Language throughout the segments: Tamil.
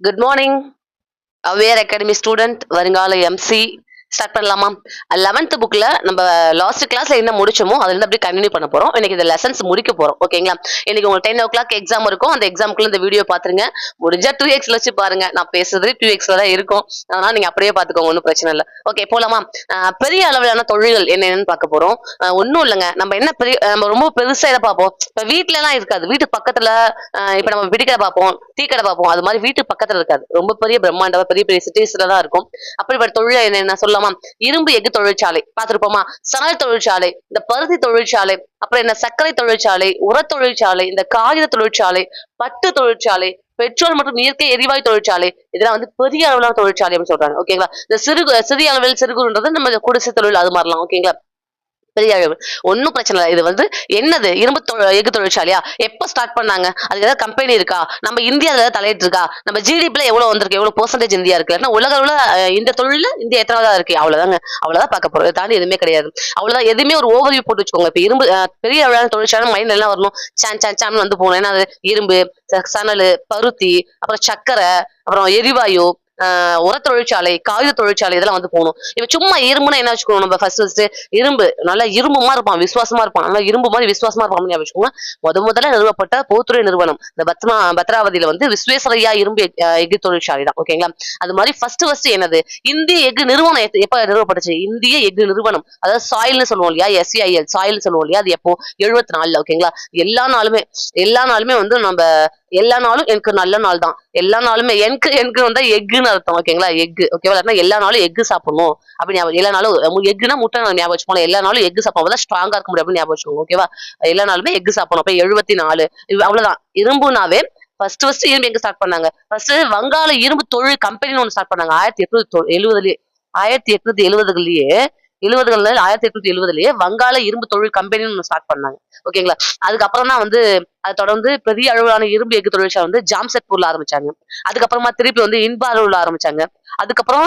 Good morning. Aware academy student, வருங்கால எம்சி ஸ்டார்ட் பண்ணலாமா? 11th புக்ல நம்ம லாஸ்ட் கிளாஸ்ல என்ன முடிச்சோமோ அதுல இருந்து அப்படியே கண்டினியூ பண்ண போறோம். இன்னைக்கு இந்த லெசன்ஸ் முடிக்க போறோம். ஓகேங்களா? இன்னைக்கு உங்களுக்கு 10 o'clock எக்ஸாம் இருக்கும். அந்த எக்ஸாம்க்குள்ள இந்த வீடியோ பாத்துருங்க. முடிஞ்சா 2x வச்சு பாருங்க. நான் பேசுறது 2xல தான் இருக்கும். அதனால நீங்க அப்படியே பாத்துக்கோங்க, ஒன்றும் பிரச்சனை இல்லை. ஓகே, போலாமா? பெரிய அளவிலான தொழில்கள் என்னென்னு பார்க்க போறோம். ஒன்றும் இல்லைங்க, நம்ம என்ன பெரிய நம்ம ரொம்ப பெருசா இதை பார்ப்போம். இப்ப வீட்டுல எல்லாம் இருக்காது. வீட்டு பக்கத்துல இப்ப நம்ம பிடிக்கடை பார்ப்போம், டீ கடை பார்ப்போம். அது மாதிரி வீட்டு பக்கத்துல இருக்காது. ரொம்ப பெரிய பிரம்மாண்டமா பெரிய பெரிய சிட்டிஸ்ல தான் இருக்கும். அப்படிப்பட்ட தொழில் என்ன சொல்லலாமா? இரும்பு எஃகு தொழிற்சாலை பார்த்திருப்போமா? சணல் தொழிற்சாலை, இந்த பருத்தி தொழிற்சாலை, அப்புறம் என்ன சர்க்கரை தொழிற்சாலை, உர தொழிற்சாலை, இந்த காகித தொழிற்சாலை, பட்டு தொழிற்சாலை, பெட்ரோல் மற்றும் இயற்கை எரிவாயு தொழிற்சாலை, இதெல்லாம் வந்து பெரிய அளவிலான தொழிற்சாலை அப்படின்னு சொல்றாங்க. ஓகேங்களா? இந்த சிறிய அளவில் சிறுகுன்றது நம்ம குடிசை தொழில் அது மாதிரிலாம். ஓகேங்களா? பெரிய அளவு ஒன்னும் பிரச்சனை இல்லை. இது வந்து என்னது, இரும்பு எஃகு தொழிற்சாலையா? எப்ப ஸ்டார்ட் பண்ணாங்க? அதுக்கு ஏதாவது கம்பெனி இருக்கா? நம்ம இந்தியாவில் ஏதாவது தலையிட்டு இருக்கா? நம்ம ஜிடிபில எவ்வளவு வந்திருக்கு, எவ்வளவு பெர்சன்டேஜ் இந்தியா இருக்கு? உலக அளவுல இந்த தொழில இந்தியா எத்தனாவதா இருக்கு? அவ்வளவுதாங்க. அவ்வளவுதான் பார்க்க போறோம். இதை தாண்டி எதுவுமே கிடையாது. அவ்வளவுதான். எதுவுமே ஒரு ஓவர்வியூ போட்டு வச்சுக்கோங்க. இப்ப இரும்பு பெரிய அளவிலான தொழிற்சாலை மைண்ட் எல்லாம் வரணும். சான் வந்து போகணும். ஏன்னா அது இரும்பு, சணல், பருத்தி, அப்புறம் சக்கரை, அப்புறம் எரிவாயு, உர தொழிற்சாலை, காகித தொழிற்சாலை, இதெல்லாம் வந்து போகணும். இப்ப சும்மா இரும்புனா என்ன வச்சுக்கணும்? நம்ம ஃபர்ஸ்ட் இரும்பு நல்லா இரும்பு மாதிரி இருப்பான், விசுவாசமா இருப்பான், நல்லா இரும்பு மாதிரி விசுவாசமா இருப்பான் வச்சுக்கோங்க. முதல்ல நிறுவப்பட்ட பொதுத்துறை நிறுவனம் இந்த பத்ராவதியில வந்து விஸ்வேஸ்வரய்யா இரும்பு எஃகு தொழிற்சாலை தான். ஓகேங்களா? அது மாதிரி ஃபர்ஸ்ட் என்னது, இந்திய எஃகு நிறுவனம் எப்ப நிறுவப்பட்டுச்சு? இந்திய எஃகு நிறுவனம், அதாவது சாயில்னு சொல்லுவோம் இல்லையா, SAIL சாயில் சொல்லுவோம் இல்லையா, அது எப்போ? 74. ஓகேங்களா? எல்லா நாளுமே வந்து நம்ம எல்லா நாளும் எனக்கு நல்ல நாள் தான். எல்லா நாளுமே எனக்கு வந்தா எக்குன்னு அர்த்தம். ஓகேங்களா? எக்கு. ஓகேவா? எல்லா நாளும் எக்கு சாப்பிடணும் அப்படி ஞாபகம். எல்லா நாளும் எக்குன்னா முட்டை ஞாபகம் வச்சுக்கோங்க. எல்லா நாளும் எக்கு சாப்பிடும் ஸ்ட்ராங்கா இருக்க முடியும் அப்படின்னு ஞாபகம் வச்சுக்கோங்க. ஓகேவா? எல்லா நாளுமே எக்கு சாப்பிடணும். அப்ப 74 அவ்வளவுதான். இரும்புனாவே ஃபர்ஸ்ட் இரும்பு எங்க ஸ்டார்ட் பண்ணாங்க? ஃபர்ஸ்ட் வங்காள இரும்பு தொழில் கம்பெனின்னு ஒண்ணு ஸ்டார்ட் பண்ணாங்க 1870. 1870லயே 1870லயே வங்காள இரும்பு தொழில் கம்பெனின்னு ஸ்டார்ட் பண்ணாங்க. ஓகேங்களா? அதுக்கப்புறம் தான் வந்து அதை தொடர்ந்து பெரிய அளவிலான இரும்பு எஃகு தொழிற்சாலை வந்து ஜாம்ஷெட்பூர்ல ஆரம்பிச்சாங்க. அதுக்கப்புறமா திருப்பி வந்து இன்பாரூர்ல ஆரம்பிச்சாங்க. அதுக்கப்புறம்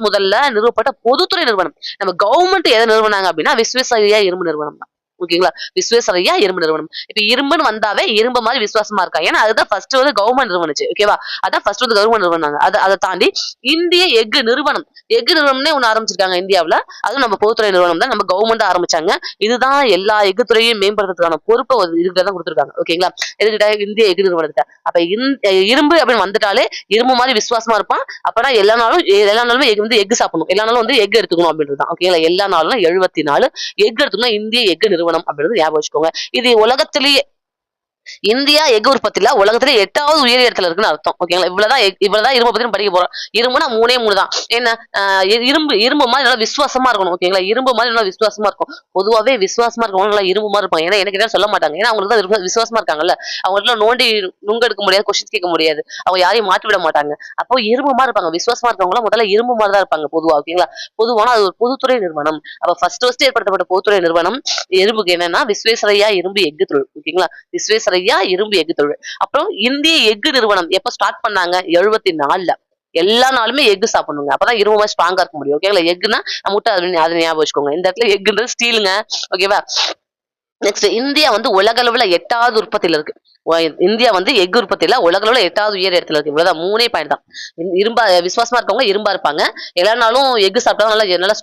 முதல்ல நிறுவப்பட்ட பொதுத்துறை நிறுவனம், நம்ம கவர்மெண்ட் எதை நிறுவனாங்க அப்படின்னா விஸ்வேஸ்வரய்யா இரும்பு நிறுவனம் தான். ஓகேங்களா? விஸ்வேஸ்வரய்யா இரும்பு நிறுவனம். இப்ப இரும்புன்னு வந்தாவே இரும்பு மாதிரி விசுவாசமா இருக்காங்க. ஏன்னா அதுதான் ஃபர்ஸ்ட் வந்து கவர்மெண்ட் நிறுவனிச்சு. ஓகேவா? அதான் ஃபர்ஸ்ட் வந்து கவர்மெண்ட் நிறுவனாங்க. அதை தாண்டி இந்திய எஃகு நிறுவனம்னே ஒண்ணு ஆரம்பிச்சிருக்காங்க இந்தியாவுல. அதுவும் நம்ம பொதுத்துறை நிறுவனம் தான், நம்ம கவர்மெண்ட் ஆரம்பிச்சாங்க. இதுதான் எல்லா எஃகு துறையும் மேம்படுத்துறதுக்கான பொறுப்பை இதுக்கு தான் கொடுத்துருக்காங்க. ஓகேங்களா? எதுக்கிட்ட? இந்திய எஃகு நிறுவனத்தை. அப்ப இரும்பு அப்படின்னு வந்துட்டாலே இரும்பு மாதிரி விசுவாசமா இருப்பான். அப்பனா எல்லா நாளுமே வந்து எஃகு சாப்பிடணும், எல்லா நாளும் வந்து எஃகு எடுத்துக்கணும் அப்படின்றதுதான். ஓகேங்களா? எல்லா நாளும் 74 எஃகு எடுத்துக்கணும். இந்திய எஃகு நிறுவனம் அப்படின்றது ஞாபகம் வச்சுக்கோங்க. இது உலகத்திலேயே இந்தியா எஃகு உற்பத்தியில உலகத்திலே 8வது உயரிய இடத்துல இருக்குன்னு அர்த்தம். ஓகேங்களா? இவ்வளவுதான் இரும்பை பத்தி படிக்க போறோம். இரும்புனா 3 தான். என்ன? இரும்பு மாதிரி நல்லா விசுவாசமா இருக்கணும். ஓகேங்களா? இரும்பு மாதிரி நல்லா விசுவாசமா இருக்கும். பொதுவாவே விசுவாசமா இருக்கவங்க நல்லா இரும்பு மாதிரி இருப்பாங்க. ஏன்னா எனக்கு சொல்ல மாட்டாங்க. ஏன்னா அவங்களுக்கு தான் விசுவாசமா இருக்காங்கல்ல. அவங்களால நோண்டி நுங்கெடுக்க முடியாது, கொஸ்டின் கேட்க முடியாது, அவங்க யாரையும் மாற்றி விட மாட்டாங்க. அப்போ இரும்பு மாதிரி இருப்பாங்க. விசுவாசமா இருக்கவங்க முதல்ல இரும்பு மாதிரி தான் இருப்பாங்க பொதுவா. ஓகேங்களா? பொதுவான அது ஒரு பொதுத்துறை நிறுவனம். அப்ப ஃபர்ஸ்ட் ஏற்படுத்தப்பட்ட பொதுத்துறை நிறுவனம் இரும்புக்கு என்னன்னா விஸ்வேஸ்வரய்யா இரும்பு எஃகு தொழில். ஓகேங்களா? விஸ்வேஸ்வரய்யா இரும்பு எஃகு தொழில். அப்புறம் இந்திய எஃகு நிறுவனம் எப்ப ஸ்டார்ட் பண்ணாங்க? 74ல. எல்லா நாளுமே எஃகு சாப்பிடணுங்க. அப்பதான் இரும்பு மாதிரி ஸ்ட்ராங்கா இருக்க முடியும். ஓகேங்களா? எஃகுன்னா முட்டை, அதை ஞாபகம் வச்சுக்கோங்க. இந்த இடத்துல எஃகுன்றது ஸ்டீலுங்க. ஓகேவா? நெக்ஸ்ட், இந்தியா வந்து உலக அளவுல 8வது உற்பத்தியில இருக்கு. இந்தியா வந்து எஃகு உற்பத்தியில உலக அளவுல 8வது உயர் இடத்துல இருக்கு. இவ்வளவுதான். 3 பாயிண்ட் தான். இரும்பா விசுவாசமா இருக்கவங்க இரும்பா இருப்பாங்க. எல்லா நாளும் எஃகு சாப்பிட்டா நல்லா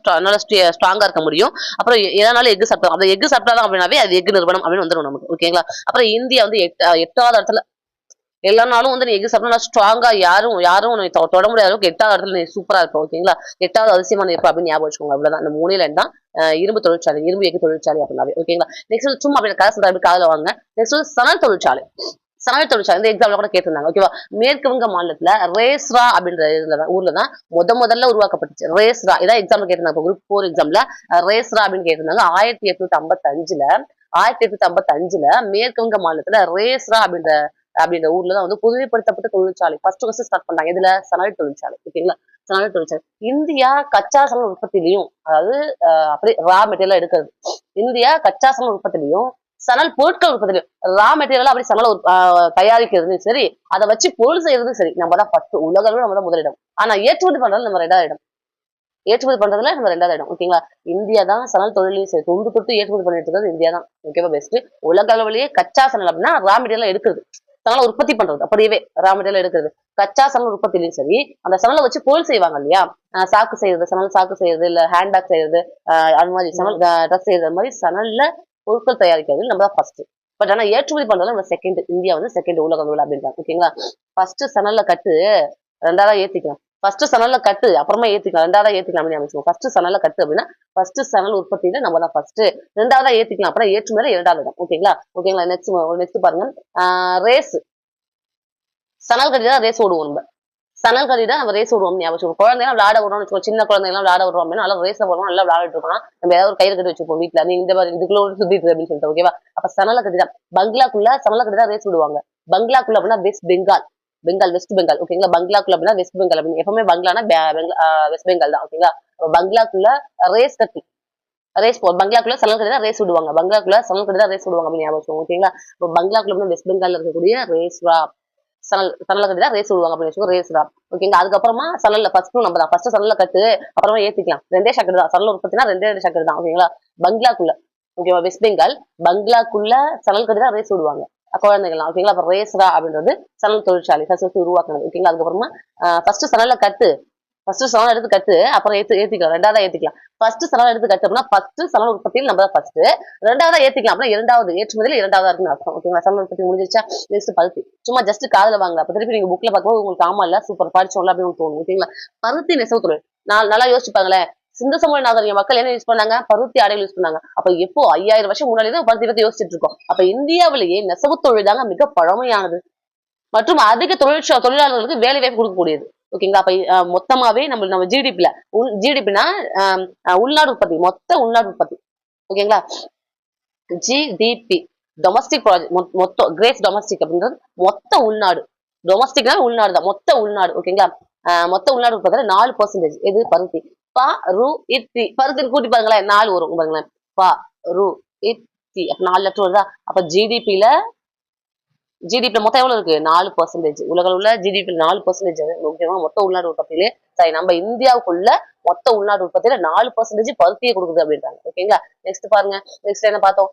ஸ்ட்ராங்கா இருக்க முடியும். அப்புறம் எல்லா நாளும் எஃகு சாப்பிட்டா, அந்த எஃகு சாப்பிட்டாதான் அப்படின்னாவே அது எஃகு நிறுவனம் அப்படின்னு வந்துடும் நமக்கு. ஓகேங்களா? அப்புறம் இந்தியா வந்து 8வது இடத்துல. எல்லா நாளும் வந்து நீ எஃகு சாப்பிட்டா ஸ்ட்ராங்கா யாரும் உன்னை தொட முடியாத அளவுக்கு 8வது இடத்துல நீ சூப்பரா இருப்ப. ஓகேங்களா? 8வது அதிசயமான இருப்ப அப்படின்னு ஞாபகம் வச்சுக்கோங்க. அவ்வளவுதான். இந்த 3 லைன் தான் இரும்பு தொழிற்சாலை, இரும்பு எஃகு தொழிற்சாலை அப்படின்னாவே. ஓகேங்களா? நெக்ஸ்ட் சும்மா அப்படி கதை சொல்ற காதுல வாங்க. நெக்ஸ்ட் சணல் தொழிற்சாலை. சணல் தொழிற்சாலை இந்த எக்ஸாம்ல கூட கேட்டிருந்தாங்க. ஓகேவா? மேற்கு வங்க மாநிலத்துல ரேஸ்ரா அப்படின்ற ஊர்ல தான் முதல்ல உருவாக்கப்பட்டுச்சு. ரேஸ்ரா இதான் எக்ஸாம்ல கேட்டிருந்தாங்க. குரூப் 4 எக்ஸாம்ல ரேஸ்ரா அப்படின்னு கேட்டிருந்தாங்க. 1855ல மேற்கு வங்க மாநிலத்துல ரேஸ்ரா அப்படின்ற ஊர்ல தான் வந்து புதுமைப்படுத்தப்பட்ட தொழிற்சாலை ஃபர்ஸ்ட் ஸ்டார்ட் பண்ணாங்க. இதுல சணல் தொழிற்சாலை. ஓகேங்களா? சணல் தொழிற்சாலை. இந்தியா கச்சா சணல் உற்பத்திலையும், அதாவது அப்படியே ரா மெட்டீரியலா எடுக்கிறது. இந்தியா கச்சா சணல் உற்பத்திலையும் சணல் பொருட்கள் உற்பத்திலையும், ரா மெட்டீரியல் அப்படி சணல் தயாரிக்கிறதும் சரி, அதை வச்சு பொருள் செய்யறதும் சரி, நம்ம தான் ஃபர்ஸ்ட். உலக அளவில் நம்ம தான் முதலிடம். ஆனா ஏற்றுமதி பண்றது நம்ம 2வது இடம். ஏற்றுமதி பண்றதுல நம்ம 2வது இடம். ஓகேங்களா? இந்தியா தான் சணல் தொழிலையும் சரி தொண்டு தொட்டு ஏற்றுமதி பண்ணிட்டு இருக்கிறது இந்தியா தான். ஓகேவா? பெஸ்ட். உலக அளவிலேயே கச்சா சணல் அப்படின்னா ரா மெட்டீரியல் எடுக்குது. சணலை உற்பத்தி பண்றது அப்படியே ரா மெட்டீரியல் எடுக்கிறது. கச்சா சணல் உற்பத்திலையும் சரி, அந்த சணலை வச்சு பொருள் செய்வாங்க இல்லையா, சாக்கு செய்யறது, சணல் சாக்கு செய்யறது, இல்ல ஹேண்ட்பேக் செய்யறது, அது மாதிரி சணல் ட்ரெஸ் செய்யறது, அது மாதிரி சணல்ல பொருட்கள் தயாரிக்கிறது நம்ம தான் ஃபர்ஸ்ட். பட் ஆனா ஏற்றுமதி பண்றதுல நம்ம செகண்ட். இந்தியா வந்து செகண்ட் உலக அளவுல அப்படின்றாங்க. ஓகேங்களா. ஃபர்ஸ்ட் சணல்ல கட்டு, ரெண்டாவதா ஏத்திக்கலாம். ஃபர்ஸ்ட் சணல்ல கட்டு அப்புறமா ஏத்திக்கலாம், ரெண்டாவதா ஏத்திக்கலாம் அப்படின்னு அமைச்சுக்கோங்க. ஃபர்ஸ்ட் சணல்ல கட்டு அப்படின்னா ஃபர்ஸ்ட் சணல் உற்பத்தியில நம்ம தான் ஃபர்ஸ்ட், ரெண்டாவதா ஏத்திக்கலாம், அப்புறம் ஏற்றுமதியில இரண்டாவது இடம். ஓகேங்களா. ஓகேங்களா. நெக்ஸ்ட் பாருங்க. ரேஸ், சணல் கட்டி தான் ரேஸ் ஓடுவோம் நம்ம. சணல் கட்டி தான் நம்ம ரேஸ் விடுவோம் ஞாபகம். குழந்தைலாம் விளையாட விடுறோம்னு வச்சுக்கோ, சின்ன குழந்தைங்கலாம் விளையாட விடுறோம் அப்படின்னா நல்லா ரேஸ் போடுவோம், நல்லா விளையாடிட்டு இருக்கோம். நம்ம ஏதாவது ஒரு கயிறு கட்டி வச்சுப்போம் வீட்டுல, நீ இந்த மாதிரி இதுக்குள்ள சுத்திட்டு அப்படின்னு சொல்லிட்டு. ஓகேவா. அப்ப சணலை கட்டி தான் பங்களாக்குள்ள சணலை கட்டி தான் ரேஸ் விடுவாங்க. பங்களாக்குள்ள அப்படின்னா வெஸ்ட் பெங்கால், வெஸ்ட் பெங்கால். ஓகேங்களா. பங்களாக்குள்ள அப்படின்னா வெஸ்ட் பெங்கால் அப்படின்னு எப்பவுமே பங்களானா வெஸ்ட் பெங்கால் தான். ஓகேங்களா. பங்களாக்குள்ள ரேஸ் கட்டி பங்களாக்குள்ள சணல் கட்டி தான் ரேஸ் விடுவாங்க. பங்களாக்குள்ள சணல் கட்டி தான் ரேஸ் விடுவாங்க அப்படின்னு ஞாபகம். ஓகேங்களா. இப்போ பங்களாக்குள்ள வெஸ்ட் பெங்கால்ல இருக்கக்கூடிய ரேஸ் சணலை கட்டி தான் ரேஸ் விடுவாங்க அப்படின்னு வச்சுக்கோ, ரேஸ் தான். ஓகேங்களா. அதுக்கப்புறமா சணல்ல ஃபர்ஸ்ட்டும் நம்ம தான். ஃபர்ஸ்ட் சணல்ல கட்டு, அப்புறமா ஏத்திக்கலாம். ரெண்டே சக்கர தான் சணல் உற்பத்தினா, ரெண்டே சக்கர தான். ஓகேங்களா. பங்களாக்குள்ள, ஓகேவா, வெஸ்ட் பெங்கால் பங்களாக்குள்ள சணல் கட்டி தான் ரேஸ் விடுவாங்க குழந்தைகள்லாம். ஓகேங்களா. அப்ப ரேஸ்ரா அப்படின்றது சணல் தொழிற்சாலை ஃபர்ஸ்ட் உருவாக்குனது. ஓகேங்களா. அதுக்கப்புறமா ஃபர்ஸ்ட் சணல்ல கட்டு, ஃபர்ஸ்ட் சணல் எடுத்து கட்டு, அப்புறம் ஏத்திக்கலாம், ரெண்டாவதா ஏத்திக்கலாம். ஃபர்ஸ்ட் சணல் எடுத்து கட்டு அப்படின்னா ஃபர்ஸ்ட் சணல் உற்பத்தியில் நம்ம தான் ஃபர்ஸ்ட், ரெண்டாவதா ஏத்திக்கலாம் அப்படின்னா இரண்டாவது, ஏற்றுமதியில இரண்டாவதா இருக்குன்னு அர்த்தம். ஓகேங்களா. சணல் உற்பத்தி முடிஞ்சிருச்சா. நெக்ஸ்ட் பருத்தி. சும்மா ஜஸ்ட் காதுல வாங்கல, அப்ப திருப்பி நீங்க புக்ல பார்க்கும்போது உங்களுக்கு ஆமா இல்ல சூப்பர் படிச்சோம்ல அப்படின்னு தோணும். ஓகேங்களா. பருத்தி நெசவு தொழில் நல்லா யோசிச்சுப்பாங்களேன். சிந்து சமூக நாகரிக மக்கள் என்ன யூஸ் பண்ணாங்க, பருத்தி ஆடைகள் யூஸ் பண்ணாங்க. அப்ப எப்போ 5000 வருஷம் முன்னாடி தான் பருத்தி பத்தி யோசிச்சுட்டு இருக்கோம். அப்ப இந்தியாவிலேயே நெசவு தொழில் தாங்க மிக பழமையானது மற்றும் அதிக தொழிலாளர்களுக்கு வேலை வாய்ப்பு கொடுக்கக்கூடியது. ஓகேங்களா. அப்ப மொத்தமாவே நம்ம ஜிடிபினா உள்நாடு உற்பத்தி, மொத்த உள்நாடு உற்பத்தி. ஓகேங்களா. ஜிடிபி டொமஸ்டிக் ப்ராஜெக்ட், மொத்தம் கிரேஸ் டொமஸ்டிக் அப்படின்றது மொத்த உள்நாடு. டொமஸ்டிக்னா உள்நாடு தான், மொத்த உள்நாடு. ஓகேங்களா. மொத்த உள்நாடு உற்பத்தி 4%. எது பருத்தி. பா ரு இத்தி பருத்தி கூட்டி பாருங்களேன், 4 வரும் பாருங்களேன். பா ரு இத்தி அப்ப 4 லட்சம் வருதா. அப்ப ஜிடிபில மொத்தம் எவ்வளவு இருக்கு, 4%. உலகில் உள்ள ஜிடிபி 4%. முக்கியமா மொத்த உள்நாடு உற்பத்தியிலே சரி நம்ம இந்தியாவுக்குள்ள மொத்த உள்நாடு உற்பத்தியில 4% பருத்தியை கொடுக்குது அப்படின்றாங்க. ஓகேங்களா. நெக்ஸ்ட் பாருங்க. நெக்ஸ்ட் என்ன பார்த்தோம்.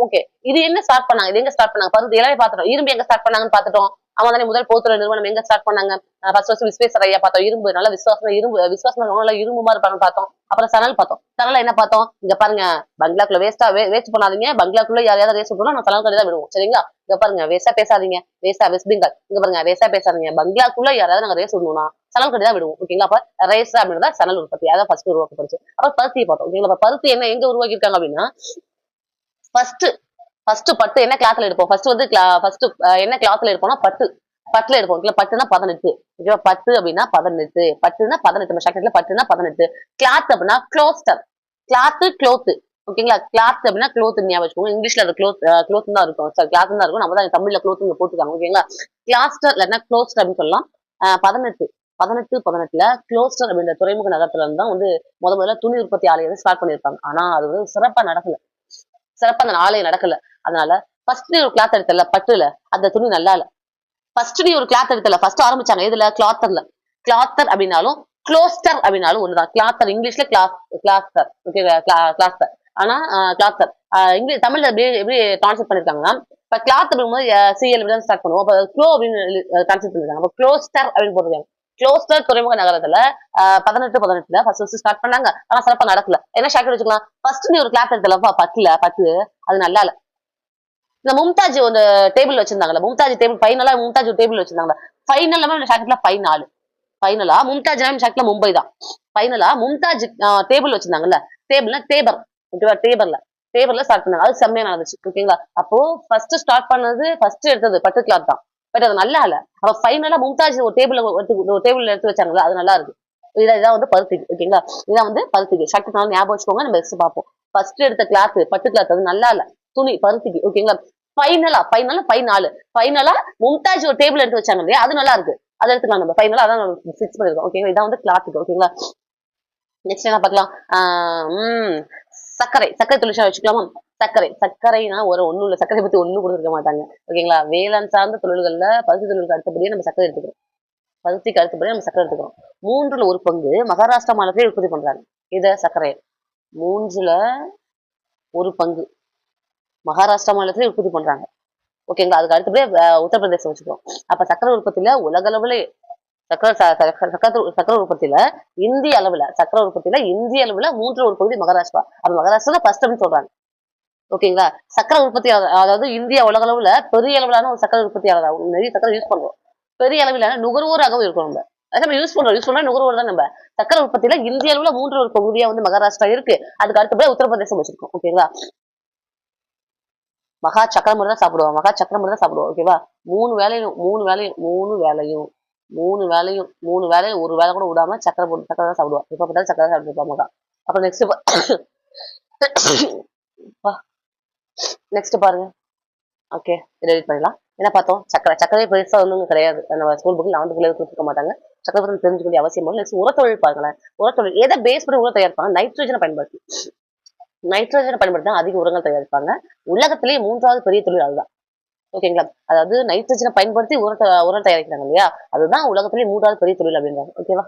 ஓகே, இது என்ன ஸ்டார்ட் பண்ணாங்க, இது எங்க ஸ்டார்ட் பண்ணாங்க, பருத்தி எல்லாமே பார்த்துட்டோம். இரும்பு எங்க ஸ்டார்ட் பண்ணாங்கன்னு பார்த்துட்டோம். அவன் தானே முதல் பொதுத்துறை நிறுவனம் எங்க ஸ்டார்ட் பண்ணாங்க. ஃபர்ஸ்ட் விஸ்வேஸ்வரய்யா பார்த்தோம். இரும்பு நல்ல விசுவாசமா நல்லா இரும்பு மாதிரி இருப்பாங்கன்னு பார்த்தோம். அப்புறம் சணல் பார்த்தோம். சணல் என்ன பார்த்தோம், இங்க பாருங்க பங்களாக்குள்ள வேஸ்ட் பண்ணாதீங்க. பங்களாக்குள்ள யாரையாவது வேஸ்ட் பண்ணா நான் சணல் கட்டி தான் விடுவோம். சரிங்களா. இங்க பாருங்க வேஸ்டா பேசாதீங்க, வெஸ்ட் பெங்கால். இங்க பாருங்க வேஸ்டா பேசாதீங்க, பங்களாக்குள்ள யாராவது நாங்க ரேஸ் விடணும்னா சணல் கட்டி தான் விடுவோம். ஓகேங்களா. அப்ப ரேஸ் அப்படின்றத சணல் உற்பத்தி அதான் ஃபர்ஸ்ட் உருவாக்கப்படுச்சு. அப்புறம் பருத்தியை பார்த்தோம். ஓகேங்களா. பருத்தி என்ன எங்க உருவாக்கி இருக்காங்க அப்படின்னா ஃபர்ஸ்ட் பட்டு என்ன கிளாத்ல எடுப்போம், ஃபர்ஸ்ட் என்ன கிளாத்ல எடுப்போம்னா பட்டுல எடுப்போம். ஓகே. பட்டுனா 18. ஓகேவா. பட்டு அப்படின்னா 18, பட்டுனா 18, ஷாக்கெட்ல பட்டுனா 18. கிளாத் அப்படின்னா க்ளோத். ஓகேங்களா. கிளாத் அப்படின்னா க்ளோத் ஞாபகம் வச்சுக்கோங்க. இங்கிலீஷ்ல அது க்ளோத் தான் இருக்கும், கிளாத் தான் இருக்கும். நம்ம தான் தமிழ்ல க்ளோத் இங்க போட்டுருக்காங்க. ஓகேங்களா. கிளாஸ்டர் இல்லைன்னா க்ளோஸ்டர் அப்படின்னு சொல்லலாம். 18 க்ளோஸ்டர் அப்படின்ற துறைமுக நகரத்துல இருந்து தான் வந்து முதல்ல துணி உற்பத்தி ஆலையை ஸ்டார்ட் பண்ணியிருப்பாங்க. ஆனா அது வந்து சிறப்பா அந்த ஆலையை நடக்கல. அதனால ஃபர்ஸ்ட் நீ ஒரு கிளாத் எடுத்தல பட்டுல, அந்த துணி நல்லா இல்ல. ஃபர்ஸ்ட் நீ ஒரு கிளாத் எடுத்தல, ஃபர்ஸ்ட் ஆரம்பிச்சாங்க இதுல கிளாத்தர் அப்படின்னாலும் க்ளோஸ்டர் அப்படின்னாலும் ஒண்ணுதான். கிளாத்தர் இங்கிலீஷ்ல கிளாஸ்டர். ஓகே. கிளாஸ்டர் ஆனா கிளாத்தர் இங்கிலீஷ் தமிழ்ல எப்படி டிரான்ஸ்லேட் பண்ணிருக்காங்கன்னா, இப்ப கிளாத் அப்படிங்கும்போது சிஎல் தான் ஸ்டார்ட் பண்ணுவோம். அப்ப க்ளோ அப்படின்னு டிரான்ஸ்லேட் பண்ணிருக்காங்க. அப்ப க்ளோஸ்டர் அப்படின்னு போட்டுருக்காங்க. க்ளோஸ்டர் துறைமுக நகரத்துல 18 ஃபர்ஸ்ட் ஸ்டார்ட் பண்ணாங்க. ஆனா சிறப்பா நடக்கல. என்ன ஷாக்கெட் வச்சுக்கலாம். ஃபர்ஸ்ட் நீ ஒரு கிளாத் எடுத்தல பட்டு அது நல்லா இல்ல. இந்த மும்தாஜ் ஒரு டேபிள் வச்சிருந்தாங்கல்ல, மும்தாஜ் டேபிள் ஃபைனலா மும்தாஜ் ஒரு டேபிள் வச்சிருந்தாங்க. ஃபைனலா ஷாக்கெட்ல 4. ஃபைனலா மும்தாஜ் ஷாக்கெட்ல மும்பை தான். ஃபைனலா மும்தாஜ் டேபிள் வச்சிருந்தாங்கல்ல, டேபர். ஓகேவா. டேபர்ல ஸ்டார்ட் பண்ணாங்க. அது செம்மையா நடந்துச்சு. ஓகேங்களா. அப்போ ஃபர்ஸ்ட் எடுத்தது பட்டு கிளாத் தான். பட் அது நல்லா இல்ல. அப்ப ஃபைனலா மும்தாஜ் ஒரு டேபிள் எடுத்து வச்சாங்கல்ல, அது நல்லா இருக்கு. இதான் வந்து பருத்திக்கு. ஓகேங்களா. இதான் வந்து பருத்திக்கு ஷாக்கெட் ஞாபகம் வச்சுக்கோங்க. நம்ம நெக்ஸ்ட் பார்ப்போம். ஃபர்ஸ்ட் எடுத்த கிளாத் பட்டு கிளாத் அது நல்லா இல்ல, துணி பருத்திக்கு. ஓகேங்களா. ஃபைனலா மும்தாஜ் ஒரு டேபிள் எடுத்து வச்சாங்க இல்லையா, அது நல்லா இருக்கு. அதை எடுத்துக்கலாம் நம்ம. ஃபைனலா அதான் ஃபிக்ஸ் பண்ணிருக்கோம். ஓகேங்களா. இதான் வந்து கிளாத்துக்கு. ஓகேங்களா. நெக்ஸ்ட் என்ன பார்க்கலாம். சர்க்கரை தொழிற்சாலை வச்சுக்கலாமா. சர்க்கரைனா ஒண்ணும் இல்ல, சர்க்கரை பத்தி ஒண்ணும் கொடுத்துருக்க மாட்டாங்க. ஓகேங்களா. வேளாண் சார்ந்த தொழில்கள்ல பருத்தி தொழிலுக்கு அடுத்தபடியே நம்ம சர்க்கரை எடுத்துக்கிறோம். பருத்திக்கு அடுத்தபடியே நம்ம சர்க்கரை எடுத்துக்கிறோம். 3ல் 1 பங்கு மகாராஷ்டிரா மாநிலத்திலே உற்பத்தி பண்றாங்க. இத சர்க்கரை 3ல் 1 பங்கு மகாராஷ்டிரா மாநிலத்திலே உற்பத்தி பண்றாங்க. ஓகேங்களா. அதுக்கு அடுத்தபடியே உத்தரப்பிரதேசம் வச்சுக்கிறோம். அப்ப சர்க்கரை உற்பத்தியில உலக அளவுல சக்கர உற்பத்தியில இந்திய அளவுல மூன்று ஒரு பகுதி மகாராஷ்டிரா. அப்ப மகாராஷ்டிரா ஃபர்ஸ்ட் அப்படின்னு சொல்றாங்க. ஓகேங்களா. சக்கரை உற்பத்தி அதாவது இந்தியா உலக அளவுல பெரிய அளவிலான ஒரு சக்கரை உற்பத்தியாளர். நிறைய சக்கரை யூஸ் பண்றோம். பெரிய அளவிலான நுகர்வோராகவும் இருக்கும் நம்ம. அதான் நம்ம யூஸ் பண்றோம் நுகர்வோர் தான் நம்ம. சக்கரை உற்பத்தியில இந்திய அளவுல மூன்று ஒரு பகுதியா வந்து மகாராஷ்டிரா இருக்கு. அதுக்கு அடுத்தபடியா உத்தரப்பிரதேசம் வச்சிருக்கோம். ஓகேங்களா. மகா சக்கரம் தான் சாப்பிடுவோம். மகா சக்கரம் தான் சாப்பிடுவோம். ஓகேவா. மூணு வேலையும் ஒரு வேலை கூட விடாம சக்கரை தான் சாப்பிடுவோம். இப்ப பார்த்தாலும் சக்கரை தான் சாப்பிட்டு மகா. அப்புறம் நெக்ஸ்ட் பாருங்க. ஓகே, எடிட் பண்ணலாம். என்ன பார்த்தோம்? சக்கரை பெருசா ஒன்றும் கிடையாது. நம்ம ஸ்கூல் புக்கில் 11 பிள்ளைகள் கொடுத்துருக்க மாட்டாங்க. சக்கரை பத்தி தெரிஞ்சுக்க வேண்டிய அவசியம் இல்லை. நெக்ஸ்ட் உரத்தொழில் பாருங்களேன். உரத்தொழில் எதை பேஸ் பண்ணி உரம் தயாரிப்பாங்க? நைட்ரஜனை பயன்படுத்தி தான் அதிக உரங்கள் தயாரிப்பாங்க. உலகத்திலேயே 3வது பெரிய தொழில் அதுதான். ஓகேங்களா. அதாவது நைட்ரஜனை பயன்படுத்தி உரம் தயாரிக்கிறாங்க இல்லையா, அதுதான் உலகத்திலேயே 3வது பெரிய தொழில் அப்படின்றாங்க. ஓகேவா.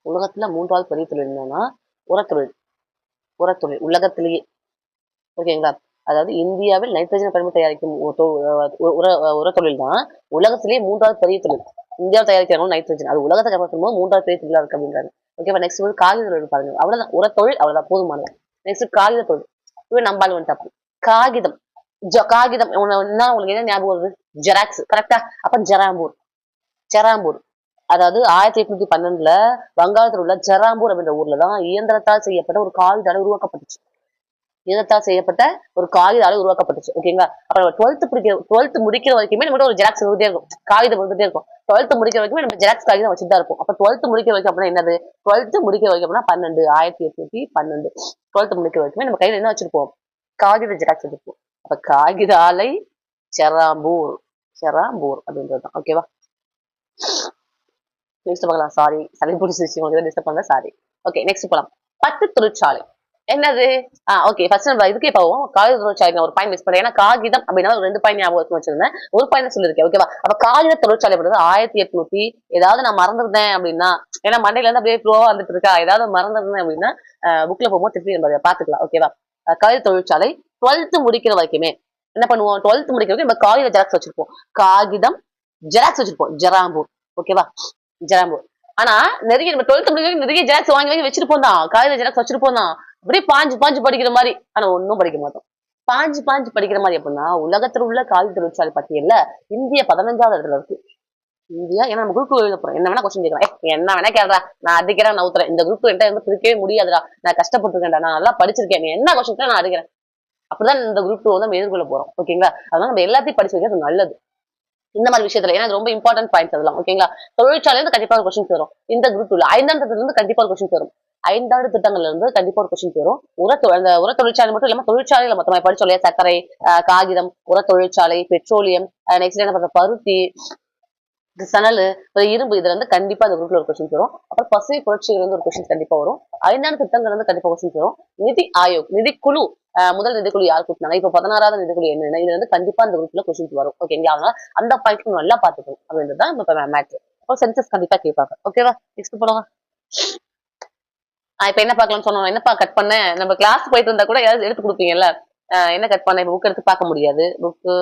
உலகத்துல 3வது பெரிய தொழில் என்னன்னா உரத்தொழில். உலகத்திலேயே. ஓகேங்களா. அதாவது இந்தியாவில் நைட்ரஜனை பயன்படுத்தி தயாரிக்கும் உரத்தொழில் தான் உலகத்திலேயே 3வது பெரிய தொழில். இந்தியாவில் தயாரிக்கிறாங்க நைட்ரஜன், அது உலகத்தை கம்பேர் 3வது பெரிய தொழிலா இருக்கு அப்படின்றாங்க. ஓகேவா. நெக்ஸ்ட் வந்து காகித தொழில் பாருங்க. அவ்வளவுதான் உரத்தொழில், அவ்வளவுதான் போதுமானது. நெக்ஸ்ட் காகித தொழில். இவன் நம்பால் வந்துட்டா காகிதம். காகிதம் உங்களுக்கு என்ன ஞாபகம் வருது? ஜெராக்ஸ். கரெக்டா. அப்ப ஜெராம்பூர். அதாவது 1812 வங்காளத்தில் உள்ள ஜெராம்பூர் அப்படின்ற ஊர்லதான் இயந்திரத்தால் செய்யப்பட்ட ஒரு காகித ஆலை உருவாக்கப்பட்டுச்சு. ஓகேங்களா. அப்ப 12th முடிக்கிற வரைக்குமே நம்ம ஒரு ஜெராக்ஸ் வந்துட்டே இருக்கும். காகிதம் வந்துட்டே இருக்கும். 12th முடிக்கிற வரைக்குமே நம்ம ஜெராக்ஸ் காகிதம் வச்சுட்டு தான் இருப்போம். அப்ப 12th முடிக்கிற வரைக்கும் அப்படின்னா என்னது? 12th முடிக்கிற வரைக்கும் அப்படின்னா 1812 12th முடிக்கிற வரைக்குமே நம்ம கையில என்ன வச்சிருப்போம்? காகித ஜெராக்ஸ் வச்சிருப்போம். அப்ப காகித ஆலை ஜெராம்பூர் அப்படின்றதுதான். ஓகேவா. நெக்ஸ்ட் பார்க்கலாம். சாரி, சளி பிடிச்சிருச்சு உங்களுக்கு டிஸ்டர்ப் பண்ண சாரி. ஓகே, நெக்ஸ்ட் போலாம். பட்டு தொழிற்சாலை. என்னது? ஓகே, ஃபர்ஸ்ட் நம்ம இதுக்கே போவோம். காகித தொழிற்சாலை ஒரு பாயிண்ட் மிஸ் பண்ணேன். ஏன்னா காகிதம் அப்படின்னா ஒரு 2 பாயிண்ட் ஞாபகம் வச்சிருந்தேன். ஒரு பாயிண்ட் சொல்லியிருக்கேன். ஓகேவா. அப்ப காகித தொழிற்சாலை அப்படின்றது 1800 ஏதாவது நான் மறந்துருந்தேன் அப்படின்னா, ஏன்னா மண்டையில இருந்து அப்படியே ஃப்ளோவா வந்துட்டு இருக்கா, ஏதாவது மறந்துருந்தேன் அப்படின்னா புக்ல போகும்போது திருப்பி நம்ம பாத்துக்கலாம். ஓகேவா. காகித தொழிற்சாலை 12th முடிக்கிற வரைக்குமே என்ன பண்ணுவோம்? 12th முடிக்கிற வரைக்கும் நம்ம காகித ஜெராக்ஸ் வச்சிருப்போம். காகிதம் ஜெராக்ஸ் வச்சிருப்போம். ஜெராம்பூர். ஓகேவா. ஜெராம்பூர். ஆனா நிறைய நம்ம 12th முடிக்க நிறைய ஜெராக்ஸ் வாங்கி வச்சிருப்போம் தான். காகித ஜெராக்ஸ் வச்சிருப்போம் தான். அப்படியே பாஞ்சு படிக்கிற மாதிரி. ஆனா ஒன்னும் படிக்க மாட்டோம். பாஞ்சு படிக்கிற மாதிரி அப்படின்னா உலகத்தில் உள்ள காகித தொழிற்சாலை பட்டியல்ல இந்தியா 15வது இடத்துல இருக்கு. இந்தியா. ஏன்னா நம்ம குரூப் எழுத போறோம். என்ன வேணா கொஸ்டின் கேட்கலாம். என்ன வேணா கேட்கறா, நான் அடிக்கிறேன், நான் ஊத்துறேன். இந்த குரூப் என்கிட்ட இருந்து பிரிக்கவே முடியாதுடா. நான் கஷ்டப்பட்டிருக்கேன்டா, நான் நல்லா படிச்சிருக்கேன், நீ என்ன கொஸ்டின் நான் அடிக்கிறேன். அப்படிதான் இந்த குரூப் வந்து நம்ம எதிர்கொள்ள போறோம். ஓகேங்களா. அதனால நம்ம எல்லாத்தையும் படிச்சு வைக்கிறது நல்லது இந்த மாதிரி விஷயத்துல. ஏன்னா ரொம்ப இம்பார்ட்டன்ட் பாயிண்ட்ஸ் அதெல்லாம். ஓகேங்களா. தொழிற்சாலையில இருந்து கண்டிப்பா ஒரு கொஸ்டின் வரும். இந்த குரூப் உள்ள 5ஆம் திட்டத்துல இருந்து கண்டிப்பா ஒரு கொஸ்டின் வரும். 5ஆண்டு திட்டங்கள்ல இருந்து கண்டிப்பா ஒரு கொஸ்டின் வரும். அந்த உர தொழிற்சாலை மட்டும் இல்லாம தொழிற்சாலையில மொத்தமா படிச்சோம் இல்லையா, சர்க்கரை, காகிதம், உர தொழிற்சாலை, பெட்ரோலியம், நெக்ஸ்ட் என்ன பண்ற பருத்தி, சணல், இரும்பு, இதுல இருந்து கண்டிப்பா இந்த குரூப்ல ஒரு கொஸ்டின் வரும். அப்புறம் பசுமை புரட்சிகள் வந்து ஒரு கொஸ்டின் கண்டிப்பா வரும். 5ஆண்டு திட்டங்கள் வந்து கண்டிப்பா கொஸ்டின் வரும். நிதி ஆயோக், நிதிக்குழு, முதல் நிதிக்குழு யார் கூட்டினாங்க, இப்ப 16வது நிதிக்குழு என்ன, இது வந்து கண்டிப்பா இந்த குரூப்ல கொஸ்டின் வரும். ஓகேங்களா. அதனால அந்த பாயிண்ட் நல்லா பாத்துக்கணும் அப்படின்றதுதான் இப்ப மேட்ச். அப்போ சென்சஸ் கண்டிப்பா கேட்பாங்க. ஓகேவா. நெக்ஸ்ட் போடுவாங்க. இப்ப என்ன பார்க்கலாம்னு சொன்னோம். என்னப்பா கட் பண்ண, நம்ம கிளாஸ் போயிட்டு இருந்தா கூட ஏதாவது எடுத்து கொடுப்பீங்கல்ல. என்ன கட் பண்ண, இப்ப புக் எடுத்து பார்க்க முடியாது. புக்கு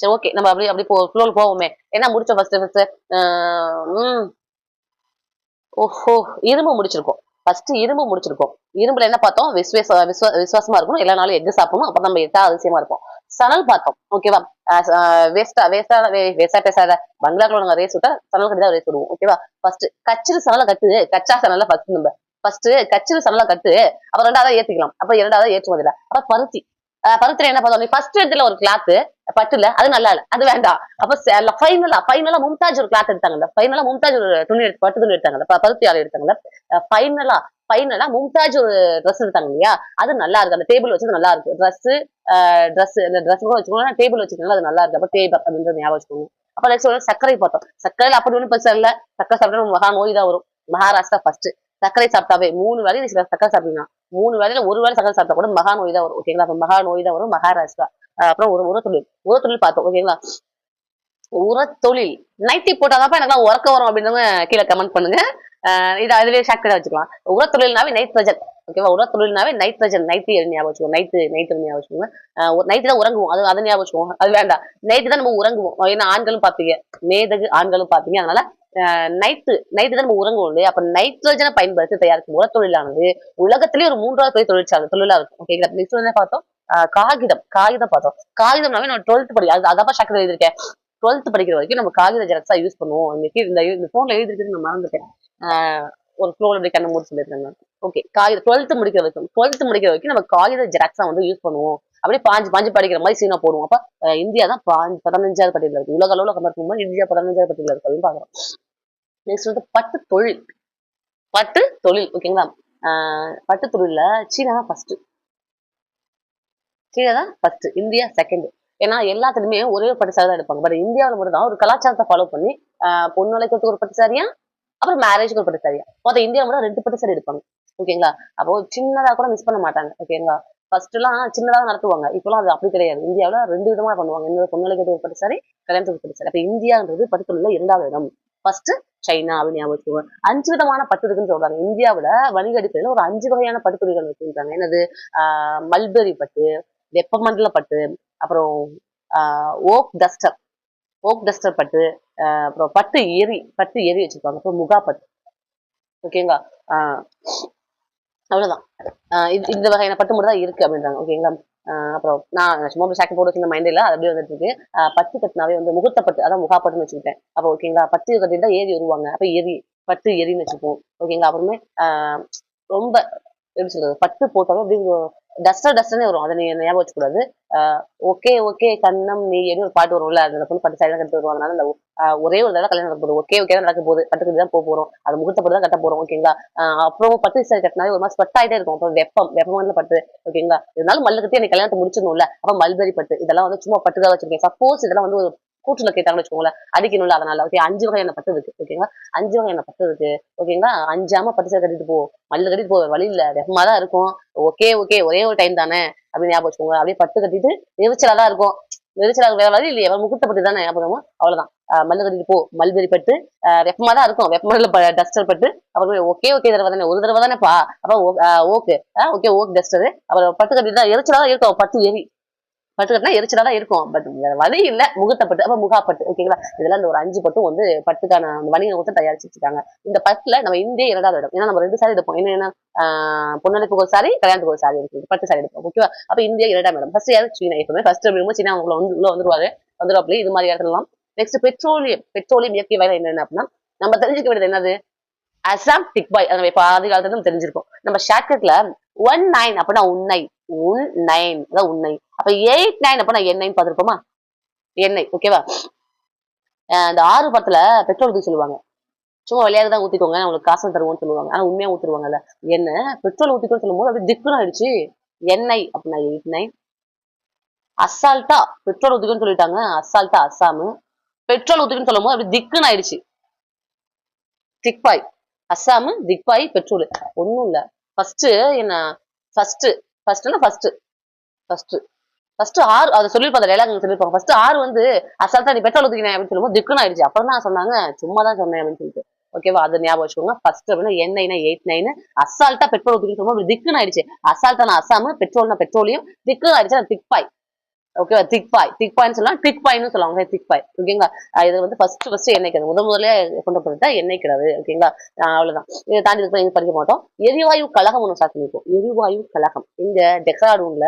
சரி, ஓகே, நம்ம அப்படி ஃப்ளோல போவோமே. என்ன முடிச்சோம் ஃபர்ஸ்ட்? ஓஹோ, இரும்பு முடிச்சிருக்கோம். ஃபர்ஸ்ட் இரும்பு முடிச்சிருக்கோம். இரும்புல என்ன பார்த்தோம்? விசுவாசமா இருக்கணும், எல்லா நாளும் எக் சாப்பிடணும், அப்ப நம்ம எட்டா அதிசயமா இருப்போம். சணல் பார்த்தோம். ஓகேவா. வேஸ்டா பேசாத. பங்களாக்குள்ள நாங்க ரேஸ் விட்டா சணல் கட்டி தான் ரேஸ் விடுவோம். ஓகேவா. ஃபர்ஸ்ட் கச்சிரு சணலை கட்டு. கச்சா சணலை ஃபர்ஸ்ட் கச்சிரு சணலை கட்டு. அப்புறம் 2வது ஏத்திக்கலாம். அப்ப 2வது ஏற்றுமதியில. அப்புறம் பருத்தி. பருத்தில என்ன பார்த்தோம்? ஃபர்ஸ்ட் இடத்துல ஒரு கிளாத் பட்டுல, அது நல்லா இல்ல, அது வேண்டாம். அப்ப ஃபைனலா மும்தாஜ் ஒரு கிளாத் எடுத்தாங்கல்ல. ஃபைனலா மும்தாஜ் ஒரு பட்டு துணி எடுத்தாங்கல்ல, பருத்தி ஆலை எடுத்தாங்கல்ல. ஃபைனலா மும்தாஜ் ஒரு ட்ரெஸ் எடுத்தாங்க இல்லையா, அது நல்லா இருக்கு. அந்த டேபிள் வச்சது நல்லா இருக்கு. இந்த ட்ரெஸ் கூட வச்சுக்கோங்க, டேபிள் வச்சுக்கோங்க, அது நல்லா இருக்கு. அப்ப டேபிள் அப்படின்றது ஞாபகம் வச்சுக்கோங்க. அப்ப நெக்ஸ்ட் சர்க்கரை பார்த்தோம். சர்க்கரையில அப்படி ஒன்றும் பெருசா இல்ல. சர்க்கரை சாப்பிட்டா மகா நோய் தான் வரும். மகாராஷ்டிரா ஃபர்ஸ்ட். சர்க்கரை சாப்பிட்டாவே 3 வேலையை சர்க்கரை சாப்பிட்டீங்கன்னா 3 வேலையில ஒரு வேலை சர்க்கரை சாப்பிட்டா கூட மகா நோய் தான் வரும். ஓகேங்களா. அப்ப மகா நோய் தான் வரும் மகாராஷ்டிரா. அப்புறம் உரத்தொழில் பார்த்தோம். ஓகேங்களா. உரத்தொழில் நைட்டி போட்டாதான் எனக்கு உறக்க வரும் அப்படின்றவங்க கீழே கமெண்ட் பண்ணுங்க. இது அதுலயே ஷார்ட் கட்டா வச்சுக்கலாம். உரத்தொழில்னாவே நைட்ரஜன். ஓகேவா? உடல் தொழில்னாவே நைட்ரஜன், நைட்டு ஞாபகம் வச்சுக்கோங்க. நைட்டு ஞாபகம் வச்சுக்கோங்க. ஒரு நைட்டு தான் உறங்குவோம். அத ஞாபகம் வச்சுக்கோங்க. அது வேண்டாம். நைட்டு தான் நம்ம உறங்குவோம். ஏன்னா ஆண்களும் பார்ப்பீங்க. மேதகு ஆண்களும் பார்ப்பீங்க. அதனால நைட்டு தான் நம்ம உறங்குவோம் இல்லையா? அப்ப நைட்ரஜனை பயன்படுத்தி தயாரிக்கும் உரத்தொழிலானது உலகத்திலேயே ஒரு 3வது பெரிய தொழிலா இருக்கும். ஓகேங்களா? நெக்ஸ்ட் என்ன பார்த்தோம்? காகிதம் பார்த்தோம். காகிதம்னாவே நம்ம 12th அது அதான் சாக்லேட் எழுதியிருக்கேன். 12th படிக்கிற வரைக்கும் நம்ம காகித ஜெராக்ஸா யூஸ் பண்ணுவோம். இந்த ஃபோன்ல எழுதிருக்குன்னு நான் மறந்துட்டேன். ஒரு ஃப்ளோல அப்படி கண்ண மூடி சொல்லியிருக்காங்க. ஓகே. 12th முடிக்கிற வரைக்கும் நம்ம காகித ஜெராக்ஸா வந்து யூஸ் பண்ணுவோம். அப்படியே பாஞ்சு பாஞ்சு படிக்கிற மாதிரி சீனா போடுவோம். அப்ப இந்தியா தான் 15வது பட்டியல இருக்கு. உலக அளவுல கம்பேர் பண்ணும்போது இந்தியா 15வது பட்டியல இருக்கு அப்படின்னு பாக்குறோம். நெக்ஸ்ட் வந்து பட்டு தொழில். ஓகேங்களா? பட்டு தொழில்ல சீனா தான் ஃபர்ஸ்ட். India second. ஏன்னா எல்லாத்துலயுமே ஒரே பட்டு சாரி தான் எடுப்பாங்க. பட் இந்தியாவில மட்டும் தான் ஒரு கலாச்சாரத்தை ஃபாலோ பண்ணி பொண்ணு அழைக்கிறதுக்கு ஒரு பட்டு சாரியா, அப்புறம் மேரேஜ்க்கு ஒரு பட்டு சாரியா, மொத்தம் இந்தியா மட்டும் 2 பட்டு சாரி எடுப்பாங்க. ஓகேங்களா? அப்போ சின்னதா கூட மிஸ் பண்ண மாட்டாங்க. ஓகேங்களா? ஃபர்ஸ்ட் எல்லாம் சின்னதா நடத்துவாங்க. இப்பெல்லாம் அது அப்படி கிடையாது. இந்தியாவில 2 விதமா பண்ணுவாங்க. இன்னொரு பொண்ணு அழைக்கிறது ஒரு பட்டு சாரி, கல்யாணத்துக்கு ஒரு பட்டு சாரி. அப்ப இந்தியான்றது பட்டு தொழில 2வது இடம். ஃபர்ஸ்ட் சைனா அப்படின்னு ஞாபகம் வச்சுக்கோங்க. 5 விதமான பட்டு இருக்குன்னு சொல்றாங்க. இந்தியாவுல வணிக அடிப்படையில ஒரு 5 வகையான பட்டு தொழில்கள் வச்சிருக்காங்க. என்னது? மல்பெரி பட்டு, வெப்பமண்டல பட்டு, அப்புறம் ஓக் டஸ்டர் பட்டு, அப்புறம் பட்டு எரி வச்சிருப்பாங்க. அப்புறம் முகா பட்டு. ஓகேங்களா? ஆஹ் அவ்வளவுதான். இந்த வகையான பட்டு மட்டும் தான் இருக்கு அப்படின்றாங்க. ஓகேங்களா? அப்புறம் நான் சும்மா சாக்கெட் போட வச்சிருந்த மைண்ட் இல்ல, அது அப்படியே வந்துட்டு இருக்கு. பட்டு கட்டினாவே வந்து முகூர்த்த பட்டு, அதான் முகா பட்டுன்னு வச்சுக்கிட்டேன். அப்போ ஓகேங்களா? பட்டு கட்டிட்டு தான் ஏறி வருவாங்க. அப்ப பட்டு எரின்னு வச்சுப்போம். ஓகேங்களா? அப்புறமே ரொம்ப எப்படி சொல்றது, பட்டு போட்டாலும் அப்படி டஸ்டர்னே வரும். அதை நீங்க ஞாபகம் வச்சுக்கூடாது. ஓகே ஓகே கண்ணம் நீ எடி ஒரு பாட்டு வரும்ல, அதுல பொண்ணு பட்டு சாரி தான் கட்டு வருவாங்க. அதனால அந்த ஒரே ஒரு தடவை கல்யாணம் நடக்க போகுது. ஓகே தான் நடக்க போகுது. பட்டு கட்டி தான் போறோம். அது முகூர்த்த பட்டு தான் கட்ட போறோம். ஓகேங்களா? அப்புறம் பட்டு சாரி கட்டினாலே ஒரு மாதிரி ஸ்வெட் ஆகிட்டே இருக்கும். அப்புறம் வெப்பமான பட்டு. ஓகேங்களா? இருந்தாலும் மல்லு கட்டி எனக்கு கல்யாணத்தை முடிச்சிடணும்ல, அப்ப மல்பெரி பட்டு இதெல்லாம் வந்து சும்மா பட்டுக்காக வச்சிருக்கேன். சப்போஸ் இதெல்லாம் வந்து ஒரு கூட்டுல கேட்டாங்கன்னு வச்சுக்கோங்களேன், அடிக்கணும்ல, அதனால. ஓகே, 5 வகையான பட்டு இருக்கு. ஓகேங்களா? 5 வகையான பட்டு இருக்கு. ஓகேங்களா? அஞ்சாம பட்டு சேலை கட்டிட்டு போ, மல்லு கட்டிட்டு போ, வழி இல்ல, வெப்பமா தான் இருக்கும். ஓகே ஒரே ஒரு டைம் தானே அப்படின்னு ஞாபகம் வச்சுக்கோங்க. அப்படியே பட்டு கட்டிட்டு எரிச்சலா தான் இருக்கும். எரிச்சலாக வேற வழி இல்லையே, முகூர்த்த பட்டு தானே அப்புறமா அவ்வளவுதான். மல்லு கட்டிட்டு போ, மல்பெரி பட்டு, வெப்பமா தான் இருக்கும், வெப்பமண்டல டஸ்டர் பட்டு. அப்புறம் ஓகே தடவை தானே, ஒரு தடவை தானேப்பா, அப்புறம் ஓக் டஸ்டர். அப்புறம் பட்டு கட்டிட்டு தான் எரிச்சலா தான் இருக்கும். பட்டு கட்டினா எரிச்சலா தான் இருக்கும். பட் வேற வழி இல்ல, முகூர்த்தப்பட்டு, அப்ப முகாப்பட்டு. ஓகேங்களா? இதெல்லாம் இந்த ஒரு 5 பட்டும் வந்து பட்டுக்கான வணிக நோக்கத்தை தயாரிச்சுட்டு இருக்காங்க. இந்த பட்டுல நம்ம இந்தியா 2வது இடம். ஏன்னா நம்ம 2 சாரி எடுப்போம். என்ன பொண்ணழைப்புக்கு ஒரு சாரி, கல்யாணத்துக்கு ஒரு சாரி இருக்கு, பட்டு சாரி எடுப்போம். ஓகேவா? அப்ப இந்தியா 2ஆம் இடம். ஃபர்ஸ்ட் யாரு? சீனா. எப்பவுமே ஃபர்ஸ்ட் அப்படிங்கும்போது சீனா உள்ள வந்துருவாப்ல. இது மாதிரி இடத்துலாம். நெக்ஸ்ட் பெட்ரோலியம் இயற்கை வாயு என்னென்ன அப்படின்னா, நம்ம தெரிஞ்சுக்க வேண்டியது என்னது? அசாம் டிக்பாய். அதை நம்ம பாதி காலத்துல நம்ம தெரிஞ்சிருக்கோம். நம்ம ஷார்ட்கட்ல 19 அப்படின்னா அதான் உன்னை. அப்ப 89 அப்படின்னா என்னைன்னு பார்த்திருப்போமா? எண்ணெய். ஓகேவா? இந்த 6 படத்துல பெட்ரோல் ஊத்தி சொல்லுவாங்க. சும்மா விளையாட்டு தான் ஊத்திக்கோங்க, உங்களுக்கு காசு தருவோம்னு சொல்லுவாங்க. ஆனா உண்மையா ஊத்துருவாங்கல்ல. என்ன பெட்ரோல் ஊத்திக்கோன்னு சொல்லும் போது அப்படியே திக்குன்னு ஆயிடுச்சு. எண்ணெய் அப்படின்னா 89. அசால்ட்டா பெட்ரோல் ஊத்திக்கோன்னு சொல்லிட்டாங்க. அசால்ட்டா அசாமு. பெட்ரோல் ஊத்திக்கோன்னு சொல்லும் போது அப்படியே திக்குன்னு ஆயிடுச்சு. திக்பாய். அஸ்ஸாமு, திக்பாய், பெட்ரோல். ஒண்ணும் இல்ல. ஃபர்ஸ்ட் என்ன ஃபர்ஸ்ட் ஃபர்ஸ்ட் ஃபர்ஸ்ட் 6 அத சொல்லிருப்பாங்க, டைலாக் சொல்லிருப்பாங்க. ஃபர்ஸ்ட் 6 வந்து அசால்ட்டா நீ பெட்ரோல் ஊத்திக்கினே அப்படின்னு சொல்லும்போது திக்குன்னு ஆயிடுச்சு. அப்புறம் தான் சொன்னாங்க, சும்மா தான் சொன்னேன் அப்படின்னு சொல்லிட்டு. ஓகேவா? அது ஞாபகம் வச்சுக்கோங்க. ஃபர்ஸ்ட் அப்படின்னா எண்ணெய்னா 89, அசால்ட்டா பெட்ரோல் ஊத்திக்கின்னு சொல்லும்போது திக்குன்னு ஆயிடுச்சு. அசால்ட்டான அஸ்ஸாமு, பெட்ரோல்னா பெட்ரோலியம், திக்குன்னு ஆயிடுச்சு திக்பாய். ஓகேவா? திக்பாய்ன்னு சொல்லலாம், கிளிக் சொல்லுவாங்க. திக்பாய். ஓகேங்களா? இது வந்து ஃபர்ஸ்ட் எண்ணெய் கிணறு. முதல்ல கொண்டு போனது எண்ணெய் கிணறு. ஓகேங்களா? அவ்வளவுதான். இதை தாண்டி எங்க படிக்க மாட்டோம். எரிவாயு கழகம் ஒன்று ஸ்டார்ட் பண்ணிருக்கோம். எரிவாயு கழகம் இங்க டெக்ராடூன்ல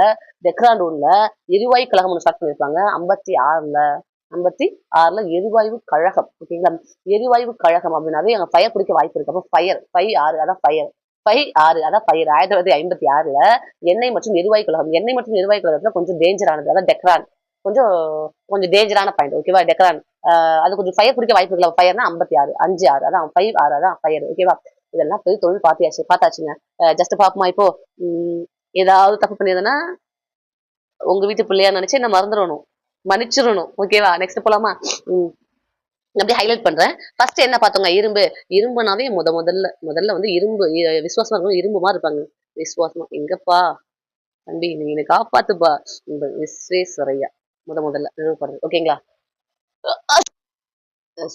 எரிவாயு கழகம் ஒன்று ஸ்டார்ட் பண்ணிருப்பாங்க. 56ல எரிவாயு கழகம். ஓகேங்களா? எரிவாயு கழகம் அப்படின்னாவே அங்க ஃபயர் பிடிக்க வாய்ப்பு இருக்கு. அப்ப அதான் ஃபயர் 1956ல எண்ணெய் மற்றும் எரிவாயு கழகத்துல கொஞ்சம் டேஞ்சரானது. அதான் டெக்ரான். கொஞ்சம் கொஞ்சம் டேஞ்சரான பாயிண்ட். ஓகேவா? டெக்ரான் அது கொஞ்சம் ஃபயர் பிடிக்க வாய்ப்பு இருக்குல்ல. ஃபயர்னா 56, 5-6, அதான் 5-6, அதான் ஃபயர். ஓகேவா? இதெல்லாம் போய் தொழில் பார்த்தாச்சுங்க. ஜஸ்ட் பாப்போமா இப்போ? ஏதாவது தப்பு பண்ணியதுன்னா உங்க வீட்டு பிள்ளையா நினைச்சு என்ன மறந்துடணும், மன்னிச்சிடணும். ஓகேவா? நெக்ஸ்ட் போலாமா? அப்படியே ஹைலைட் பண்றேன். ஃபர்ஸ்ட் என்ன பார்த்தோங்க? இரும்புனாவே முதல்ல வந்து இரும்பு, விசுவாசமா இருக்கணும். இரும்பு மாதிரி இருப்பாங்க. விசுவாசமா எங்கப்பா தம்பி, நீ காப்பாத்துப்பா. இந்த விஸ்வேஸ்வரையா முதல்ல ரிமூவ் பண்றது. ஓகேங்களா?